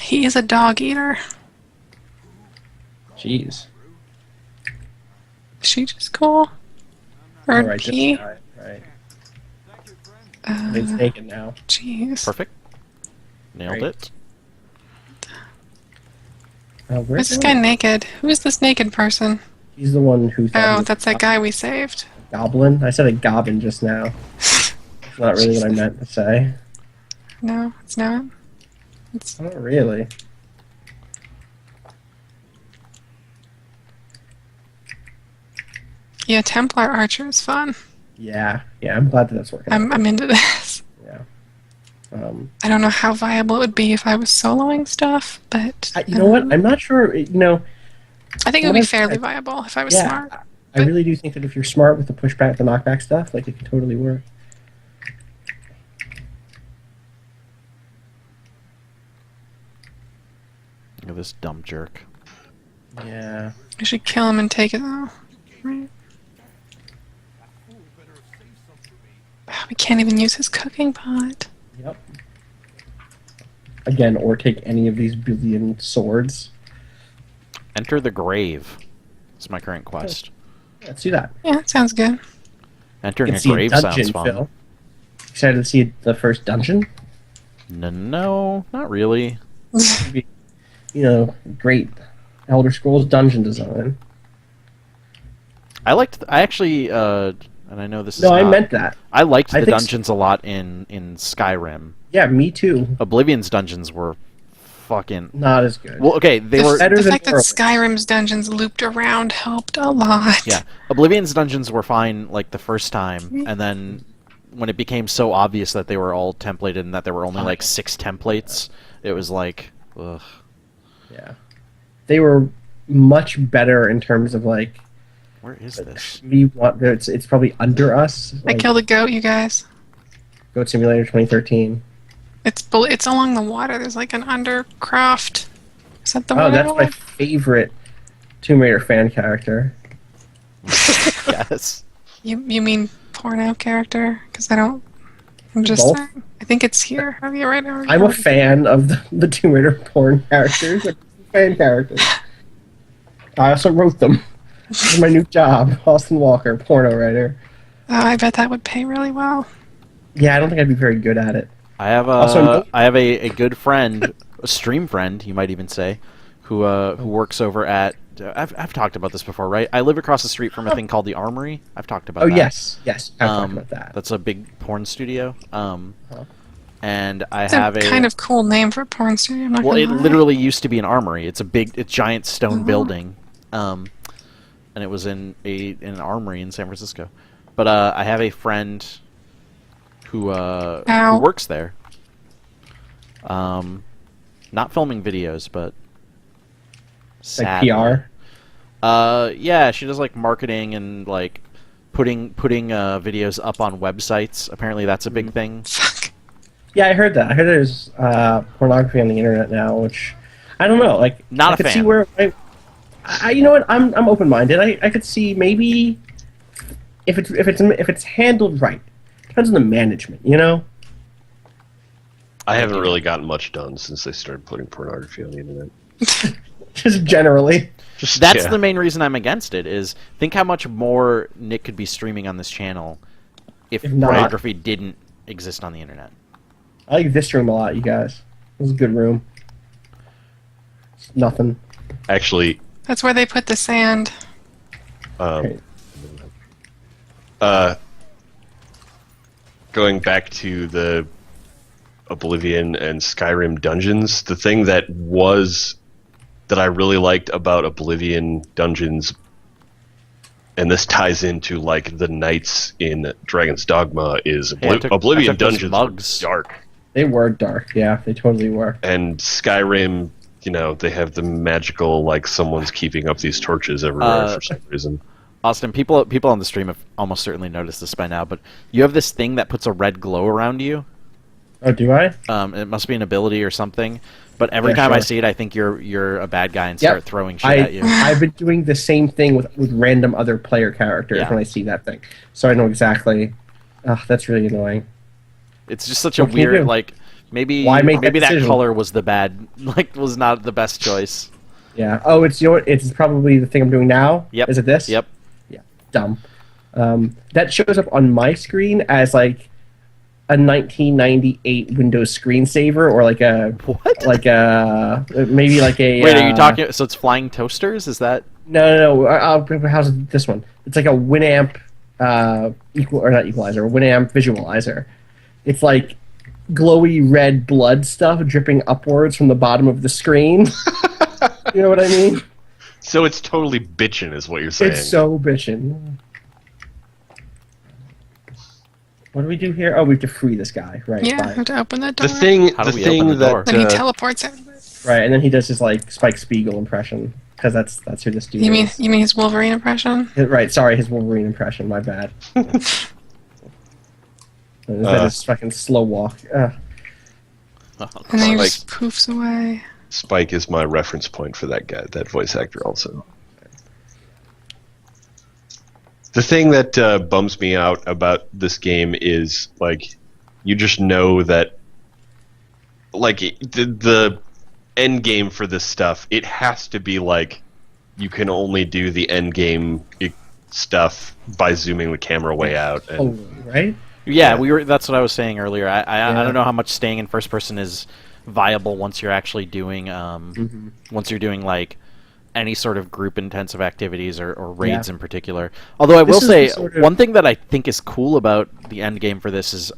He is a dog eater. Jeez. Is she just cool? Or Alright, this he? guy. Right. He's naked now. Jeez. Perfect. Nailed Great. it. Where's this guy naked? Who is this naked person? He's the one who thought he Oh, was that's that guy we saved. a goblin. I said a goblin just now. It's not really what I meant to say. No, it's not. It's Not really. yeah. Templar Archer is fun. Yeah, I'm glad that that's working. out. I'm into this. Yeah. I don't know how viable it would be if I was soloing stuff, but You know what? I'm not sure. I think it would be What if- fairly viable if I was Yeah, smart. I really do think that if you're smart with the pushback, the knockback stuff, like it can totally work. Look at this dumb jerk. Yeah. I should kill him and take it though. Right. We can't even use his cooking pot. Yep. Again, or take any of these billion swords. Enter the grave. It's my current quest. Let's do that. Yeah, that sounds good. Entering a Let's see grave dungeon, sounds fun. Phil. Excited to see the first dungeon? No, not really. Great Elder Scrolls dungeon design. I actually, and I know this is No, I not- meant that. I liked I the think dungeons a lot in Skyrim. Yeah, me too. Oblivion's dungeons were fucking... Not as good. Well, okay, they were... better The than fact that Morrowind. Skyrim's dungeons looped around helped a lot. Yeah, Oblivion's dungeons were fine, like, the first time, and then when it became so obvious that they were all templated and that there were only, like, 6 templates, it was like, ugh. Yeah. They were much better in terms of, like, Where is this? it's probably under us. I Like, killed a goat, you guys. Goat Simulator 2013. It's along the water. There's like an undercroft. Is that the Oh, one? that's my favorite Tomb Raider fan character. Yes. You mean porno character? Because I don't. I'm just Both? saying. I think it's here. Have you right now? I'm a fan of the Tomb Raider porn characters. Like, fan characters. I also wrote them. This is my new job. Austin Walker, porno writer. Oh, I bet that would pay really well. Yeah, I don't think I'd be very good at it. I have Also, a good friend, a stream friend, you might even say, who works over at. I've talked about this before, right? I live across the street from a thing called the Armory. I've talked about Oh, that. yes. I've talked about that. That's a big porn studio. And I It's have a kind of cool name for a porn studio. I'm not well, gonna it lie. literally used to be an armory. It's a giant stone building, and it was in an armory in San Francisco. But I have a friend who works there. Not filming videos, but sadly. Like PR. Yeah, she does like marketing and like putting videos up on websites. Apparently, that's a big thing. Fuck. Yeah, I heard that. I heard there's pornography on the internet now, which I don't know. Like, Not I a could fan. see where. You know what? I'm open-minded. I could see maybe if it's handled right. Depends on the management, you know. I haven't really gotten much done since they started putting pornography on the internet. Just generally. Just, That's yeah. the main reason I'm against it. Is think how much more Nick could be streaming on this channel if If not- pornography didn't exist on the internet. I like this room a lot, you guys. This is a good room. It's nothing. Actually, That's where they put the sand. Okay. Going back to the Oblivion and Skyrim dungeons, the thing that I really liked about Oblivion dungeons, and this ties into like the knights in Dragon's Dogma, is Hey, I took Oblivion those dungeons mugs. were dark, They were dark, yeah, they totally were. and Skyrim, they have the magical, like someone's keeping up these torches everywhere for some reason. Austin, people on the stream have almost certainly noticed this by now, but you have this thing that puts a red glow around you. Oh, do I? It must be an ability or something. But every Yeah, time I sure. see it, I think you're a bad guy and Yep. start throwing shit at you. I've been doing the same thing with random other player characters Yeah. when I see that thing. So I know exactly. Ugh, that's really annoying. It's just such a What can you weird, do? like, maybe Why make that maybe that decision? color was was not the best choice. Yeah. Oh, it's probably the thing I'm doing now. Yep. Is it this? Yep. Yeah. Dumb. That shows up on my screen as like a 1998 Windows screensaver, or like a What? maybe like a. Wait, are you talking? So it's flying toasters? Is that? No. How's this one? It's like a Winamp not equalizer, a Winamp visualizer. It's like glowy red blood stuff dripping upwards from the bottom of the screen. You know what I mean? So it's totally bitchin', is what you're saying. It's so bitchin'. What do we do here? Oh, we have to free this guy, right? Yeah, Fine. have to open the door. The thing, How do the we thing open the door? that Then he teleports everybody. Right, and then he does his like Spike Spiegel impression, because that's who this dude You mean is. his Wolverine impression? Right, sorry, his Wolverine impression. My bad. Is that his fucking slow walk? And then he Like- just poofs away. Spike is my reference point for that guy, that voice actor also. The thing that bums me out about this game is, like, you just know that, like, the end game for this stuff, it has to be, like, you can only do the end game stuff by zooming the camera way out. And, Totally, right? Yeah, that's what I was saying earlier. I Yeah. don't know how much staying in first person is viable once you're actually doing once you're doing like any sort of group intensive activities or raids Yeah. in particular. Although I will This is say the sort of- one thing that I think is cool about the end game for this is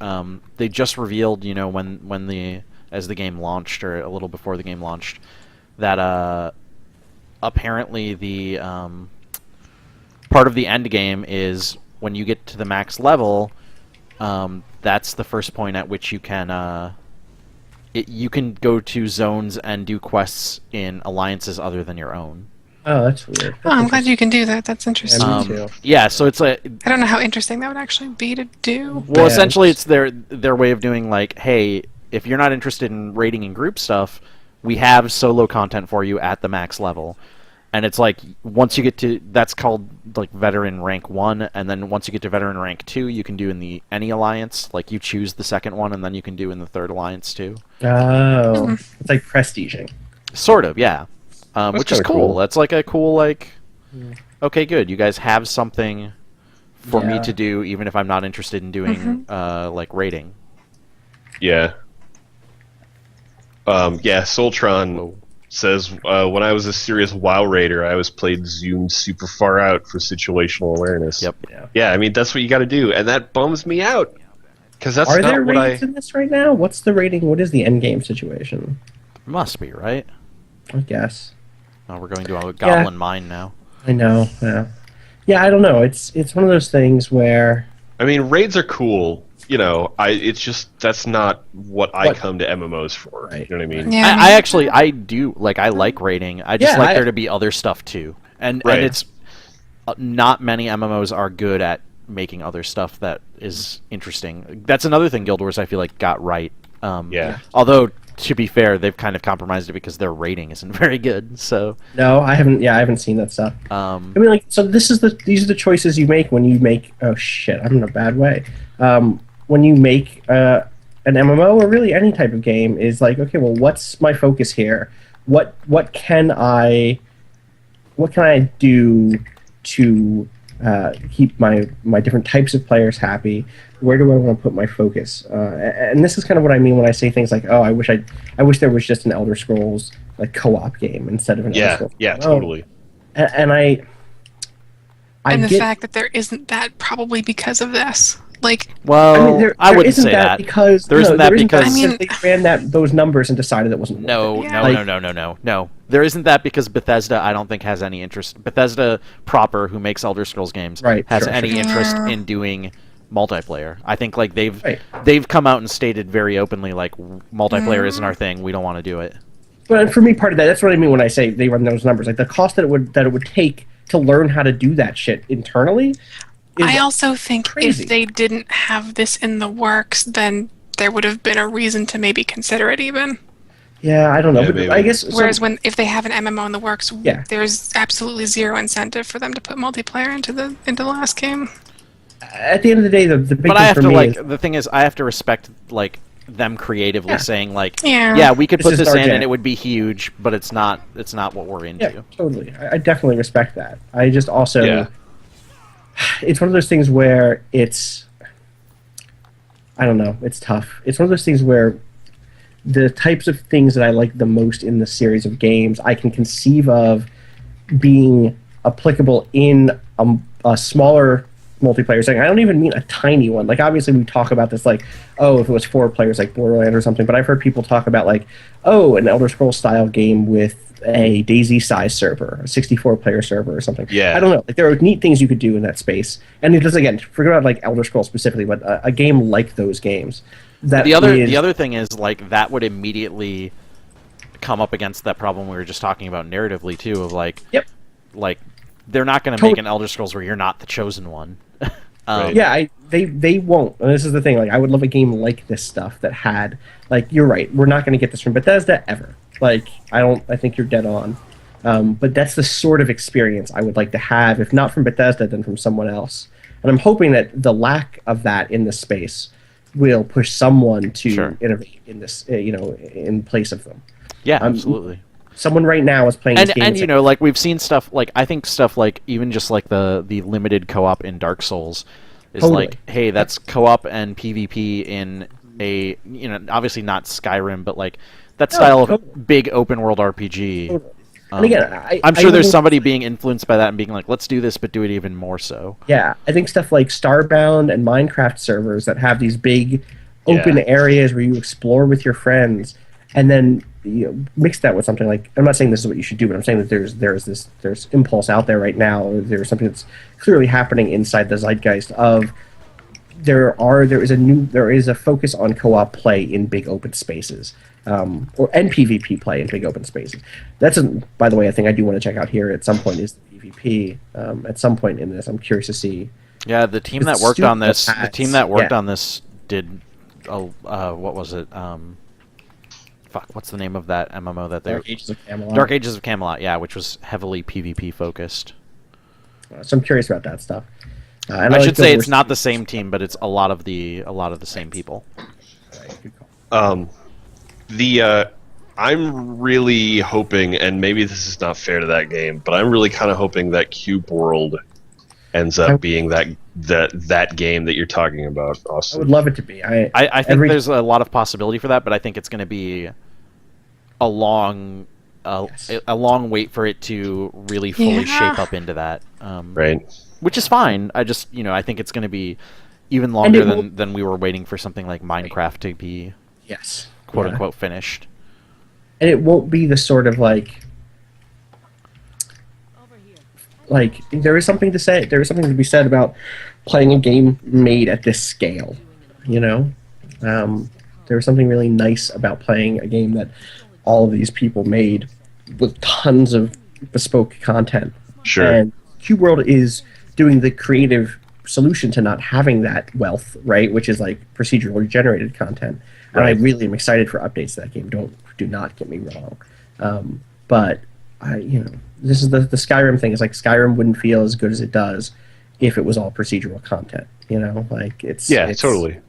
they just revealed, you know, when as the game launched or a little before the game launched, that apparently the part of the end game is when you get to the max level. That's the first point at which you can you can go to zones and do quests in alliances other than your own. Oh, that's weird. Oh, I'm glad you can do that. That's interesting. Yeah, me too. Yeah, so it's like, I don't know how interesting that would actually be to do. well, Yeah, essentially it's their way of doing like, hey, if you're not interested in raiding and group stuff, we have solo content for you at the max level. And it's like, once you get to, that's called like veteran rank 1, and then once you get to veteran rank 2, you can do in any alliance. Like, you choose the second one, and then you can do in the third alliance too. Oh, it's like prestiging. Sort of, yeah. Which is kinda cool. cool. That's like a cool, like, okay, good. You guys have something for me Yeah. to do, even if I'm not interested in doing, like, raiding. yeah. Soltron Whoa. says, when I was a serious WoW raider, I was played zoomed super far out for situational awareness. Yep. Yeah, I mean, that's what you got to do, and that bums me out. Because that's Are not there what ratings in this right now? What's the rating? What is the end game situation? Must be, right? I guess. Oh, we're going to a goblin mine now. I know. Yeah, I don't know. It's one of those things where I mean, raids are cool. You know, it's just that's not what I What- come to MMOs for. Right. You know what I mean? Yeah, I actually, I do, like, I like raiding. I just Yeah, like I- there to be other stuff too. And Right. it's, not many MMOs are good at making other stuff that is interesting. That's another thing Guild Wars, I feel like, got right. Yeah. Although, to be fair, they've kind of compromised it because their rating isn't very good. So, no, I haven't. Yeah, I haven't seen that stuff. I mean, like, so these are the choices you make when you make. Oh shit, I'm in a bad way. When you make an MMO or really any type of game, is like, okay, well, what's my focus here? What can I do to keep my different types of players happy? Where do I want to put my focus? And this is kind of what I mean when I say things like, oh, I wish there was just an Elder Scrolls like co-op game instead of an Elder Yeah. Scrolls. Yeah. Oh, Totally. and I and the get, fact that there isn't that probably because of this. Like, well, I mean, there wouldn't isn't say that. because There isn't that because- I mean- they ran those numbers and decided it wasn't. No, worth it. Yeah. no, Like- no. There isn't that because Bethesda, I don't think, has any interest. Bethesda proper, who makes Elder Scrolls games, Right, has sure, any sure. interest Yeah. in doing multiplayer. I think like Right. they've come out and stated very openly like multiplayer isn't our thing. We don't want to do it. But for me, part of that's what I mean when I say they run those numbers. Like the cost that it would take to learn how to do that shit internally. I also think crazy. if they didn't have this in the works, then there would have been a reason to maybe consider it even. Yeah, I don't know. Yeah, but maybe. I guess Whereas if they have an MMO in the works, Yeah. there's absolutely zero incentive for them to put multiplayer into the last game. at the end of the day, the big But thing I have for to me like is the thing is I have to respect like them creatively Yeah. saying like Yeah. we could This put is this our in jam. and it would be huge, but it's not what we're into. yeah, totally. I definitely respect that. I just also Yeah. it's one of those things where it's I don't know. It's tough. It's one of those things where the types of things that I like the most in the series of games, I can conceive of being applicable in a smaller multiplayer setting. I don't even mean a tiny one. Like, obviously, we talk about this like, oh, if it was 4 players, like Borderlands or something. But I've heard people talk about like, oh, an Elder Scrolls style game with a DayZ size server, a 64-player server or something. Yeah. I don't know. Like, there are neat things you could do in that space. And it does, again, forget about like Elder Scrolls specifically, but a game like those games. That The other thing is, like, that would immediately come up against that problem we were just talking about narratively too, of like, Yep. like they're not going to make an Elder Scrolls where you're not the chosen one. Right. Yeah, they won't. And this is the thing. Like, I would love a game like this stuff that had, like, you're right. We're not going to get this from Bethesda ever. Like, I think you're dead on. But that's the sort of experience I would like to have, if not from Bethesda, then from someone else. And I'm hoping that the lack of that in this space will push someone to innovate in this, in place of them. Yeah, absolutely. Someone right now is playing this game. And you know, like, we've seen stuff like, I think stuff like even just like the limited co-op in Dark Souls is like, hey, that's co-op and PvP in a, obviously not Skyrim, but like that style of big open world RPG. And again, I'm sure there's somebody being influenced by that and being like, let's do this, but do it even more so. Yeah, I think stuff like Starbound and Minecraft servers that have these big open areas where you explore with your friends, and then mix that with something like, I'm not saying this is what you should do, but I'm saying that there's impulse out there right now. There's something that's clearly happening inside the zeitgeist of there is a focus on co-op play in big open spaces, and PvP play in big open spaces. That's by the way, a thing I do want to check out here at some point is the PvP. At some point in this, I'm curious to see. Yeah, the team that worked on this, did what was it? What's the name of that MMO that they... Dark Ages of Camelot. Dark Ages of Camelot, yeah, which was heavily PvP focused. So I'm curious about that stuff. And I should say it's not the same team, but it's a lot of the same people. Right, good call. I'm really hoping, and maybe this is not fair to that game, but I'm really kind of hoping that Cube World ends up being that game that you're talking about, Austin. I would love it to be. I think there's a lot of possibility for that, but I think it's going to be a long wait for it to really fully shape up into that. Right. Which is fine. I just, I think it's going to be even longer than we were waiting for something like Minecraft to be, quote unquote, finished. And it won't be the sort of like there is something to say. There is something to be said about playing a game made at this scale. There is something really nice about playing a game that all of these people made with tons of bespoke content. Sure. And Cube World is doing the creative solution to not having that wealth, right? Which is like procedurally generated content. And I really am excited for updates to that game. Do not get me wrong. But this is the Skyrim thing. It's like Skyrim wouldn't feel as good as it does if it was all procedural content. It's totally.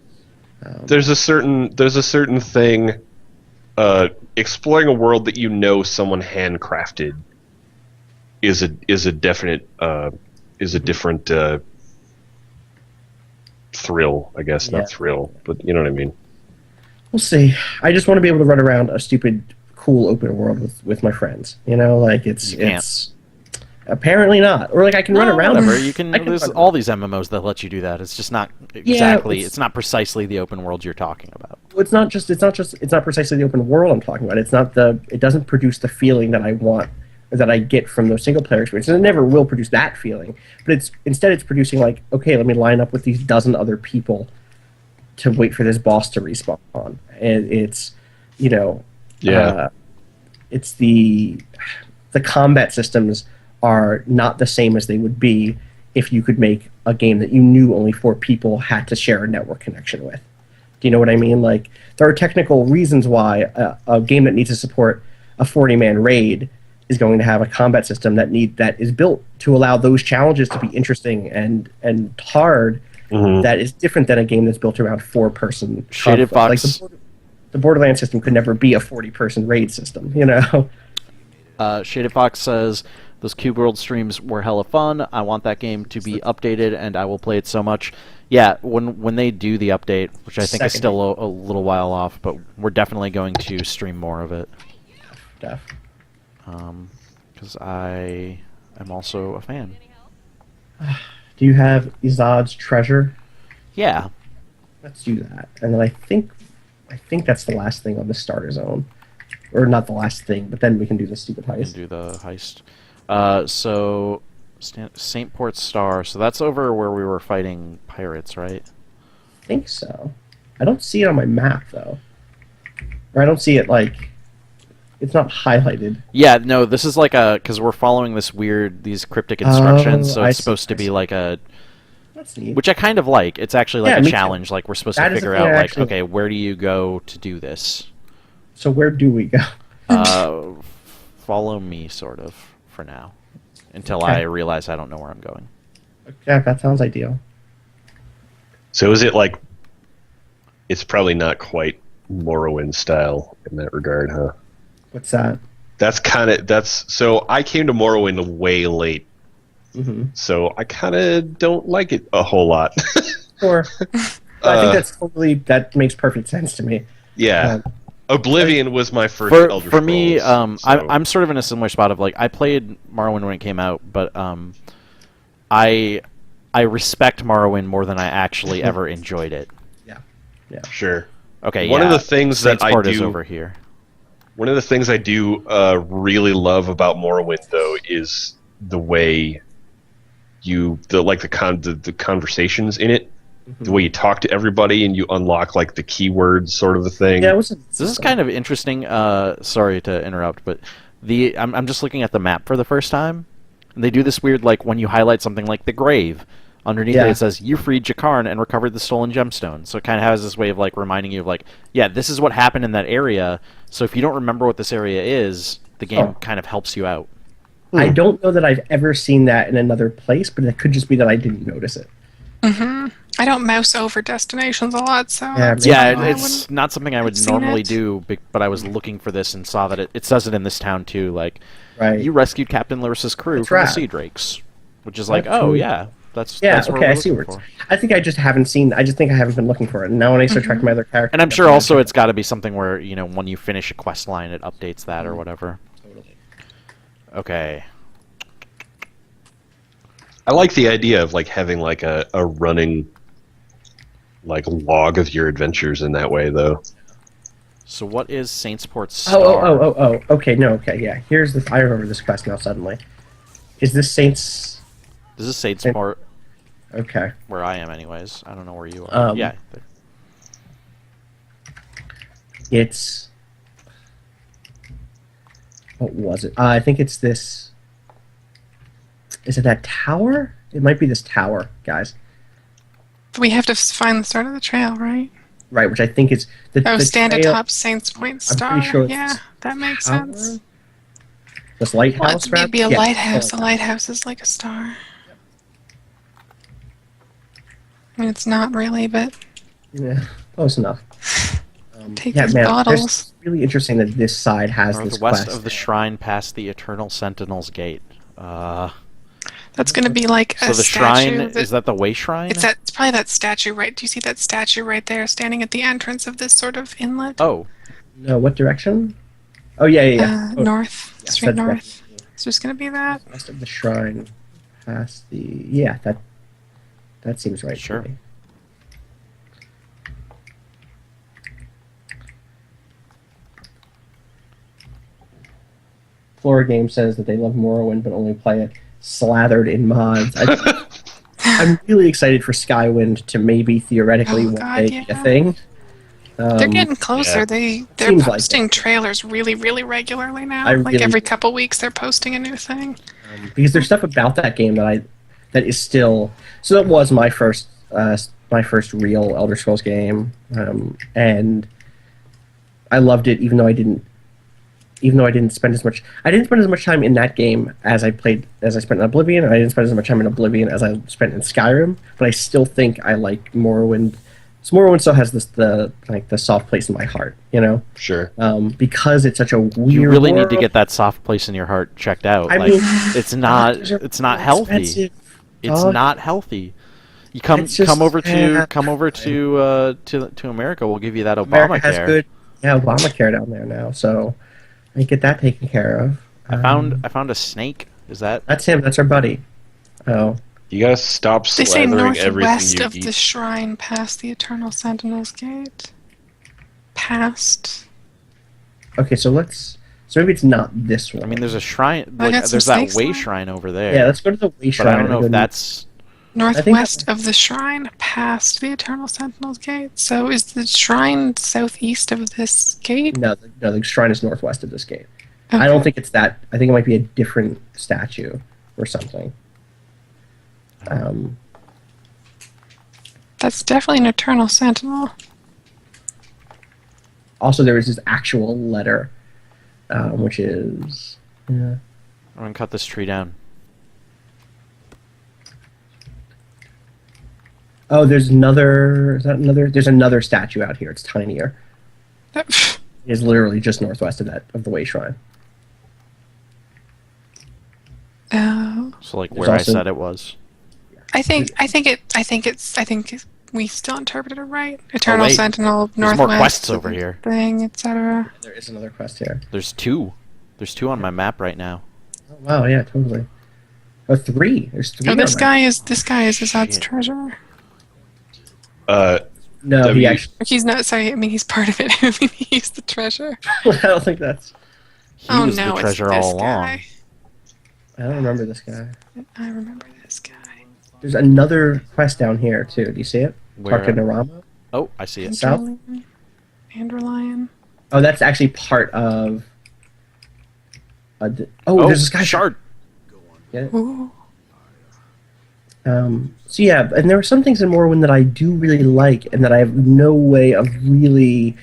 There's a certain thing. Exploring a world that someone handcrafted is a different thrill, I guess. Not thrill, but you know what I mean. We'll see. I just want to be able to run around a stupid, cool open world with my friends. It's apparently not, or like I can run around. Whatever. You can. There's all these MMOs that let you do that. It's just not exactly. It's not precisely the open world you're talking about. It's not precisely the open world I'm talking about. It doesn't produce the feeling that I want, or that I get from those single player experiences. It never will produce that feeling. But instead it's producing like, okay, let me line up with these dozen other people to wait for this boss to respawn. And it's it's the combat systems are not the same as they would be if you could make a game that you knew only 4 people had to share a network connection with. Do you know what I mean? Like, there are technical reasons why a game that needs to support a 40-man raid is going to have a combat system that is built to allow those challenges to be interesting and hard. Mm-hmm. That is different than a game that's built around 4-person Shaded Fox. Like the Borderlands system could never be a 40-person raid system. Shaded Fox says, Those Cube World streams were hella fun. I want that game to be updated, and I will play it so much. Yeah, when they do the update, which I think is still a little while off, but we're definitely going to stream more of it. Def. Because I am also a fan. Do you have Izad's Treasure? Yeah. Let's do that. And then I think that's the last thing on the starter zone. Or not the last thing, but then we can do the stupid We can heist. do the heist. So, St. Port Star. So that's over where we were fighting pirates, right? I think so. I don't see it on my map, though. Or I don't see it, like... It's not highlighted. Yeah, no, this is like a... Because we're following these cryptic instructions, so I it's see, supposed to be like a... That's neat. Which I kind of like. It's actually like Yeah, a me too. challenge. Like, we're supposed That to is the figure thing out, I like, actually- okay, where do you go to do this? So where do we go? Follow me, sort of, for now. Until Okay. I realize I don't know where I'm going. Yeah, that sounds ideal. So is it like? It's probably not quite Morrowind style in that regard, huh? What's that? So I came to Morrowind way late, Mm-hmm. so I kind of don't like it a whole lot. Sure. I think that makes perfect sense to me. Yeah, Oblivion was my first For, Elder for me, Scrolls, so- I'm sort of in a similar spot of, like, I played Morrowind when it came out, but I respect Morrowind more than I actually ever enjoyed it. sure. Okay, One yeah, of the things that Saints I Port is do- over here. One of the things I do really love about Morrowind, though, is the way the conversations in it, the way you talk to everybody, and you unlock like the keywords, sort of a thing. Yeah, it was. So this is kind of interesting. Sorry to interrupt, but I'm just looking at the map for the first time, and they do this weird, like, when you highlight something like the grave, underneath Yeah. it says you freed Jakarn and recovered the stolen gemstone. So it kind of has this way of, like, reminding you of, like, yeah, this is what happened in that area. So if you don't remember what this area is, the game kind of helps you out. I don't know that I've ever seen that in another place, but it could just be that I didn't notice it. I don't mouse over destinations a lot, so Yeah, that's maybe. Yeah, why I it's wouldn't- not something I would seen normally it. do, but I was looking for this and saw that it says it in this town too. Like, Right. you rescued Captain Larissa's crew That's from the right. Sea Drakes, which is like, That's oh cool. yeah, that's Yeah, that's what okay, we're I see where looking it's. for. I think I just haven't seen. I just think I haven't been looking for it. And now when I start tracking my other characters, And I'm sure also it's got to be something where, you know, when you finish a quest line, it updates that or whatever. Totally. Okay. I like the idea of like having like a running like log of your adventures in that way, though. So what is Saintsport Star? Oh. Okay, no, okay, yeah. Here's the. I remember this quest now. Suddenly, is this Saints? This is Saintsport, Okay. where I am, anyways. I don't know where you are. Yeah. there. It's. What was it? I think it's this. Is it that tower? It might be this tower, guys. We have to find the start of the trail, right? Right, which I think is the. Oh, the stand trail- atop Saints Point I'm Star. pretty sure it's Yeah, that makes tower? sense. This Well, lighthouse. it's maybe a Yeah, lighthouse. A something like lighthouse is like a star. I mean, it's not really, but that. Yeah, close enough. Take yeah, these man, bottles. It's really interesting that this side has this Northwest quest. of the shrine past the Eternal Sentinel's Gate. That's going to be like So a the statue. shrine, is that the way shrine? It's probably that statue, right? Do you see that statue right there, standing at the entrance of this sort of inlet? Oh, No, what direction? Oh yeah. Oh, North, yeah, straight that's north. It's just going to be that. West of the shrine, past the that seems right. to Sure. me. Flora Game says that they love Morrowind but only play it slathered in mods. I'm really excited for Skywind to maybe theoretically Oh, one God, day be a yeah. thing. They're getting closer. yeah. They're Seems like posting it. trailers really, really regularly now. I Like really- every couple weeks, they're posting a new thing. Because there's stuff about that game that is still. So that was my first real Elder Scrolls game, and I loved it. Even though I didn't spend as much. I didn't spend as much time in that game as I spent in Oblivion, and I didn't spend as much time in Oblivion as I spent in Skyrim. But I still think I like Morrowind So Morrowind still has the soft place in my heart, Sure. because it's such a weird. You really need to world. get that soft place in your heart checked out. I Like, mean, it's not doctors are it's not really healthy. expensive, It's dog. not healthy. You come It's just- come over to yeah. come over to America. We'll give you that America Obamacare. has good, Obamacare down there now, so I get that taken care of. I found a snake. Is that That's him. That's our buddy. Oh, You gotta stop They say slathering everything northwest you of eat. the shrine past the Eternal Sentinel's Gate. Past. okay. So maybe it's not this one. I mean, there's a shrine. I Like, got some there's that snakes way there. shrine over there. yeah, let's go to the way but shrine. I don't know and if go- that's. Northwest of the shrine past the Eternal Sentinel's Gate. So is the shrine southeast of this gate? No, the shrine is northwest of this gate. Okay. I don't think it's that. I think it might be a different statue or something. That's definitely an Eternal Sentinel. Also, there is this actual letter, which is. Yeah. I'm gonna cut this tree down. Oh, there's another. Is that another? There's another statue out here. It's tinier. It is literally just northwest of the way shrine. Oh. So like There's where also- I said it was. I think we still interpreted it right. Eternal wait. Sentinel, There's northwest. more quests over here. Thing, etc. There is another quest here. There's two. There's two on my map right now. Oh, wow, yeah, totally. Oh, three. There's three. Oh, this on guy is Azad's Shit. treasure. No, W- he actually. He's not. Sorry, I mean he's part of it. I mean he's the treasure. I don't think that's. He oh was no, the treasure it's this all along. guy. I don't remember this guy. I remember this guy. There's another quest down here too. Do you see it? Where? Tarkanorama. Oh, I see it. South? Andrelion. Oh, that's actually part of. There's this guy. shard. Yeah. Ooh. So yeah, and there are some things in Morrowind that I do really like, and that I have no way of really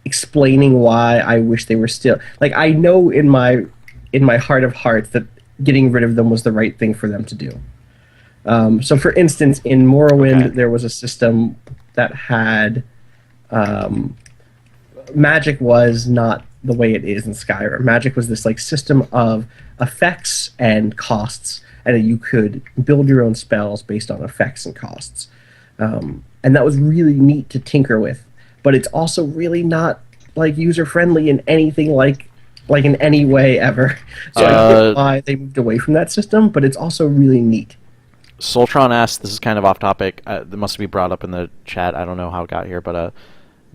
explaining why I wish they were still. Like, I know in my heart of hearts that getting rid of them was the right thing for them to do. So, for instance, in Morrowind, Okay. there was a system that had magic was not the way it is in Skyrim. Magic was this like system of effects and costs, and you could build your own spells based on effects and costs. And that was really neat to tinker with, but it's also really not like user friendly in anything like in any way ever. So I get why they moved away from that system, but it's also really neat. Soltron asked, this is kind of off topic, that must be brought up in the chat, I don't know how it got here, but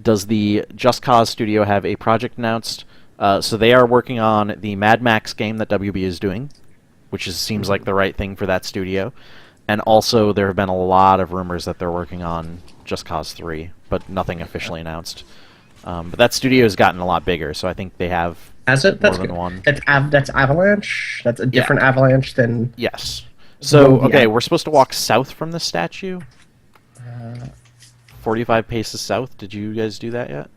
does the Just Cause studio have a project announced? So they are working on the Mad Max game that WB is doing, which seems like the right thing for that studio. And also there have been a lot of rumors that they're working on Just Cause 3, but nothing officially announced. But that studio has gotten a lot bigger, so I think they have Has it? That's more than good. one. That's Avalanche. That's a different Avalanche than. Yes. So, Well, okay, yeah. we're supposed to walk south from the statue? 45 paces south. Did you guys do that yet?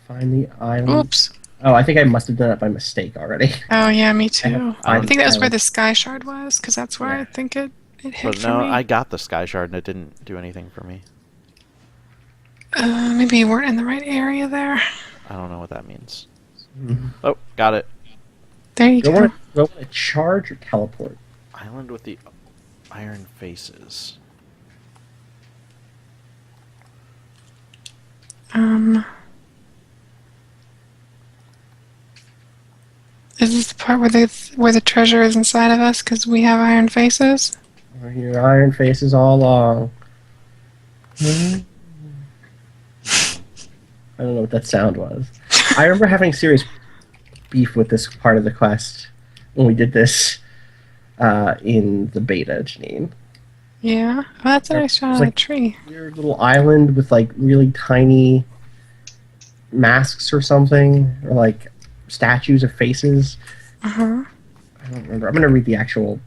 Find the island. Oops. Oh, I think I must have done it by mistake already. Oh yeah, me too. I Find think that was where island. the sky shard was, because that's where Yeah. I think it hit But for no, me. I got the sky shard and it didn't do anything for me. Maybe you weren't in the right area there. I don't know what that means. Mhm. Oh, got it. There you Do I go. want to charge or teleport? Island with the iron faces. Is this the part where the treasure is inside of us because we have iron faces? Or your iron faces all along. I don't know what that sound was. I remember having serious beef with this part of the quest when we did this in the beta, Janine. Yeah. Well, that's a nice shot It's on a like- tree. Weird little island with like really tiny masks or something, or like statues of faces. Uh huh. I don't remember. I'm gonna read the actual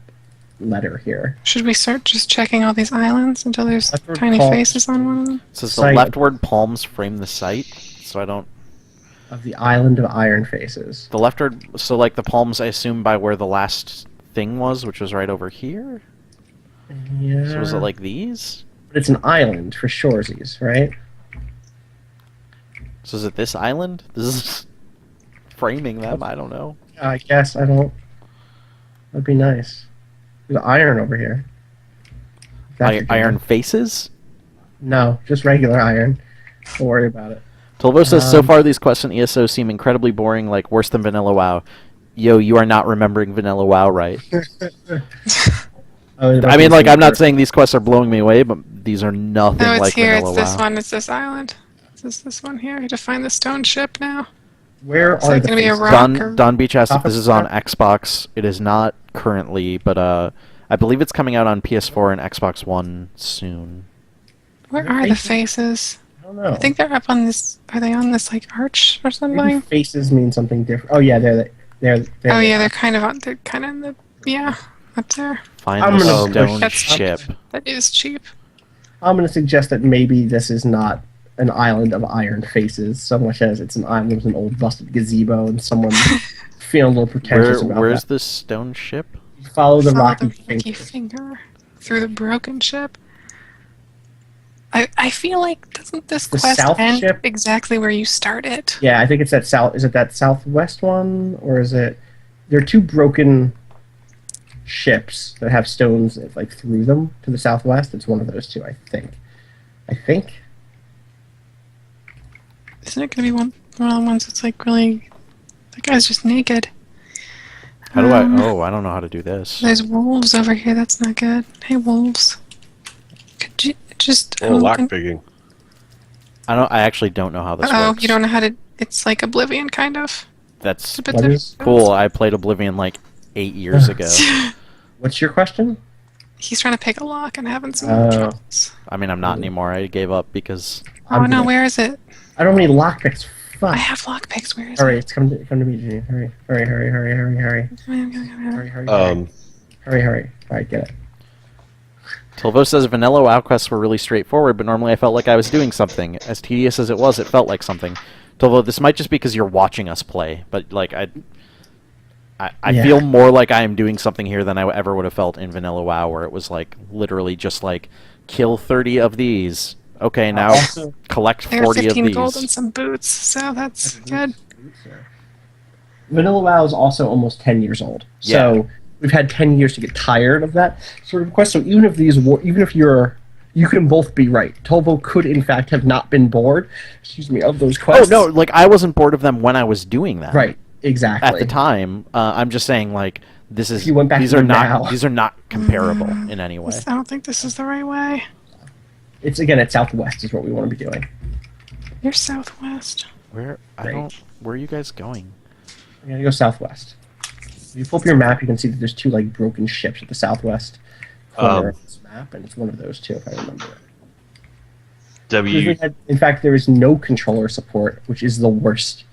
letter here. Should we start just checking all these islands until there's Leopard tiny palms. faces on one of them? It says the Site. leftward palms frame the site, so I don't... Of the island of iron faces. The leftward... So, like, the palms, I assume, by where the last thing was, which was right over here? Yeah. So was it like these? But it's an island for shoresies, right? So is it this island? This is framing them. I don't know. I guess I don't. That'd be nice. There's iron over here. That's what you Iron know. faces. No, just regular iron. Don't worry about it. Tolvo says, so Um, far these quests in ESO seem incredibly boring, like worse than Vanilla WoW. Yo, you are not remembering Vanilla WoW right. I mean, like, I'm not saying these quests are blowing me away, but these are nothing No, it's like here. Vanilla It's this WoW. one. It's this island. This one here. You have to find the stone ship now. Where It's are like the gonna be a faces? rock. or- Don Beach asked if Top this of is on the Xbox. It is not currently, but I believe it's coming out on PS4 and Xbox One soon. Where the are the faces? faces? I don't know. I think they're up on this. Are they on this like arch or Maybe something? faces mean something different. Oh yeah, they're. Oh yeah, they're kind of on. They're kind of in the up there. Find I'm the gonna stone That's ship. That is cheap. I'm going to suggest that maybe this is not an island of iron faces, so much as it's an island with an old busted gazebo and someone feeling a little pretentious about Where's that. this stone ship? Follow the Follow rocky the rocky finger. finger through the broken ship. I feel like doesn't this The quest south end ship? exactly where you started? Yeah, I think it's that south. Is it that southwest one, or is it? There are two broken ships that have stones like through them to the southwest. It's one of those two, I think. Isn't it gonna be one of the ones that's like really? That guy's just naked. How do I? Oh, I don't know how to do this. There's wolves over here. That's not good. Hey, wolves. Could you just? Or lockpicking. I actually don't know how this Oh, works. you don't know how to. It's like Oblivion, kind of. That's It's a bit What different. is- cool. I played Oblivion like 8 years ago. What's your question? He's trying to pick a lock and having some Oh. troubles. I mean, I'm not anymore. I gave up because Oh I'm no, gonna- where is it? I don't need lockpicks. Fuck. I have lockpicks. Where is Hurry, it? it's come to me, Janine. Hurry. Hurry. Alright, get it. Tilvo says Vanilla WoW quests were really straightforward, but normally I felt like I was doing something. As tedious as it was, it felt like something. Tilvo, this might just be because you're watching us play, but like I Yeah. feel more like I am doing something here than I ever would have felt in Vanilla WoW, where it was like literally just like kill 30 of these. Okay, now Also- collect I got 40 of 15 gold and these. some boots, so that's good. Vanilla WoW is also almost 10 years old. So we've had 10 years to get tired of that sort of quest. So even if you can both be right. Tolvo could in fact have not been bored, of those Oh quests. no, like I wasn't bored of them when I was doing that. Right, exactly. At the time, I'm just saying like this is you went back these to are now. not these are not comparable in any way. I don't think this is the right way. It's again at southwest is what we want to be doing. You're southwest. Where Right. where are you guys going? We're gonna go southwest. If you pull up your map, you can see that there's two like broken ships at the southwest corner of this map, and it's one of those two if I remember it. W. In fact, there is no controller support, which is the worst.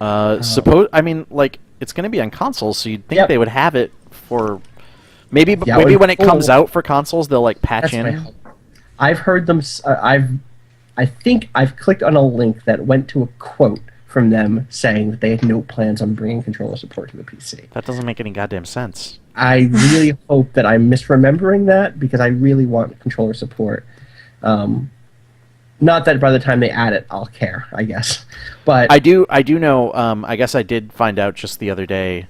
Suppose I mean like it's going to be on consoles, so you'd think Yep. they would have it for maybe Yeah, maybe or- when it comes or- out for consoles they'll like patch That's my in. hope. I've heard them. I think I've clicked on a link that went to a quote from them saying that they had no plans on bringing controller support to the PC. That doesn't make any goddamn sense. I really hope that I'm misremembering that because I really want controller support. Not that by the time they add it, I'll care, I guess. But I do know. I guess I did find out just the other day,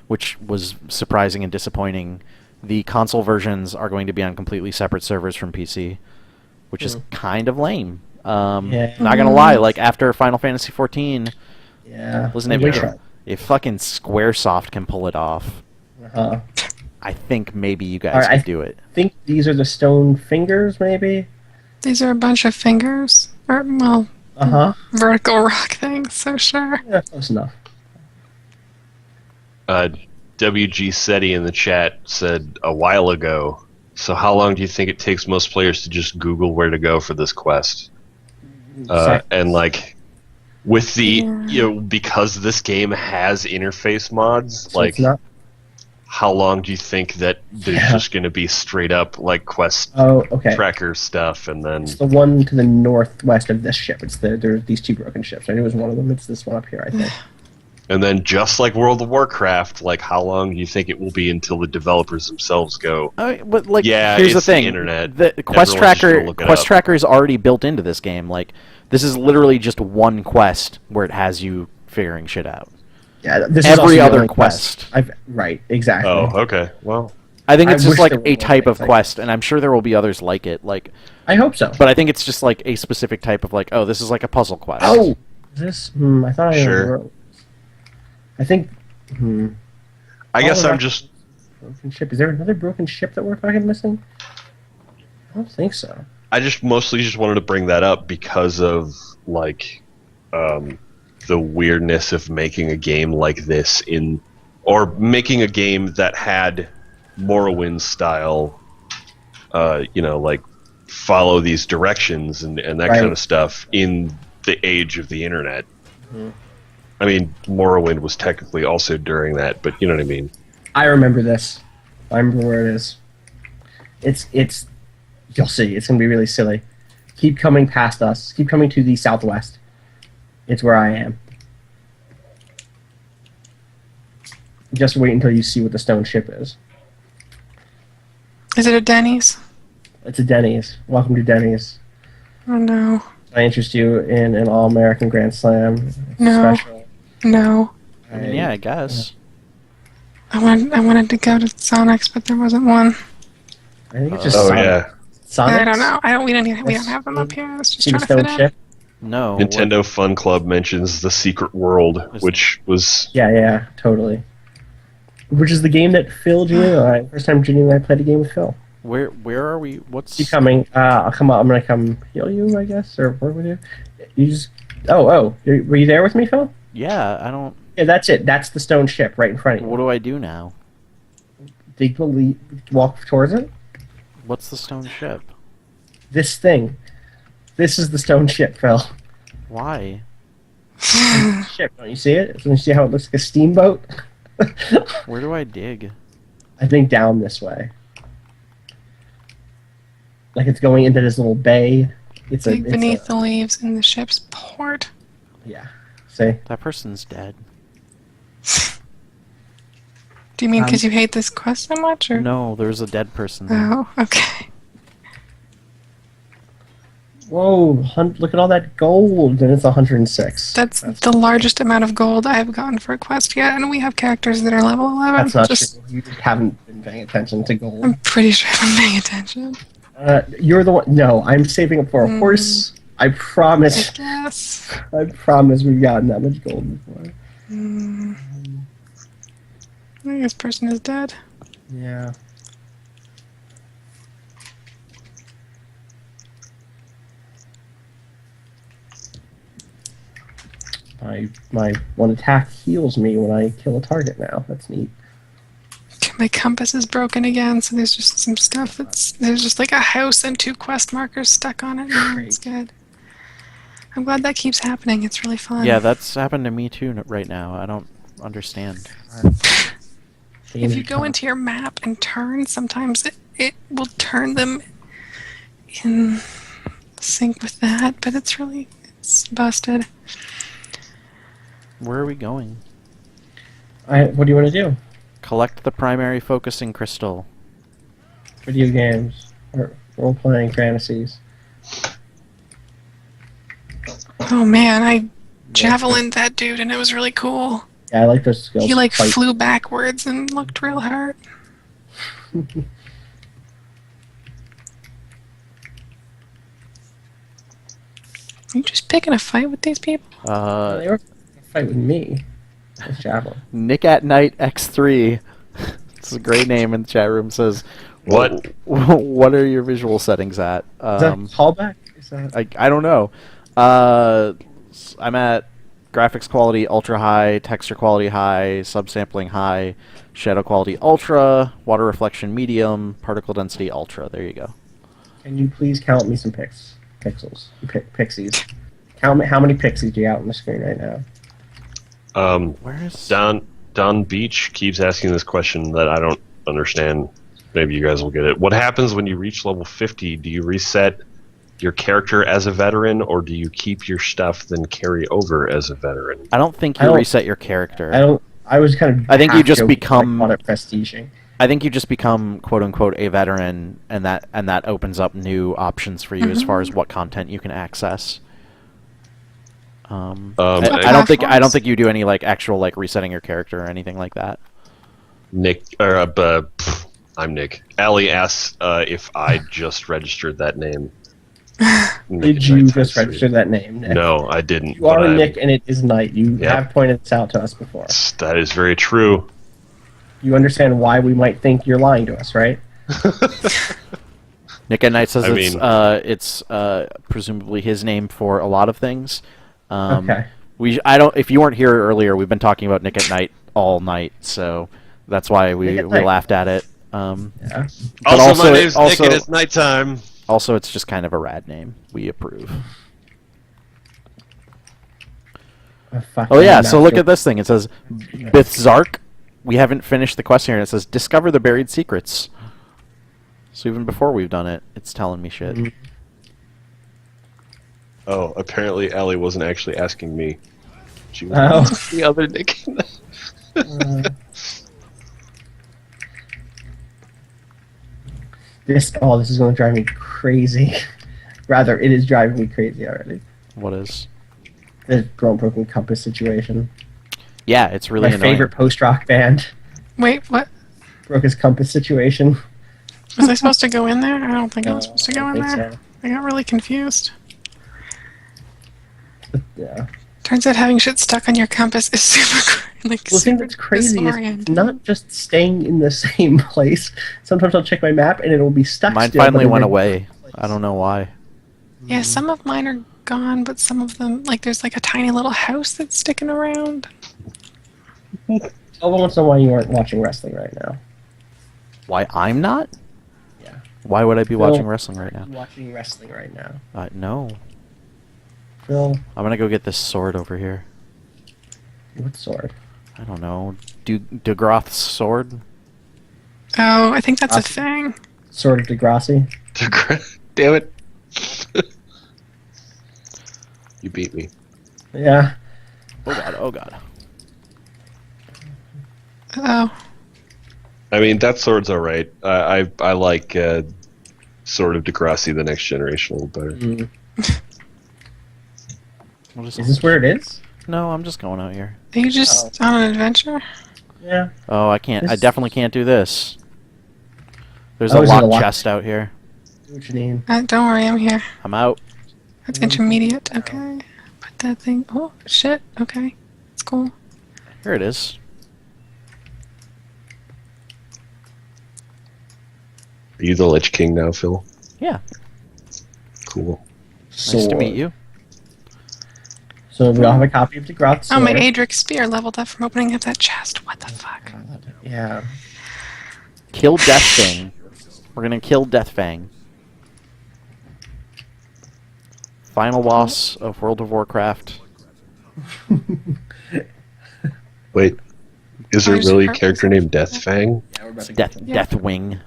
which was surprising and disappointing. The console versions are going to be on completely separate servers from PC, which is kind of lame. Yeah. Not gonna lie, like after Final Fantasy 14, yeah, listen, we if, tried. if fucking SquareSoft can pull it off, Uh, I think maybe you guys Alright, could I do it. think these are the stone fingers, maybe. These are a bunch of fingers. Or, well, vertical rock things, so sure. Yeah, close enough. WG SETI in the chat said a while ago. So how long do you think it takes most players to just Google where to go for this quest? And like, with the because this game has interface mods, So like it's not. how long do you think that there's Yeah. just going to be straight up like quest Oh, okay. tracker stuff, and then It's the one to the northwest of this ship. It's there's these two broken ships. I knew it was one of them. It's this one up here, I think. And then, just like World of Warcraft, like how long do you think it will be until the developers themselves go? But like, Yeah, here's the it's the thing: internet. the quest Everyone's just gonna tracker, look it quest up. tracker is already built into this game. Like, this is literally just one quest where it has you figuring shit out. Yeah, this Every is also the other only quest. Right, exactly. Oh, okay. Well, I think I it's just wish like there were a more type of things like quest, and I'm sure there will be others like it. Like, I hope so. but I think it's just like a specific type of like, oh, this is like a puzzle quest. Oh, this. I thought I Sure. wrote. I think. I guess Oh, I'm that's- just. Broken ship. Is there another broken ship that we're fucking missing? I don't think so. I just mostly just wanted to bring that up because of like the weirdness of making a game like this or making a game that had Morrowind style, like follow these directions and that Right. kind of stuff in the age of the internet. I mean, Morrowind was technically also during that, but you know what I mean. I remember this. I remember where it is. It's. You'll see. It's gonna be really silly. Keep coming past us. Keep coming to the southwest. It's where I am. Just wait until you see what the stone ship is. Is it a Denny's? It's a Denny's. Welcome to Denny's. Oh no. I interest you in an All-American Grand Slam No. special. No. I mean, yeah, I guess. I wanted to go to Sonic's, but there wasn't one. I think it's just Oh Sonic. yeah, Sonic. I don't know. We don't have them up here. I was just See the trying to stone fit in. ship? No. Nintendo Fun Club mentions the Secret World, which was Yeah, totally. Which is the game that Phil, Janine, and I, first time Janine and I played a game with Phil. Where are we? What's Keep coming. I'll come up. I'm gonna come heal you, I guess, or work with you. You just. Oh, were you there with me, Phil? Yeah, I don't. Yeah, that's it. That's the stone ship right in front of you. What do I do now? Dig the walk towards it. What's the stone ship? This thing. This is the stone ship, Phil. Why? Ship. Don't you see it? Don't you see how it looks like a steamboat? Where do I dig? I think down this way. Like it's going into this little bay. It's Dig beneath the leaves in the ship's port. Yeah. See? That person's dead. Do you mean because you hate this quest so much, or? No, there's a dead person there. Oh, okay. Whoa, look at all that gold, and it's 106. That's the largest amount of gold I've gotten for a quest yet, and we have characters that are level 11. That's not Just, true. You just haven't been paying attention to gold. I'm pretty sure I'm paying attention. You're the one. No, I'm saving up for a horse. I I promise. guess. I promise we've gotten that much gold before. I think this person is dead. Yeah. My one attack heals me when I kill a target now. That's neat. My compass is broken again, so there's just some stuff there's just like a house and 2 quest markers stuck on it. No, it's good. I'm glad that keeps happening. It's really fun. Yeah, that's happened to me too right now. I don't understand. If you go into your map and turn, sometimes it will turn them in sync with that, but it's busted. Where are we going? What do you want to do? Collect the primary focusing crystal. Video games or role-playing fantasies. Oh man, I javelined that dude and it was really cool. Yeah, I like those skills. He like Fight. flew backwards and looked real hurt. Are you just picking a fight with these people? They were fight with me. With Javelin. Nick at Night X3. It's a great name in the chat room. Says, What? What are your visual settings at? Is that a callback? Is that... I don't know. I'm at graphics quality ultra high, texture quality high, subsampling high, shadow quality ultra, water reflection medium, particle density ultra. There you go. Can you please count me some pixels? Pixies. Count me, how many pixies do you got on the screen right now? Where's Don Beach keeps asking this question that I don't understand. Maybe you guys will get it. What happens when you reach level 50? Do you reset your character as a veteran, or do you keep your stuff then carry over as a veteran? I don't think I you don't- reset your character. I don't. I was kind of. I think you half just joking become- when I called it prestiging. I think you just become quote unquote a veteran, and that opens up new options for you as far as what content you can access. I don't think Platforms. you do any like actual like resetting your character or anything like that. Nick, I'm Nick. Allie asks if I just registered that name. Did you just register that name, Nick? No, I didn't. You are but Nick, and it is Knight. You Yep. have pointed this out to us before. That is very true. You understand why we might think you're lying to us, right? Nick at Night says I it's mean- presumably his name for a lot of things. Okay. If you weren't here earlier, we've been talking about Nick at Night all night, so that's why we Nick at Night. laughed at it. Yeah. But Also, my also- name's also- Nick, and it's nighttime. Also, it's just kind of a rad name. We approve. Oh yeah, so look at this thing. It says Bithzark. We haven't finished the quest here, and it says discover the buried secrets. So even before we've done it, it's telling me shit. Mhm. Oh, apparently Allie wasn't actually asking me. She was Oh. asking the other Nick. This is going to drive me crazy. Rather, it is driving me crazy already. What is? The Grown Broken Compass situation. Yeah, it's really My annoying. favorite post-rock band. Wait, what? Broke his compass situation. Was I supposed to go in there? I don't think I was supposed to go I in think there. so. I got really confused. Yeah. Turns out having shit stuck on your compass is super Well, the thing that's crazy is not just staying in the same place. Sometimes I'll check my map and it'll be stuck. Mine still, finally but in went a away. different place. I don't know why. Yeah, some of mine are gone, but some of them, like, there's like a tiny little house that's sticking around. I want to know why you aren't watching wrestling right now. Why I'm not? Yeah. Why would I be Phil, watching wrestling right now? Watching wrestling right now. No. Phil, I'm gonna go get this sword over here. what sword? I don't know. DeGroth's sword? Oh, I think that's a Awesome. thing. Sword of Degrassi? Damn it. You beat me. Yeah. Oh god, oh god. Oh, I mean, that sword's alright. I like Sword of Degrassi, the Next Generation, a little better. Mm. What Is this where it is? No, I'm just going out here. are you just on an adventure? Yeah. Oh, I can't. I This- definitely can't do this. There's Oh, a is it a locked lock- chest out here. Janine. Don't worry, I'm here. I'm out. That's intermediate. Okay. Put that thing. Oh, shit. Okay. It's cool. Here it is. Are you the Lich King now, Phil? Yeah. Cool. Nice to meet you. So we all have a copy of Degrassi. Oh, my Adric spear leveled up from opening up that chest. What the fuck? Yeah. Kill Deathfang. We're gonna kill Deathfang. Final boss of World of Warcraft. Wait, is there Where's really a her- character named Deathfang? Yeah, we're about to Death Yeah. Deathwing.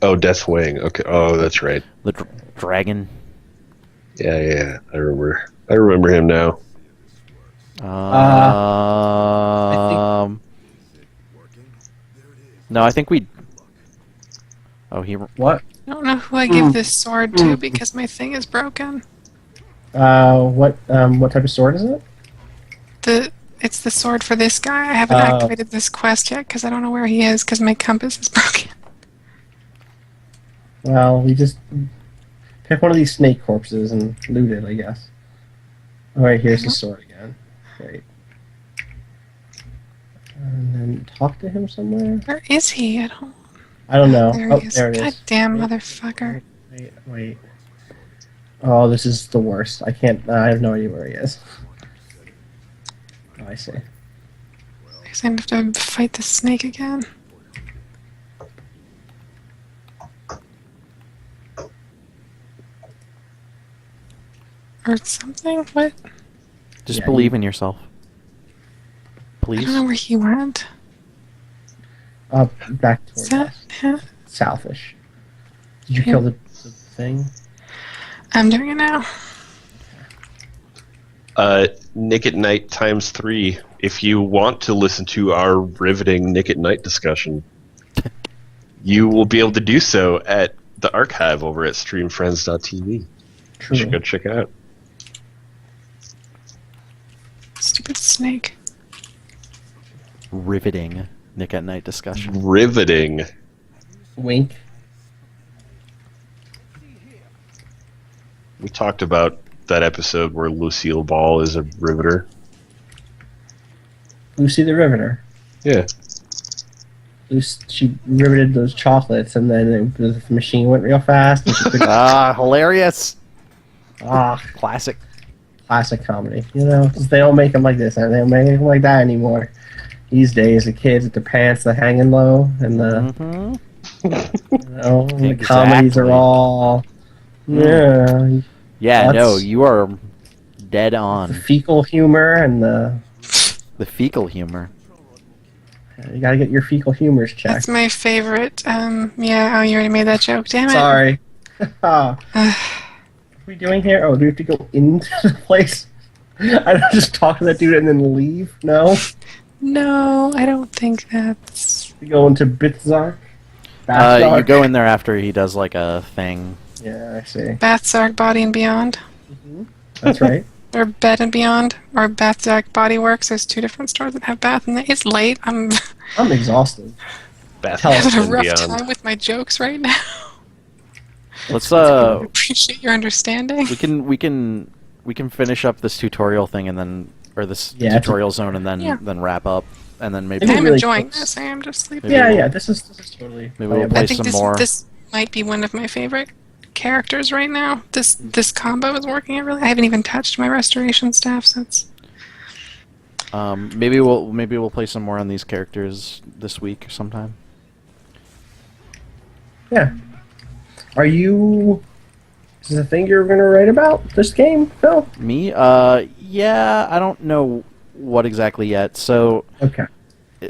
Oh, Deathwing. Okay. Oh, that's right. The dragon. Yeah. I remember him now. No, I think we. Oh, he. What? I don't know who I give this sword to because my thing is broken. What type of sword is it? It's the sword for this guy. I haven't Oh. activated this quest yet because I don't know where he is because my compass is broken. Well, we just pick one of these snake corpses and loot it, I guess. Alright, here's the sword again. Great. And then talk to him somewhere? Where is he? I don't. I don't know. There Oh, he is. there it God is. damn Wait, motherfucker. Wait. Oh, this is the worst. I can't. I have no idea where he is. Oh, I see. I guess I have to fight the snake again. Or something? What? Just Yeah, believe in yourself. I Please. don't know where he went. Back Is towards that us. him? Southish. Did you kill the thing? I'm doing it now. Nick at Night ×3. If you want to listen to our riveting Nick at Night discussion, you will be able to do so at the archive over at StreamFriends.tv. You True. should go check it out. Stupid snake. Riveting Nick at Night discussion. Riveting. Wink. We talked about that episode where Lucille Ball is a riveter. Lucy the Riveter. Yeah. She riveted those chocolates, and then the machine went real fast. And she couldn't- Hilarious. ah, Classic. classic comedy. You know, 'cause they don't make them like this, and they don't make them like that anymore. These days, the kids with their pants that hanging low, and the the comedies are Exactly. all Yeah, That's- no, you are dead the on. fecal humor and the The fecal humor. you gotta get your fecal humors That's checked. my favorite. Yeah, oh, you already made that joke. Damn it. Sorry. what are we doing here? Oh, do we have to go into the place? I don't just talk to that dude and then leave. No, No, I don't think that's... we go into Bitzark. You Batzark. go in there after he does like a thing. Yeah, I see. Bathzark Body and Beyond. That's right. Or Bed and Beyond. Or Bathzark Body Works. There's two different stores that have bath in there. It's late. I'm I'm exhausted. Bath Tell us having a and rough Beyond. time with my jokes right now. Let's I appreciate your understanding. we can finish up this tutorial thing and then this Yeah, it's- tutorial zone and then Yeah. then wrap up and then maybe Maybe I'm really enjoying close. this. I am just sleeping. Maybe Yeah, we'll- yeah. This is totally. maybe we'll playable. play I think some this more. this might be one of my favorite characters right now. This combo is working out really. I haven't even touched my restoration staff since. Maybe we'll play some more on these characters this week sometime. Yeah. Are you? Is this a thing you're going to write about this game, Phil? Me? Yeah, I don't know what exactly yet. So Okay.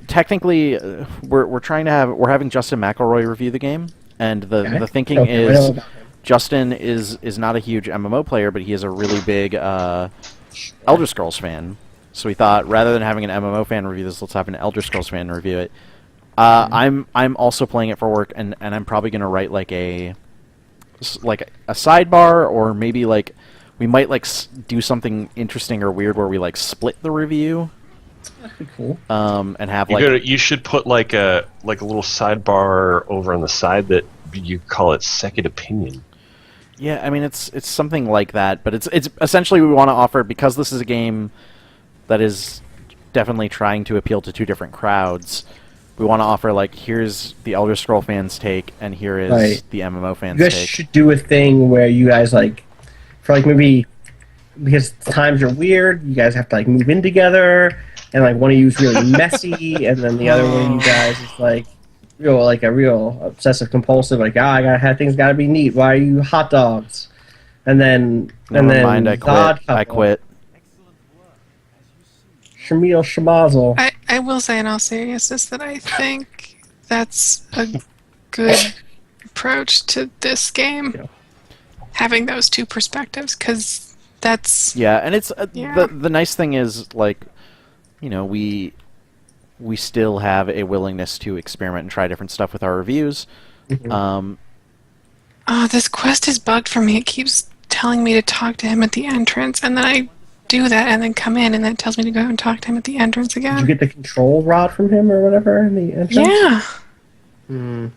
technically, we're having Justin McElroy review the game, and Okay. the thinking Okay, I know is about him. Justin is not a huge MMO player, but he is a really big Elder Scrolls fan. So we thought rather than having an MMO fan review this, let's have an Elder Scrolls fan review it. I'm also playing it for work, and I'm probably gonna write like a sidebar, or maybe like we might like do something interesting or weird where we like split the review. That'd be cool. And have like You should put like a little sidebar over on the side that you call it second opinion. yeah, I mean it's something like that, but it's essentially we want to offer, because this is a game that is definitely trying to appeal to two different crowds. We want to offer like, here's the Elder Scroll fans' take, and here is Right. the MMO fans' You guys take. should do a thing where you guys like, for like maybe because times are weird, you guys have to like move in together, and like one of you is really messy, and then the other one of you guys is like a real obsessive compulsive, like I gotta have things gotta be neat. Why are you hot dogs? And then Never mind, I the odd quit. I couple, quit. Shamil Shamazel. I will say in all seriousness that I think that's a good approach to this game. Yeah. Having those two perspectives, because that's... Yeah, and it's Yeah. the nice thing is like, you know, we still have a willingness to experiment and try different stuff with our reviews. Mhm. Oh, this quest is bugged for me. It keeps telling me to talk to him at the entrance, and then I do that and then come in, and then it tells me to go and talk to him at the entrance Did you again. get the control rod from him or whatever in the entrance? Yeah. Hmm.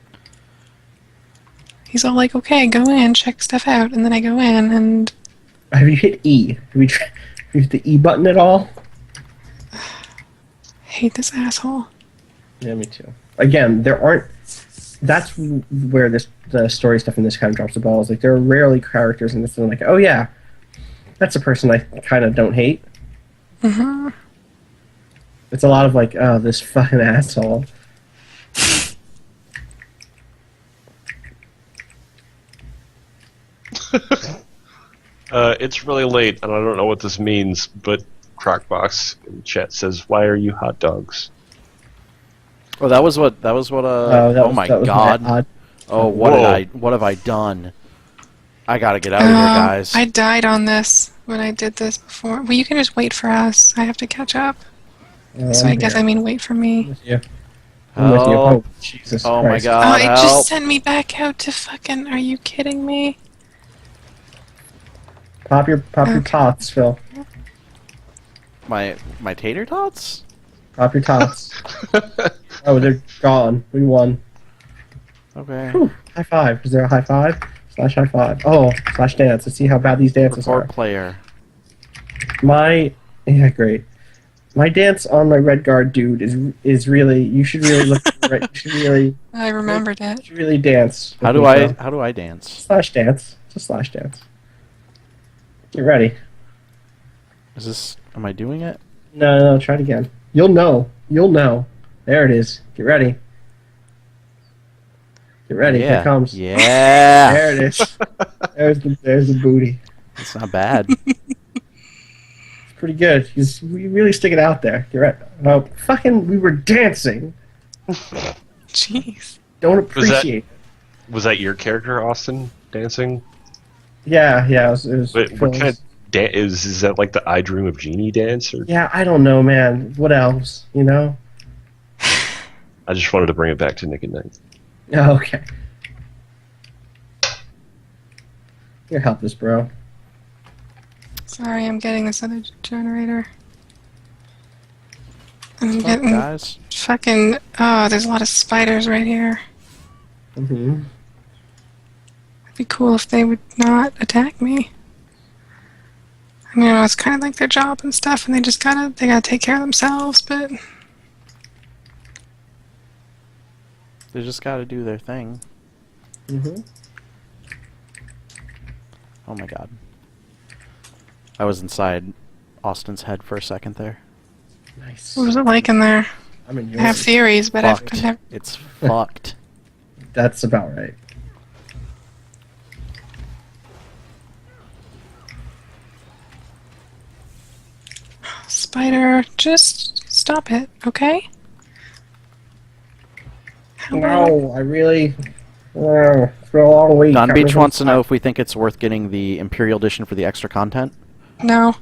He's all like, okay, go in, check stuff out, and then I go in, and Have you hit E? Have you hit the E button at all? hate this asshole. Yeah, me too. Again, there aren't. That's where the story stuff in this kind of drops the ball. Is like there are rarely characters in this that I'm like, oh yeah, that's a person I kind of don't hate. Hmm. It's a lot of like, oh, this fucking asshole. It's really late, and I don't know what this means, but Crocbox in chat says, "Why are you hot dogs?" Oh, that was what. That oh was my that was god. odd. Oh, what have I done? I gotta get out of here, guys. I died on this when I did this before. Well, you can just wait for us. I have to catch up. So I guess I mean wait for me. I'm with you. I'm with you. Oh, Help. Jesus Oh my Christ. god, It help. just sent me back out to fucking. Are you kidding me? Pop your Okay. tots, Phil. My tater tots? Pop your tots. Oh, they're gone. We won. Okay. Whew. High five. Is there a high five? Slash high five. Oh, slash dance. Let's see how bad these dances Record are. player. Yeah, great. My dance on my red guard dude is really. You should really look. You should really. I remembered You it. should really dance. How with do me, I Phil. how do I dance? Slash dance. It's a slash dance. Get ready. Is this am I doing it? No, try it again. You'll know. You'll know. There it is. Get ready. Get ready. Yeah. Here it comes. Yeah. There it is. There's the booty. It's not bad. It's pretty good. We really stick it out there. Get ready. Oh, fucking, we were dancing. Jeez. Don't appreciate it. Was that your character, Austin, dancing? Yeah, it was What Phil's. kind of is that like the I Dream of Genie dance? Or Yeah, I don't know, man. What else? You know? I just wanted to bring it back to Nick at Night. Oh, okay. You're helpless, bro. Sorry, I'm getting this other generator. I'm What's up, getting guys? fucking. Oh, there's a lot of spiders right here. Mm-hmm. It'd be cool if they would not attack me. I mean, it's kind of like their job and stuff, and they gotta take care of themselves. But They just gotta do their thing. Mm-hmm. Oh my god. I was inside Austin's head for a second there. Nice. what was it like in there? I'm in I have yours. theories, but I've Fucked. never. It's fucked. That's about right. Spider, just stop it, okay? How about- No, I really. It's been a long week. Don I'm Beach really wants to know tired. if we think it's worth getting the Imperial Edition for the extra content. No.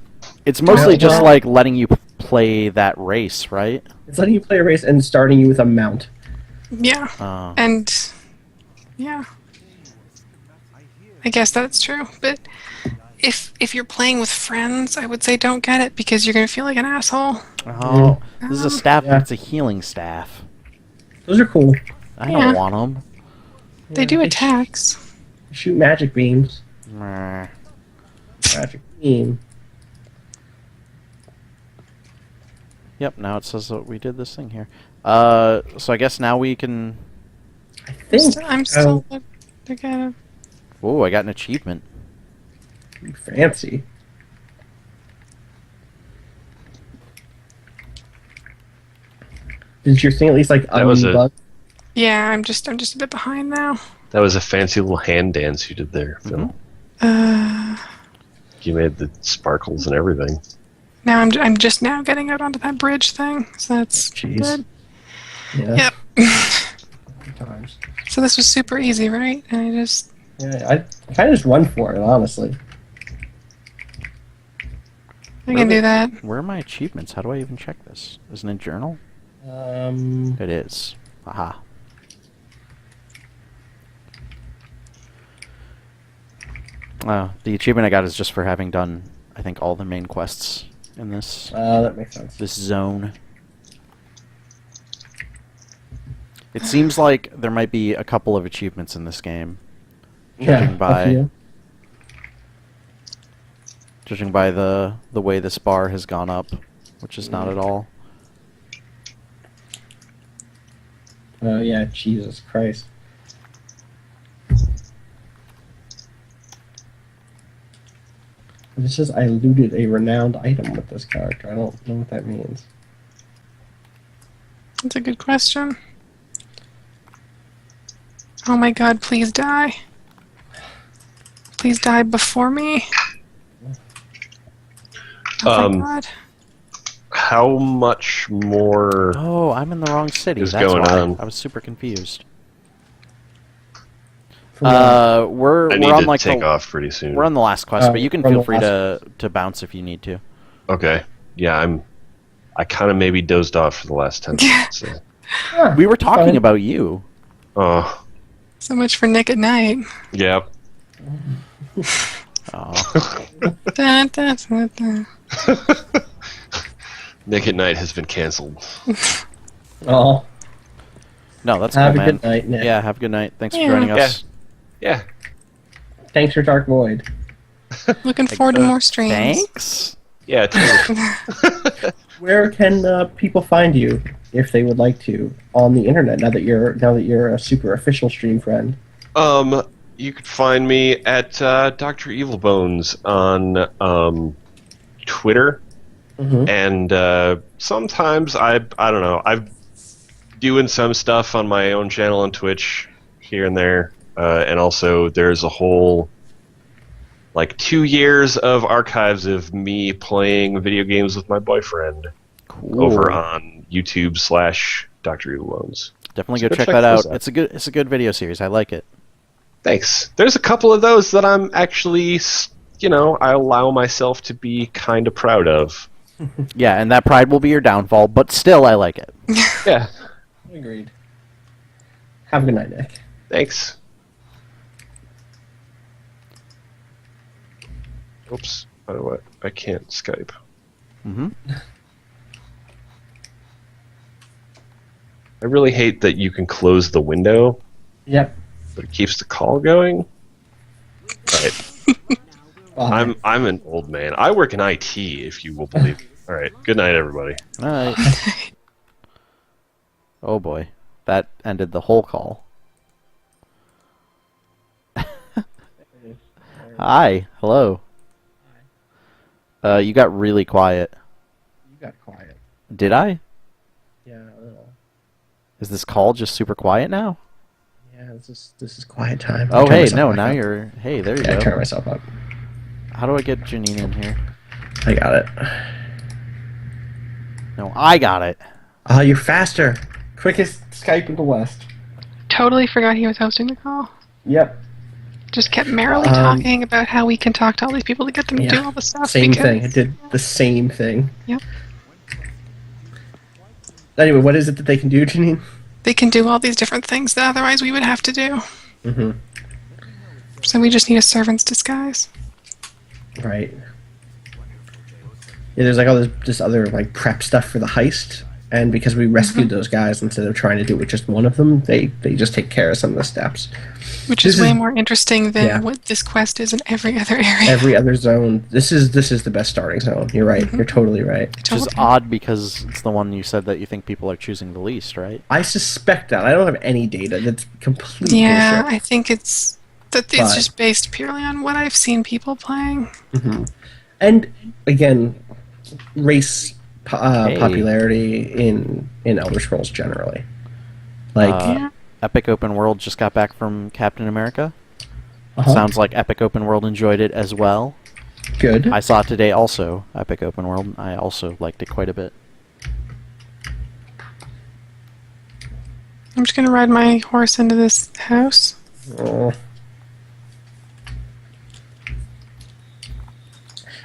It's mostly just well- like letting you play that race, right? It's letting you play a race and starting you with a mount. Yeah. And yeah. I guess that's true. But if you're playing with friends, I would say don't get it because you're gonna feel like an asshole. Oh, this is a staff. Yeah. It's a healing staff. Those are cool. I Yeah. don't want them. They do attacks. Shoot magic beams. Magic beam. Yep. Now it says that we did this thing here. So I guess now we can. I think. I'm still looking at it. Oh, I got an achievement. Fancy. Did your thing at least like That was a- unbug? Yeah, I'm just a bit behind now. That was a fancy little hand dance you did there, Phil. Uh, You made the sparkles and everything. now I'm just now getting out onto that bridge thing, so that's Jeez. good. Yeah. Yep. Times. So this was super easy, right? And I just Yeah, I kind of just run for it, honestly. I can do that. Where are my achievements? How do I even check this? Isn't it journal? It is. Aha. The achievement I got is just for having done, I think, all the main quests in this that makes sense. this zone. It seems like there might be a couple of achievements in this game, judging by a few. judging by the way this bar has gone up, which is not at all. Oh yeah, Jesus Christ. It says I looted a renowned item with this character. I don't know what that means. That's a good question. Oh my god, please die. Please die before me. Oh my god. How much more? Oh, I'm in the wrong city. Is That's going why. on. I was super confused. We're I need on to like take the off pretty soon. we're on the last quest, but you can we're on feel the free last- to bounce if you need to. Okay. Yeah, I kind of maybe dozed off for the last 10 minutes. So. We were talking fine. about you. Oh, So much for Nick at Night. yeah. Oh. Dun, dun, dun, dun. Nick at Night has been canceled. Oh, No, that's have cool, a man. good night, Nick. Yeah, have a good night. Thanks Yeah. for joining us. Yeah. Thanks for Dark Void. Looking forward to more streams. Thanks. Yeah, too. Where can people find you if they would like to on the internet? Now that you're a super official stream friend. You could find me at Dr. Evilbones on Twitter, Mm-hmm. and sometimes I don't know. I'm doing some stuff on my own channel on Twitch here and there, and also there's a whole like 2 years of archives of me playing video games with my boyfriend Cool. over on YouTube/Dr. Evilbones. Definitely So go check check that those out. out. It's a good video series. I like it. Thanks. There's a couple of those that I'm actually, I allow myself to be kind of proud of. Yeah, and that pride will be your downfall, but still, I like it. Yeah. Agreed. Have a good night, Nick. Thanks. Oops. I can't Skype. Mm-hmm. I really hate that you can close the window, Yep. but it keeps the call going. Right. Bye. I'm an old man. I work in IT, if you will believe it. All right. Good night, everybody. All right. Oh boy, that ended the whole call. Hi. Hello. You got really quiet. You got quiet. Did I? Yeah, a little. Is this call just super quiet now? Yeah, this is quiet time. Oh, I'll turn hey, myself no, back now up. you're... Hey, there you Yeah, turn go. myself up. How do I get Janine in here? I got it. No, I got it. Ah, you're faster. Quickest Skype in the West. Totally forgot he was hosting the call. Yep. Just kept merrily Um, talking about how we can talk to all these people to get them to do all the stuff. Same because- thing. I did the same thing. Yep. Anyway, what is it that they can do, Janine? They can do all these different things that otherwise we would have to do. Mm-hmm. So we just need a servant's disguise. Right. Yeah, there's like all this other like prep stuff for the heist, and because we rescued those guys instead of trying to do it with just one of them, they just take care of some of the steps. Which This is way is- more interesting than yeah. what this quest is in every other area. Every other zone, this is the best starting zone. You're right. You're totally right. Which is Totally. odd because it's the one you said that you think people are choosing the least, right? I suspect that. I don't have any data. That's complete Yeah, bullshit. I think it's But- just based purely on what I've seen people playing. And again, race Hey. popularity in Elder Scrolls generally. Like, Yeah. Epic Open World just got back from Captain America. uh-huh, Sounds like Epic Open World enjoyed it as well. good. I saw it today also, Epic Open World. I also liked it quite a bit. I'm just gonna ride my horse into this house. Oh.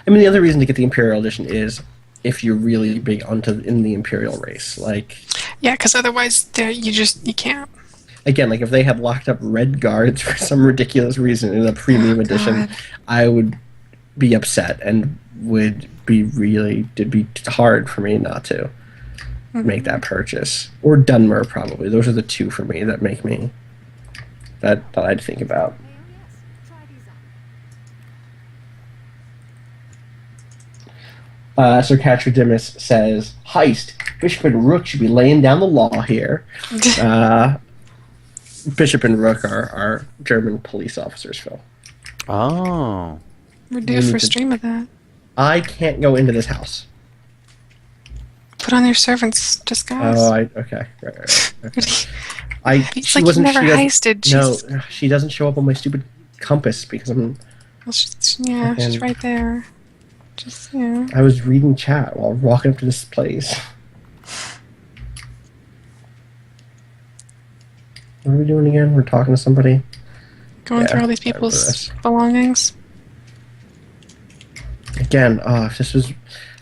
I mean, the other reason to get the Imperial Edition is if you're really big in the Imperial race. Like, Yeah, because otherwise you can't. again, like if they had locked up red guards for some ridiculous reason in a premium edition, God. I would be upset and it'd be hard for me not to make that purchase. Or Dunmer, probably. Those are the two for me that make me that I'd think about. Oh yes, try these on. Sir Catridimus says, "Heist. Bishop and Rook should be laying down the law here." Bishop and Rook are German police officers, Phil. Oh. We're due You for need a to- stream of that. I can't go into this house. Put on your servant's disguise. Oh, okay. Right. Okay. It's She like wasn't. you never she doesn't- heisted. Jesus. No, she doesn't show up on my stupid compass because Well, yeah, she's And- right there. Just, yeah. I was reading chat while walking up to this place. What are we doing again? We're talking to somebody. Going through all these I remember people's this. belongings. Again, if this was...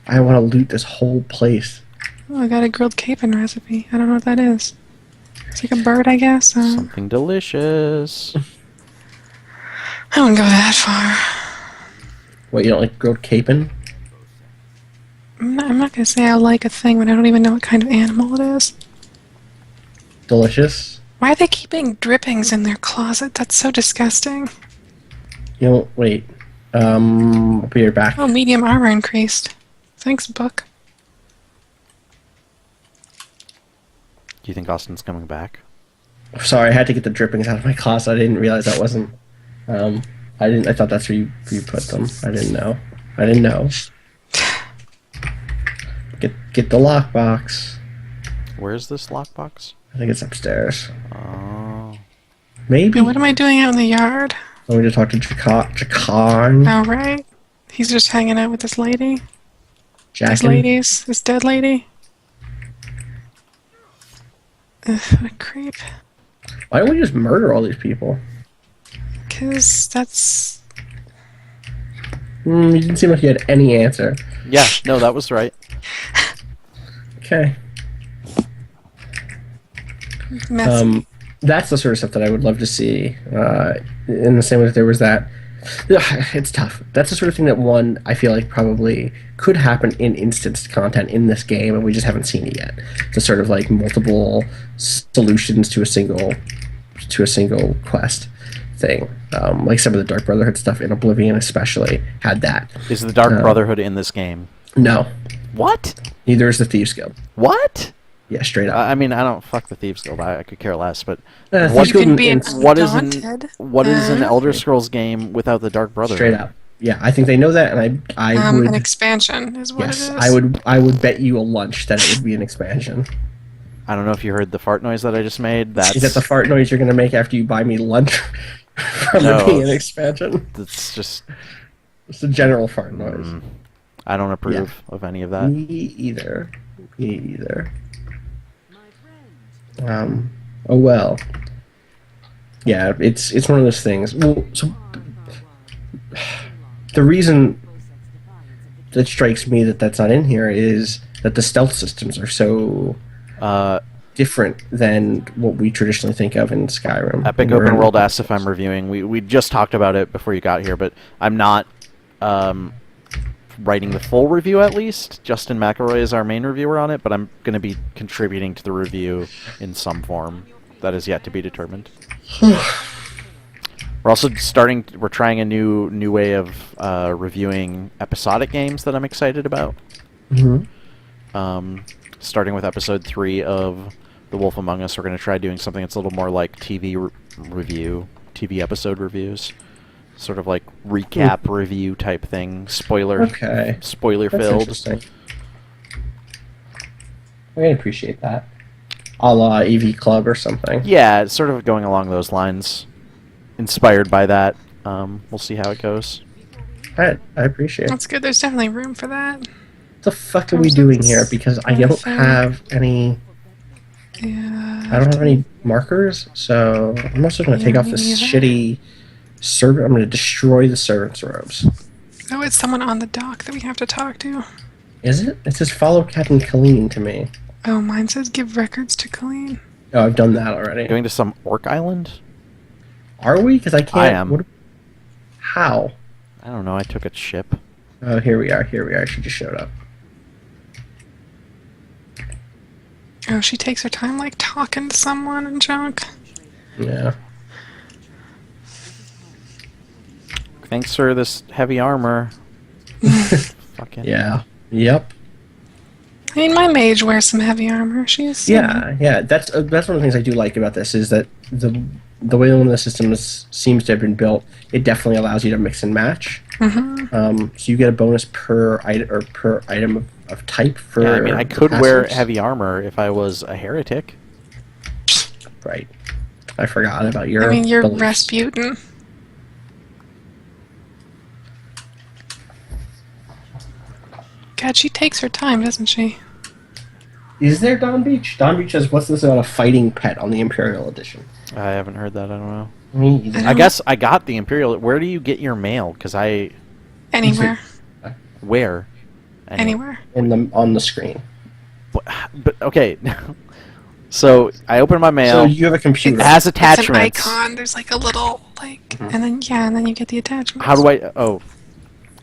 I want to loot this whole place. Oh, I got a grilled capon recipe. I don't know what that is. It's like a bird, I guess. Something delicious. I wouldn't go that far. What, you don't like grilled capon? I'm not going to say I like a thing when I don't even know what kind of animal it is. Delicious? Why are they keeping drippings in their closet? That's so disgusting. You know, wait. I'll be right back. Oh, medium armor increased. Thanks, book. Do you think Austin's coming back? Sorry, I had to get the drippings out of my closet. I didn't realize that wasn't... I thought that's where you put them. I didn't know. Get the lockbox. Where's this lockbox? I think it's upstairs. Oh. Maybe. Now, what am I doing out in the yard? I want to talk to Jacan. Oh, right. He's just hanging out with this lady. This Jackin. ladies. This dead lady. Ugh, what a creep. Why don't we just murder all these people? Because that's... You didn't seem like you had any answer. Yeah, no, that was right. Okay. messy. That's the sort of stuff that I would love to see. In the same way that there was that. It's tough. That's the sort of thing that I feel like probably could happen in instanced content in this game, and we just haven't seen it yet. It's sort of like multiple solutions to a single quest thing. Like some of the Dark Brotherhood stuff in Oblivion, especially had that. Is the Dark Brotherhood in this game? No, What? neither is the Thieves Guild. What? Yeah, straight up. I mean, I don't fuck the Thieves Guild. I could care less. But Thieves what, You Guild can be an what is undaunted. an Elder Scrolls game without the Dark Brotherhood? Straight up. Yeah, I think they know that, and I would. An expansion is what Yes, it is. I would bet you a lunch that it would be an expansion. I don't know if you heard the fart noise that I just made. That's Is that the fart noise you're going to make after you buy me lunch from No. it being an expansion? That's just. It's a general fart noise. I don't approve of any of that. Me either. Oh well. Yeah, it's one of those things. Well, so the reason that strikes me that that's not in here is that the stealth systems are so different than what we traditionally think of in Skyrim. Epic Open World asks if I'm reviewing. We just talked about it before you got here, but I'm not writing the full review at least. Justin McElroy is our main reviewer on it, but I'm going to be contributing to the review in some form. That is yet to be determined. We're also we're trying a new way of reviewing episodic games that I'm excited about. Starting with episode 3 of The Wolf Among Us, we're going to try doing something that's a little more like TV episode reviews. Sort of like recap review type thing. Spoiler That's filled. interesting. I appreciate that. A la EV Club or something. Yeah, it's sort of going along those lines. Inspired by that. We'll see how it goes. I appreciate it. That's good. There's definitely room for that. What the fuck are we doing here? Because I don't have any... Yeah. I don't have any markers, so I'm also going to take Yeah, off me this neither. shitty servant. I'm going to destroy the servant's robes. Oh, it's someone on the dock that we have to talk to. Is it? It says follow Captain Colleen to me. Oh, mine says give records to Colleen. Oh, I've done that already. Going to some orc island? Are we? Because I can't... I am. How? I don't know, I took a ship. Oh, here we are. She just showed up. Oh, she takes her time, like, talking to someone and junk. Yeah. Thanks for this heavy armor. Fucking Yeah. Yep. I mean, my mage wears some heavy armor. She's... Yeah. That's one of the things I do like about this is that the way one of the systems seems to have been built, it definitely allows you to mix and match. So you get a bonus per item of type for. Yeah, I mean, I the could wear passives. heavy armor if I was a heretic. Right. I forgot about your. I mean, you're beliefs. Rasputin. God, she takes her time, doesn't she? Is there Don Beach? Don Beach says, "What's this about a fighting pet on the Imperial Edition?" I haven't heard that, I don't know. Me either. I guess I got the Imperial. Where do you get your mail? Because Anywhere. where? Anywhere. On the screen. But okay. So I open my mail. So you have a computer. It has It's attachments. an icon. There's like a little and then you get the attachments. How do I? Oh,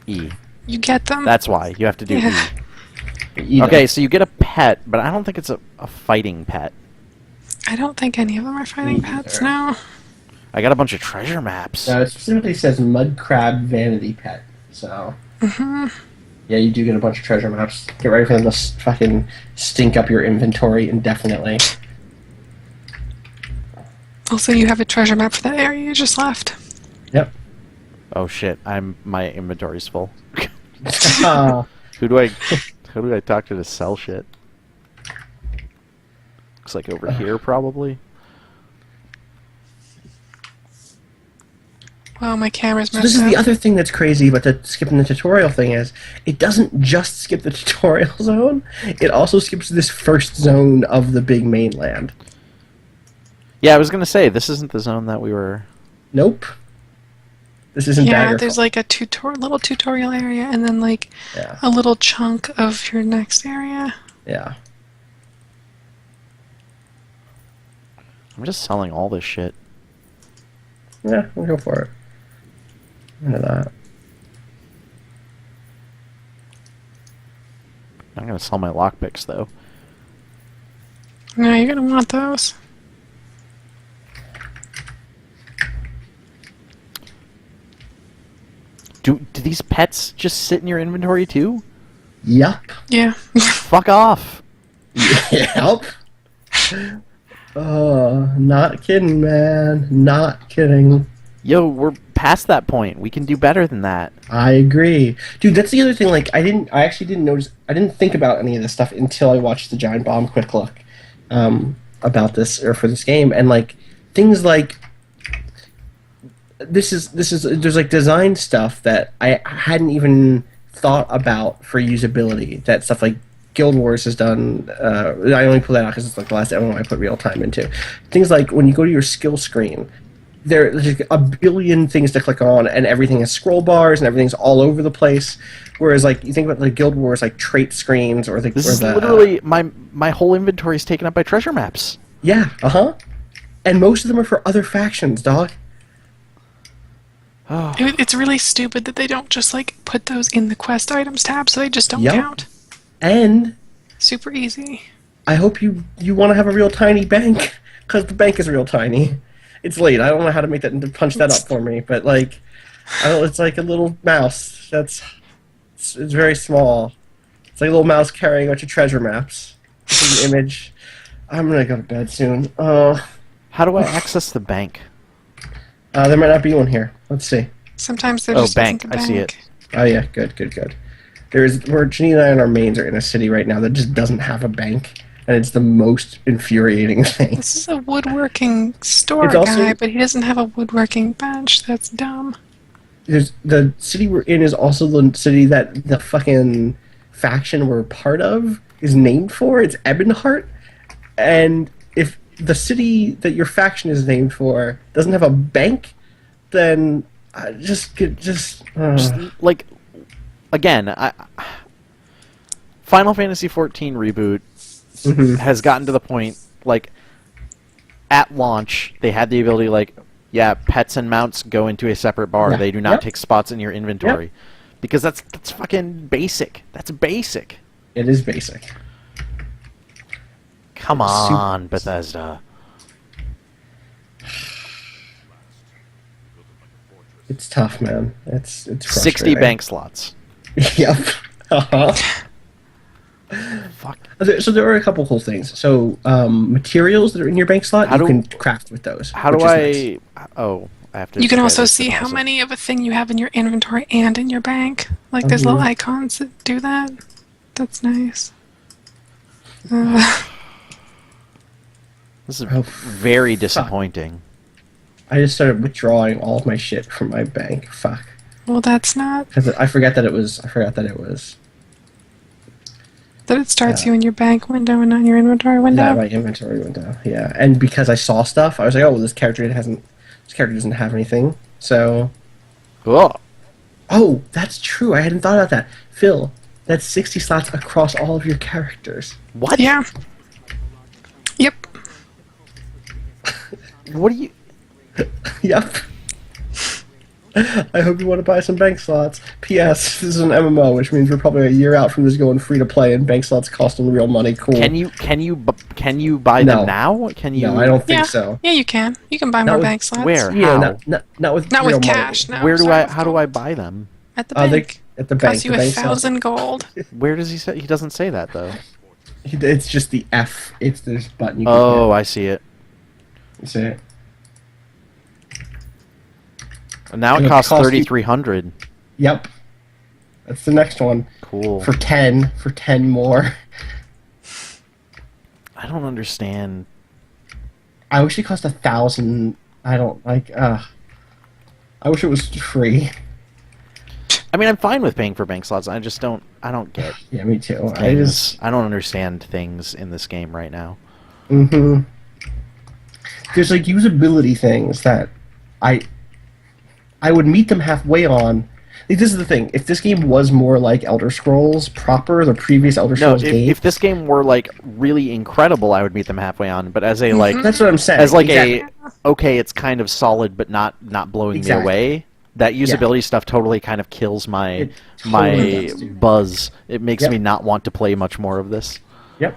E. You get them. That's why you have to do Yeah. E. Either. Okay, so you get a pet, but I don't think it's a fighting pet. I don't think any of them are fighting Me pets. either. No. I got a bunch of treasure maps. No, it specifically says mud crab vanity pet. So yeah, you do get a bunch of treasure maps. Get ready for them to fucking stink up your inventory indefinitely. Also, you have a treasure map for that area you just left. Yep. Oh shit! My inventory's full. Ah. Who do I talk to sell shit? Looks like over here probably. Wow, my camera's So messed this is up. the other thing that's crazy about the skipping the tutorial thing is it doesn't just skip the tutorial zone, it also skips this first zone of the big mainland. Yeah, I was gonna say this isn't the zone that we were. Nope. This isn't Yeah, Daggerfall. there's like a little tutorial area, and then like Yeah. a little chunk of your next area. Yeah. I'm just selling all this shit. Yeah, we'll go for it. Into that. I'm gonna sell my lockpicks though. No, you're gonna want those. Do these pets just sit in your inventory too? Yup. Yeah. Fuck off. Yep. Not kidding, man. Not kidding. Yo, we're past that point. We can do better than that. I agree. Dude, that's the other thing, like, I actually didn't notice, I didn't think about any of this stuff until I watched the Giant Bomb Quick Look, about this, or for this game, and, like, things like, there's, like, design stuff that I hadn't even thought about for usability, that stuff like Guild Wars has done. I only pull that out because it's like the last MMO I put real time into. Things like when you go to your skill screen, there's like a billion things to click on, and everything has scroll bars, and everything's all over the place. Whereas, like, you think about the Guild Wars, like trait screens, or the This is literally my whole inventory is taken up by treasure maps. yeah, and most of them are for other factions, dog. It's really stupid that they don't just like put those in the quest items tab, so they just don't Yep. count. And Super easy. I hope you want to have a real tiny bank, because the bank is real tiny. It's late. I don't know how to make that to punch that up for me, but like, I don't. It's like a little mouse. It's very small. It's like a little mouse carrying a bunch of treasure maps. This is an image. I'm gonna go to bed soon. How do I access the bank? There might not be one here. Let's see. Sometimes there Oh, just bank. isn't a I bank. see it. Oh yeah, good. Where Janine and I and our mains are in a city right now that just doesn't have a bank, and it's the most infuriating thing. This is a woodworking store It's also- guy, but he doesn't have a woodworking bench. That's dumb. The city we're in is also the city that the fucking faction we're part of is named for. It's Ebonheart, and if the city that your faction is named for doesn't have a bank, then just Like, again, Final Fantasy XIV reboot has gotten to the point, like, at launch, they had the ability, like, yeah, pets and mounts go into a separate bar. Yeah. They do not Yep. take spots in your inventory. Yep. Because that's fucking basic. That's basic. it is basic. Come on, Bethesda. It's tough, man. It's 60 frustrating. bank slots. Yep. Fuck. So there are a couple cool things. So materials that are in your bank slot, How you do- can craft with those. How do which is I... nice. Oh, I have to... You can okay, also this see is how awesome. many of a thing you have in your inventory and in your bank. Like there's little icons that do that. That's nice. This is Oh, very disappointing. I just started withdrawing all of my shit from my bank. Fuck. Well, that's not. 'Cause I forgot that it was. That it starts you in your bank window and not in your inventory window. That my inventory went down. Yeah, and because I saw stuff, I was like, oh, well, this character hasn't This character doesn't have anything. So, Cool. oh, that's true. I hadn't thought about that. Phil, that's 60 slots across all of your characters. What? Yeah. Yep. What do you? Yep. I hope you want to buy some bank slots. P.S. This is an MMO, which means we're probably a year out from this going free to play, and bank slots costing real money. Cool. Can you buy No. them now? Can you? No, I don't think Yeah. so. Yeah, you can. You can buy Not more with- bank slots. Where? Yeah, How? not with Not real with cash. money. No. Where do sorry, I? with How do gold. I buy them? At the They bank. at the bank. Costs you the bank 1,000 gold. Where does he say? He doesn't say that though. It's just the F. It's this button. You can Oh, I see it. hit. See it? And now And it it costs costs you- 3,300. Yep. That's the next one. Cool. For 10 more. I don't understand. I wish it cost 1,000. I don't like. I wish it was free. I mean, I'm fine with paying for bank slots. I just don't. I don't get Yeah, me too. I things. just. I don't understand things in this game right now. Mm-hmm. There's like usability things that I would meet them halfway on. Like, this is the thing. If this game was more like Elder Scrolls proper, the previous Elder No, Scrolls game, if this game were like really incredible, I would meet them halfway on. But as a like, that's what I'm saying. as like Exactly. a okay, it's kind of solid, but not blowing Exactly. me away. That usability stuff totally kind of kills my It totally does, dude. buzz. It makes Yep. me not want to play much more of this. Yep.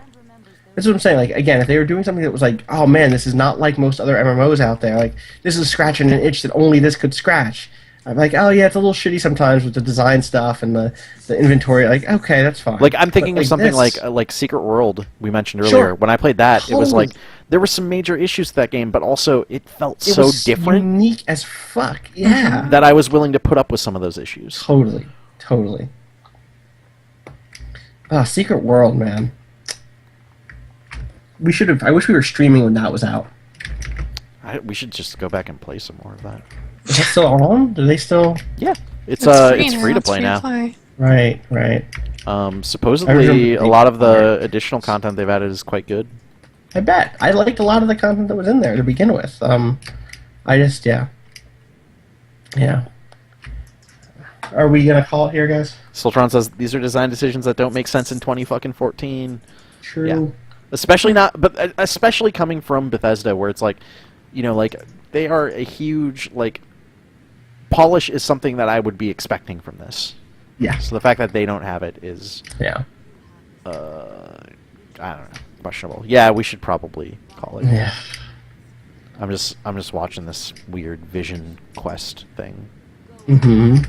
That's what I'm saying. Like, again, if they were doing something that was like, oh man, this is not like most other MMOs out there. Like, this is scratching an itch that only this could scratch. I'm like, oh yeah, it's a little shitty sometimes with the design stuff and the inventory. Like, okay, that's fine. Like I'm thinking But, of something this- like Secret World we mentioned earlier. Sure. When I played that, it was Totally. like there were some major issues to that game, but also it felt it so was different unique as fuck. Yeah. that I was willing to put up with some of those issues. Totally. Ah, Secret World, man. We should have. I wish we were streaming when that was out. We should just go back and play some more of that. Is that still on? Do they still? Yeah, it's It's free to It's play free now. play. Right. I Supposedly remember a lot of the additional content they've added is quite good. I bet. I liked a lot of the content that was in there to begin with. I just yeah. Are we gonna call it here, guys? Siltron says these are design decisions that don't make sense in 2014. True. Yeah. Especially coming from Bethesda, where it's like, you know, like they are a huge like polish is something that I would be expecting from this. Yeah. So the fact that they don't have it is, Yeah. I don't know, questionable. Yeah, we should probably call it. Yeah. I'm just watching this weird Vision Quest thing. Mm-hmm.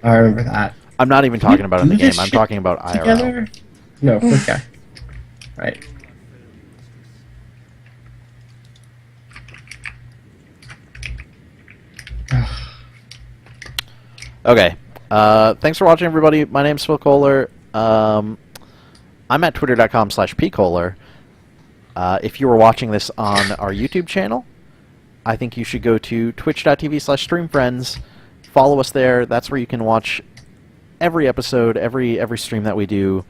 I remember that. I'm not even talking about it in the Do game. this I'm shit talking about IRL. Together? No. Okay. Right. Okay. Thanks for watching, everybody. My name's Phil Kohler. I'm at twitter.com/pkohler. If you were watching this on our YouTube channel, I think you should go to twitch.tv/StreamFriends. Follow us there. That's where you can watch every episode, every stream that we do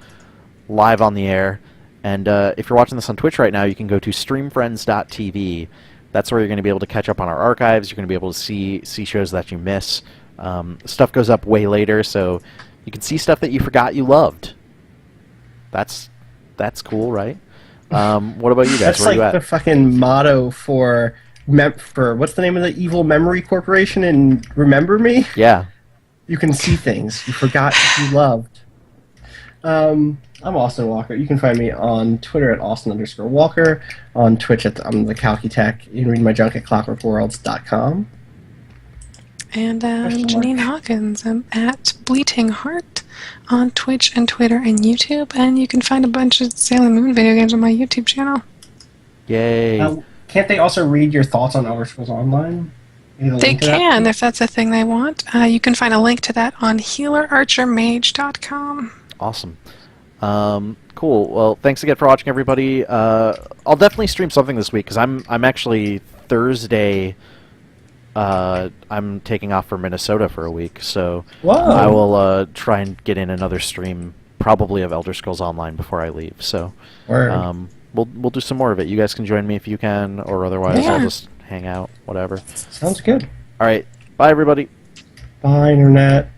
live on the air. And if you're watching this on Twitch right now, you can go to streamfriends.tv. That's where you're going to be able to catch up on our archives. You're going to be able to see shows that you miss. Stuff goes up way later, so you can see stuff that you forgot you loved. That's cool, right? What about you guys? That's Where are like you the at? fucking motto for what's the name of the evil memory corporation in Remember Me? Yeah. You can see things you forgot you loved. I'm Austin Walker. You can find me on Twitter at Austin_Walker, on Twitch I'm the Calcutech. You can read my junk at clockworkworlds.com. And Question mark? Janine Hawkins. I'm at Bleating Heart on Twitch and Twitter and YouTube. And you can find a bunch of Sailor Moon video games on my YouTube channel. Yay. Can't they also read your thoughts on Elder Scrolls Online? Need a They link to that? can, if that's a thing they want. You can find a link to that on healerarchermage.com. Awesome. Cool. Well, thanks again for watching, everybody. I'll definitely stream something this week because I'm actually Thursday. I'm taking off for Minnesota for a week, so Whoa. I will try and get in another stream, probably of Elder Scrolls Online before I leave. So Word. we'll do some more of it. You guys can join me if you can, or otherwise Yeah. I'll just hang out, whatever. Sounds good. All right, bye everybody. Bye, Internet.